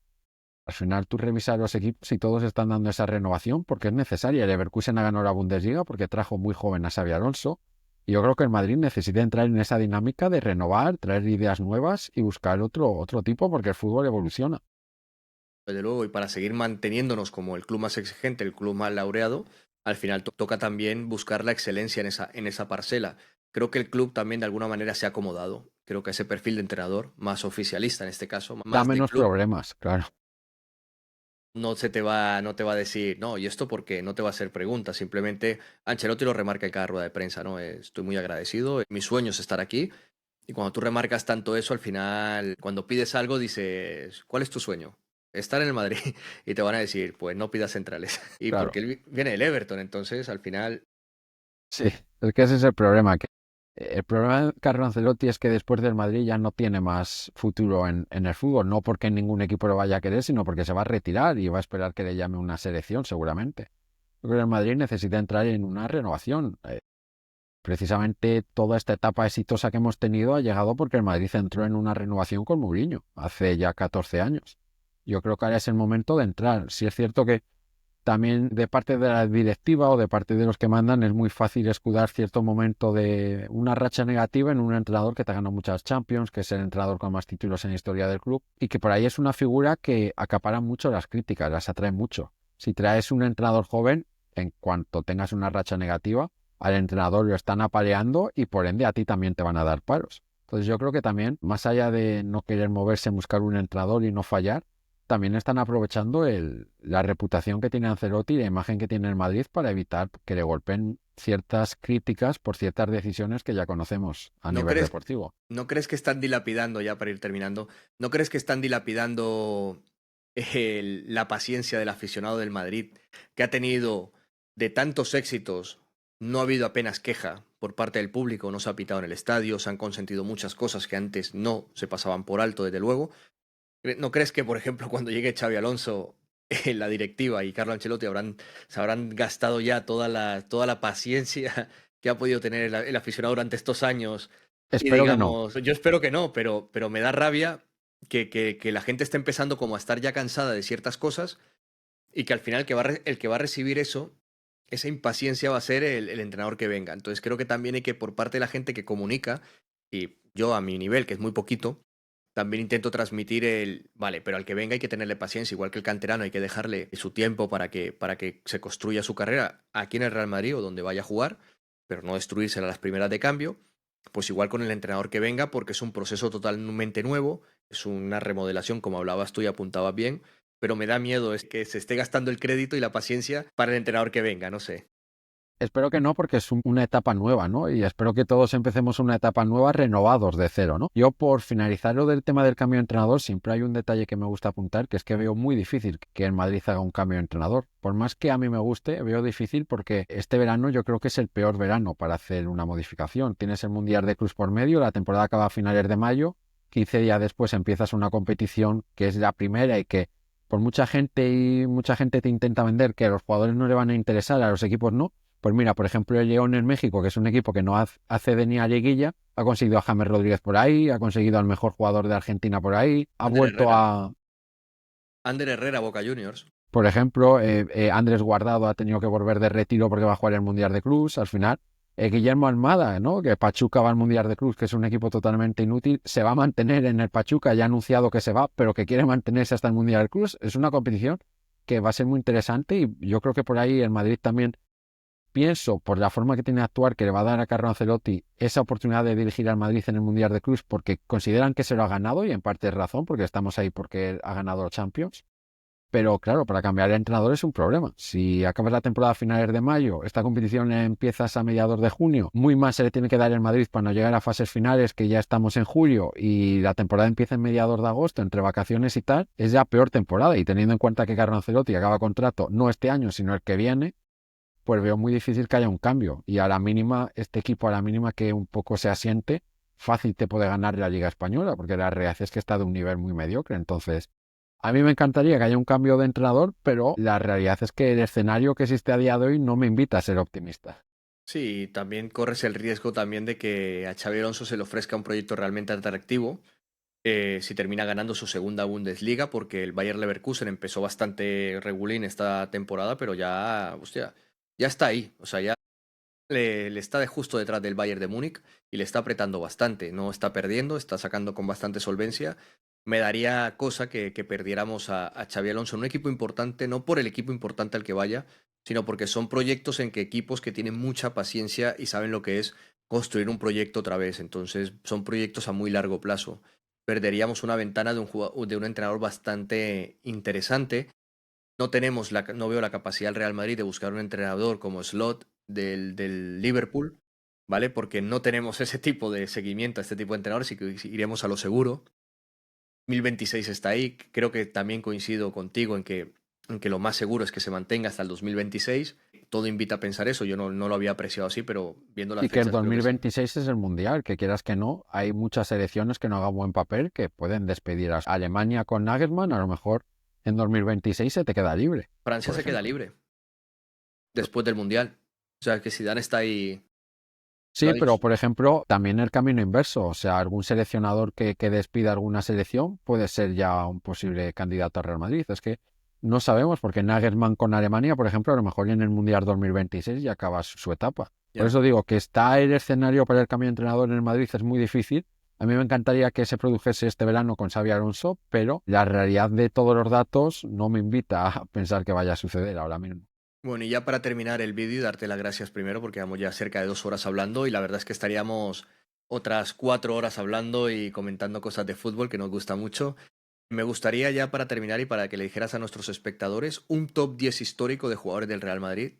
Al final tú revisas los equipos y todos están dando esa renovación porque es necesaria. El Leverkusen ha ganado la Bundesliga porque trajo muy joven a Xabi Alonso. Y yo creo que el Madrid necesita entrar en esa dinámica de renovar, traer ideas nuevas y buscar otro tipo porque el fútbol evoluciona. Desde luego, y para seguir manteniéndonos como el club más exigente, el club más laureado, al final toca también buscar la excelencia en esa parcela. Creo que el club también de alguna manera se ha acomodado. Creo que ese perfil de entrenador, más oficialista en este caso, Da más de menos club, problemas, claro. no te va a decir, no, y esto porque no te va a hacer preguntas, simplemente Ancelotti lo remarca en cada rueda de prensa, ¿no? Estoy muy agradecido, mi sueño es estar aquí, y cuando tú remarcas tanto eso, al final, cuando pides algo, dices, ¿cuál es tu sueño? Estar en el Madrid, y te van a decir, pues no pidas centrales, y Claro. porque él viene del Everton, entonces al final, Sí, es que ese es el problema. Que el problema de Carlo Ancelotti es que después del Madrid ya no tiene más futuro en el fútbol, no porque ningún equipo lo vaya a querer, sino porque se va a retirar y va a esperar que le llame una selección seguramente. Yo creo que el Madrid necesita entrar en una renovación. Precisamente toda esta etapa exitosa que hemos tenido ha llegado porque el Madrid entró en una renovación con Mourinho hace ya 14 años. Yo creo que ahora es el momento de entrar. Si es cierto que también de parte de la directiva o de parte de los que mandan es muy fácil escudar cierto momento de una racha negativa en un entrenador que te ha ganado muchas Champions, que es el entrenador con más títulos en la historia del club y que por ahí es una figura que acapara mucho las críticas, las atrae mucho. Si traes un entrenador joven, en cuanto tengas una racha negativa, al entrenador lo están apaleando y por ende a ti también te van a dar paros. Entonces yo creo que también, más allá de no querer moverse, buscar un entrenador y no fallar, también están aprovechando la reputación que tiene Ancelotti y la imagen que tiene el Madrid para evitar que le golpeen ciertas críticas por ciertas decisiones que ya conocemos a ¿No nivel crees, deportivo. no crees que están dilapidando, ya para ir terminando, no crees que están dilapidando la paciencia del aficionado del Madrid, que ha tenido de tantos éxitos, no ha habido apenas queja por parte del público, no se ha pitado en el estadio, se han consentido muchas cosas que antes no se pasaban por alto, desde luego? ¿No crees que, por ejemplo, cuando llegue Xavi Alonso en la directiva y Carlo Ancelotti se habrán gastado ya toda la paciencia que ha podido tener el aficionado durante estos años? Y Espero que no. digamos, yo espero que no, pero me da rabia que la gente esté empezando como a estar ya cansada de ciertas cosas y que al final el que va a recibir eso, esa impaciencia va a ser el entrenador que venga. Entonces creo que también hay que, por parte de la gente que comunica, y yo a mi nivel, que es muy poquito, también intento transmitir vale, pero al que venga hay que tenerle paciencia, igual que el canterano, hay que dejarle su tiempo para que se construya su carrera aquí en el Real Madrid o donde vaya a jugar, pero no destruírsela a las primeras de cambio. Pues igual con el entrenador que venga, porque es un proceso totalmente nuevo, es una remodelación, como hablabas tú y apuntabas bien, pero me da miedo es que se esté gastando el crédito y la paciencia para el entrenador que venga, no sé. Espero que no, porque es una etapa nueva, ¿no? Y espero que todos empecemos una etapa nueva renovados de cero, ¿no? Yo, por finalizar lo del tema del cambio de entrenador, siempre hay un detalle que me gusta apuntar, que es que veo muy difícil que en Madrid haga un cambio de entrenador. Por más que a mí me guste, veo difícil porque este verano yo creo que es el peor verano para hacer una modificación. Tienes el Mundial de Clubs por medio, la temporada acaba a finales de mayo, 15 días después empiezas una competición que es la primera y que por mucha gente te intenta vender que a los jugadores no le van a interesar, a los equipos no. Pues mira, por ejemplo, el León en México, que es un equipo que no accede ni a liguilla, ha conseguido a James Rodríguez por ahí, ha conseguido al mejor jugador de Argentina por ahí, ha Ander vuelto Herrera. a, Ander Herrera, Boca Juniors. por ejemplo, Andrés Guardado ha tenido que volver de retiro porque va a jugar el Mundial de Clubs. Al final, Guillermo Almada, ¿no? Que Pachuca va al Mundial de Clubs, que es un equipo totalmente inútil, se va a mantener en el Pachuca, ya ha anunciado que se va, pero que quiere mantenerse hasta el Mundial de Clubs. Es una competición que va a ser muy interesante y yo creo que por ahí el Madrid también pienso, por la forma que tiene de actuar, que le va a dar a Carlo Ancelotti esa oportunidad de dirigir al Madrid en el Mundial de Clubs porque consideran que se lo ha ganado y en parte es razón porque estamos ahí porque él ha ganado los Champions. Pero claro, para cambiar de entrenador es un problema. Si acabas la temporada a finales de mayo, esta competición empiezas a mediados de junio, muy mal se le tiene que dar el Madrid para no llegar a fases finales, que ya estamos en julio, y la temporada empieza en mediados de agosto, entre vacaciones y tal, es ya peor temporada. Y teniendo en cuenta que Carlo Ancelotti acaba contrato no este año, sino el que viene, pues veo muy difícil que haya un cambio. Y a la mínima, este equipo a la mínima que un poco se asiente, fácil te puede ganar la Liga Española, porque la realidad es que está de un nivel muy mediocre. Entonces, a mí me encantaría que haya un cambio de entrenador, pero la realidad es que el escenario que existe a día de hoy no me invita a ser optimista. Sí, también corres el riesgo también de que a Xabi Alonso se le ofrezca un proyecto realmente atractivo si termina ganando su segunda Bundesliga, porque el Bayer Leverkusen empezó bastante regulín esta temporada, pero ya, hostia, ya está ahí. O sea, ya le está justo detrás del Bayern de Múnich y le está apretando bastante. No está perdiendo, está sacando con bastante solvencia. Me daría cosa que perdiéramos a Xabi Alonso en un equipo importante, no por el equipo importante al que vaya, sino porque son proyectos en que equipos que tienen mucha paciencia y saben lo que es construir un proyecto otra vez. Entonces, son proyectos a muy largo plazo. Perderíamos una ventana de un entrenador bastante interesante. No veo la capacidad del Real Madrid de buscar un entrenador como Slot del Liverpool, ¿vale? Porque no tenemos ese tipo de seguimiento a este tipo de entrenadores y que iremos a lo seguro. 2026 está ahí. Creo que también coincido contigo en que lo más seguro es que se mantenga hasta el 2026. Todo invita a pensar eso. Yo no lo había apreciado así, pero viendo las Y que el fechas creo que sí. 2026 es el Mundial, que quieras que no, hay muchas selecciones que no hagan buen papel que pueden despedir a Alemania con Nagelsmann, a lo mejor en 2026 se te queda libre, Francia por se queda ejemplo. libre después del Mundial. O sea, que Zidane está ahí, lo Sí, ha pero dicho. por ejemplo, también el camino inverso, o sea, algún seleccionador que despida alguna selección puede ser ya un posible candidato a Real Madrid. Es que no sabemos, porque Nagelsmann con Alemania, por ejemplo, a lo mejor en el Mundial 2026 ya acaba su etapa. Por Ya. eso digo que está el escenario para el cambio de entrenador en el Madrid es muy difícil. A mí me encantaría que se produjese este verano con Xabi Alonso, pero la realidad de todos los datos no me invita a pensar que vaya a suceder ahora mismo. Bueno, y ya para terminar el vídeo y darte las gracias primero, porque vamos ya cerca de 2 horas hablando y la verdad es que estaríamos otras 4 horas hablando y comentando cosas de fútbol que nos gusta mucho. Me gustaría ya para terminar y para que le dijeras a nuestros espectadores un top 10 histórico de jugadores del Real Madrid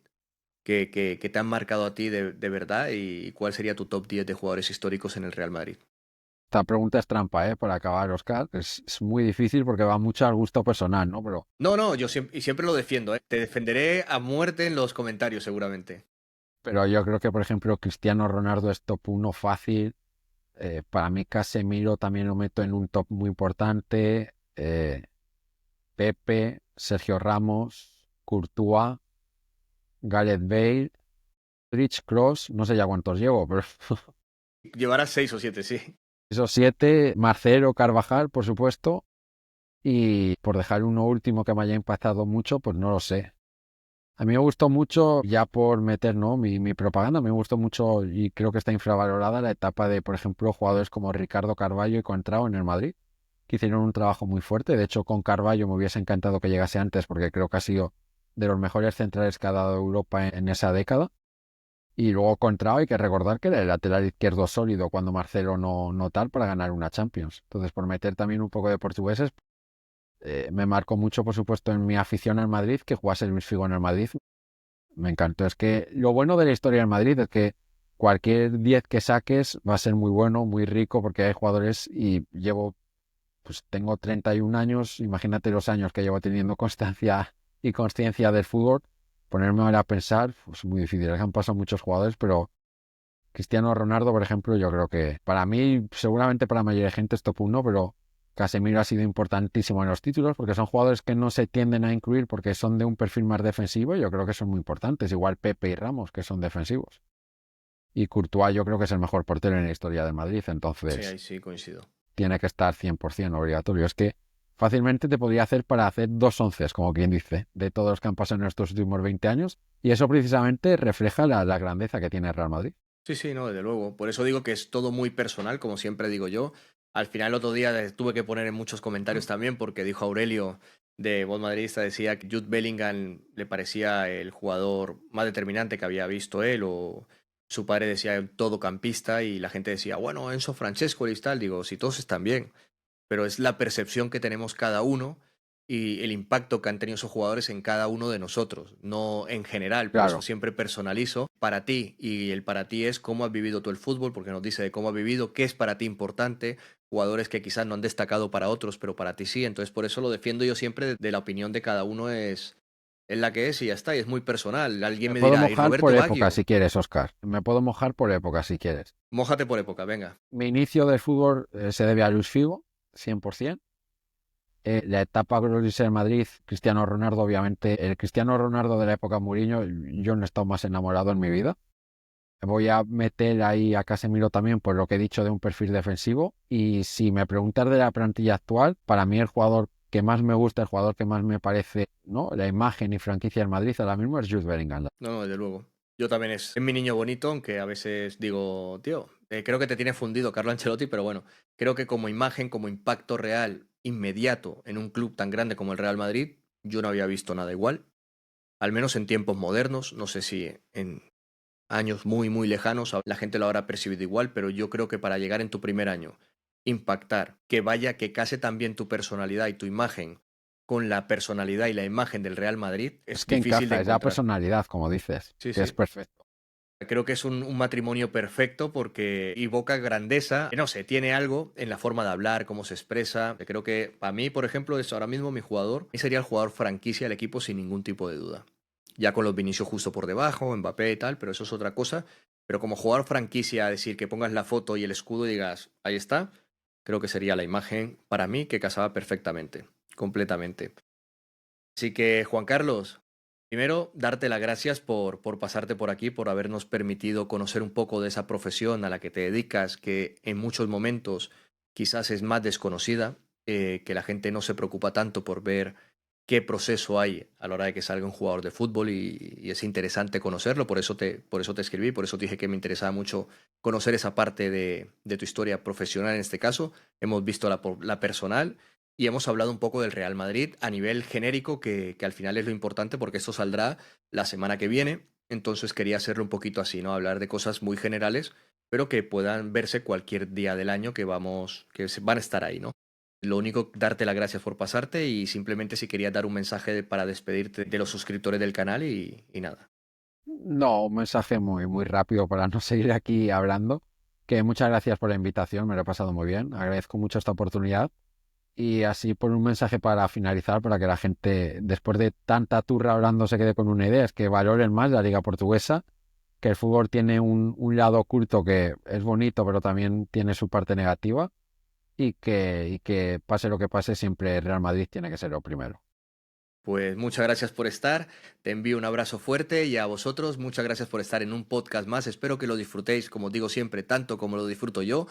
que te han marcado a ti de verdad y cuál sería tu top 10 de jugadores históricos en el Real Madrid. Esta pregunta es trampa, ¿eh? Para acabar, Oscar. Es muy difícil porque va mucho al gusto personal, ¿no? No, no, yo siempre lo defiendo, ¿eh? Te defenderé a muerte en los comentarios seguramente. Pero yo creo que, por ejemplo, Cristiano Ronaldo es top 1 fácil. Para mí Casemiro también lo meto en un top muy importante. Pepe, Sergio Ramos, Courtois, Gareth Bale, Rich Cross, no sé ya cuántos llevo, pero Llevarás 6 o 7, sí. esos 7, Marcelo, Carvajal, por supuesto, y por dejar uno último que me haya impactado mucho, pues no lo sé. A mí me gustó mucho, ya por meter, ¿no? mi propaganda, me gustó mucho y creo que está infravalorada la etapa de, por ejemplo, jugadores como Ricardo Carvalho y Contrao en el Madrid, que hicieron un trabajo muy fuerte. De hecho, con Carvalho me hubiese encantado que llegase antes porque creo que ha sido de los mejores centrales que ha dado Europa en esa década. Y luego Contrao hay que recordar que era el lateral izquierdo sólido cuando Marcelo no tal para ganar una Champions. Entonces, por meter también un poco de portugueses, me marcó mucho, por supuesto, en mi afición al Madrid, que jugase Luis Figo en el Madrid. Me encantó. Es que lo bueno de la historia del Madrid es que cualquier 10 que saques va a ser muy bueno, muy rico, porque hay jugadores y pues tengo 31 años, imagínate los años que llevo teniendo constancia y conciencia del fútbol. Ponerme ahora a pensar, pues muy difícil. Han pasado muchos jugadores, pero Cristiano Ronaldo, por ejemplo, yo creo que para mí, seguramente para la mayoría de gente es top 1, pero Casemiro ha sido importantísimo en los títulos porque son jugadores que no se tienden a incluir porque son de un perfil más defensivo y yo creo que son muy importantes, igual Pepe y Ramos, que son defensivos. Y Courtois yo creo que es el mejor portero en la historia de Madrid, Sí, entonces ahí sí coincido. tiene que estar 100% obligatorio. Es que fácilmente te podría hacer para hacer 2 onces, como quien dice, de todos los que han pasado en estos últimos 20 años y eso precisamente refleja la grandeza que tiene el Real Madrid. Sí, sí, no, desde luego. Por eso digo que es todo muy personal, como siempre digo yo. Al final, el otro día tuve que poner en muchos comentarios también, porque dijo Aurelio de Voz Madridista, decía que Jude Bellingham le parecía el jugador más determinante que había visto él, o su padre decía un todocampista, y la gente decía, bueno, Enzo Francesco y tal. Digo, si todos están bien, pero es la percepción que tenemos cada uno y el impacto que han tenido esos jugadores en cada uno de nosotros, no en general, por eso Claro. siempre personalizo para ti y el para ti es cómo has vivido tú el fútbol, porque nos dice de cómo has vivido, qué es para ti importante, jugadores que quizás no han destacado para otros, pero para ti sí, entonces por eso lo defiendo yo siempre de la opinión de cada uno es la que es y ya está, y es muy personal. Alguien Me me puedo dirá, ¿y mojar por Roberto época Baggio? si quieres, Oscar. Me puedo mojar por época si quieres. Mójate por época, venga. Mi inicio del fútbol se debe a Luis Figo, 100%. La etapa gloriosa de Madrid, Cristiano Ronaldo, obviamente. El Cristiano Ronaldo de la época Mourinho, yo no he estado más enamorado en mi vida. Voy a meter ahí a Casemiro también por lo que he dicho de un perfil defensivo. Y si me preguntas de la plantilla actual, para mí el jugador que más me gusta, el jugador que más me parece, ¿no? La imagen y franquicia del Madrid ahora mismo es Jude Bellingham. No, no, desde luego. Yo también es mi niño bonito, aunque a veces digo, tío, creo que te tiene fundido Carlo Ancelotti, pero bueno, creo que como imagen, como impacto real, inmediato en un club tan grande como el Real Madrid, yo no había visto nada igual, al menos en tiempos modernos, no sé si en años muy, muy lejanos la gente lo habrá percibido igual, pero yo creo que para llegar en tu primer año, impactar, que vaya, que case también tu personalidad y tu imagen con la personalidad y la imagen del Real Madrid, Es es que difícil de encaja, es la encontrar. personalidad, como dices, Sí, que es sí. perfecto. Creo que es un matrimonio perfecto porque evoca grandeza. No sé, tiene algo en la forma de hablar, cómo se expresa. Creo que para mí, por ejemplo, es ahora mismo mi jugador. Y sería el jugador franquicia del equipo sin ningún tipo de duda. Ya con los Vinicius justo por debajo, Mbappé y tal, pero eso es otra cosa. Pero como jugador franquicia, decir que pongas la foto y el escudo y digas, ahí está, creo que sería la imagen para mí que casaba perfectamente, completamente. Así que, Juan Carlos, primero, darte las gracias por pasarte por aquí, por habernos permitido conocer un poco de esa profesión a la que te dedicas, que en muchos momentos quizás es más desconocida, que la gente no se preocupa tanto por ver qué proceso hay a la hora de que salga un jugador de fútbol y es interesante conocerlo, por eso te escribí, por eso te dije que me interesaba mucho conocer esa parte de tu historia profesional en este caso. Hemos visto la personal y hemos hablado un poco del Real Madrid a nivel genérico, que al final es lo importante porque esto saldrá la semana que viene. Entonces quería hacerlo un poquito así, ¿no? Hablar de cosas muy generales, pero que puedan verse cualquier día del año que van a estar ahí, ¿no? Lo único, darte las gracias por pasarte y simplemente si querías dar un mensaje para despedirte de los suscriptores del canal y nada. No, un mensaje muy, muy rápido para no seguir aquí hablando. Que muchas gracias por la invitación, me lo he pasado muy bien. Agradezco mucho esta oportunidad. Y así por un mensaje para finalizar, para que la gente, después de tanta turra hablando, se quede con una idea, es que valoren más la Liga Portuguesa, que el fútbol tiene un lado oculto que es bonito, pero también tiene su parte negativa, y que pase lo que pase, siempre Real Madrid tiene que ser lo primero. Pues muchas gracias por estar, te envío un abrazo fuerte y a vosotros muchas gracias por estar en un podcast más, espero que lo disfrutéis, como digo siempre, tanto como lo disfruto yo.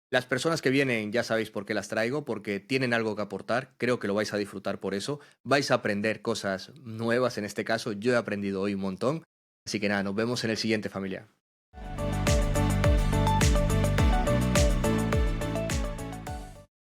Las personas que vienen ya sabéis por qué las traigo, porque tienen algo que aportar, creo que lo vais a disfrutar por eso, vais a aprender cosas nuevas en este caso, yo he aprendido hoy un montón, así que nada, nos vemos en el siguiente familia.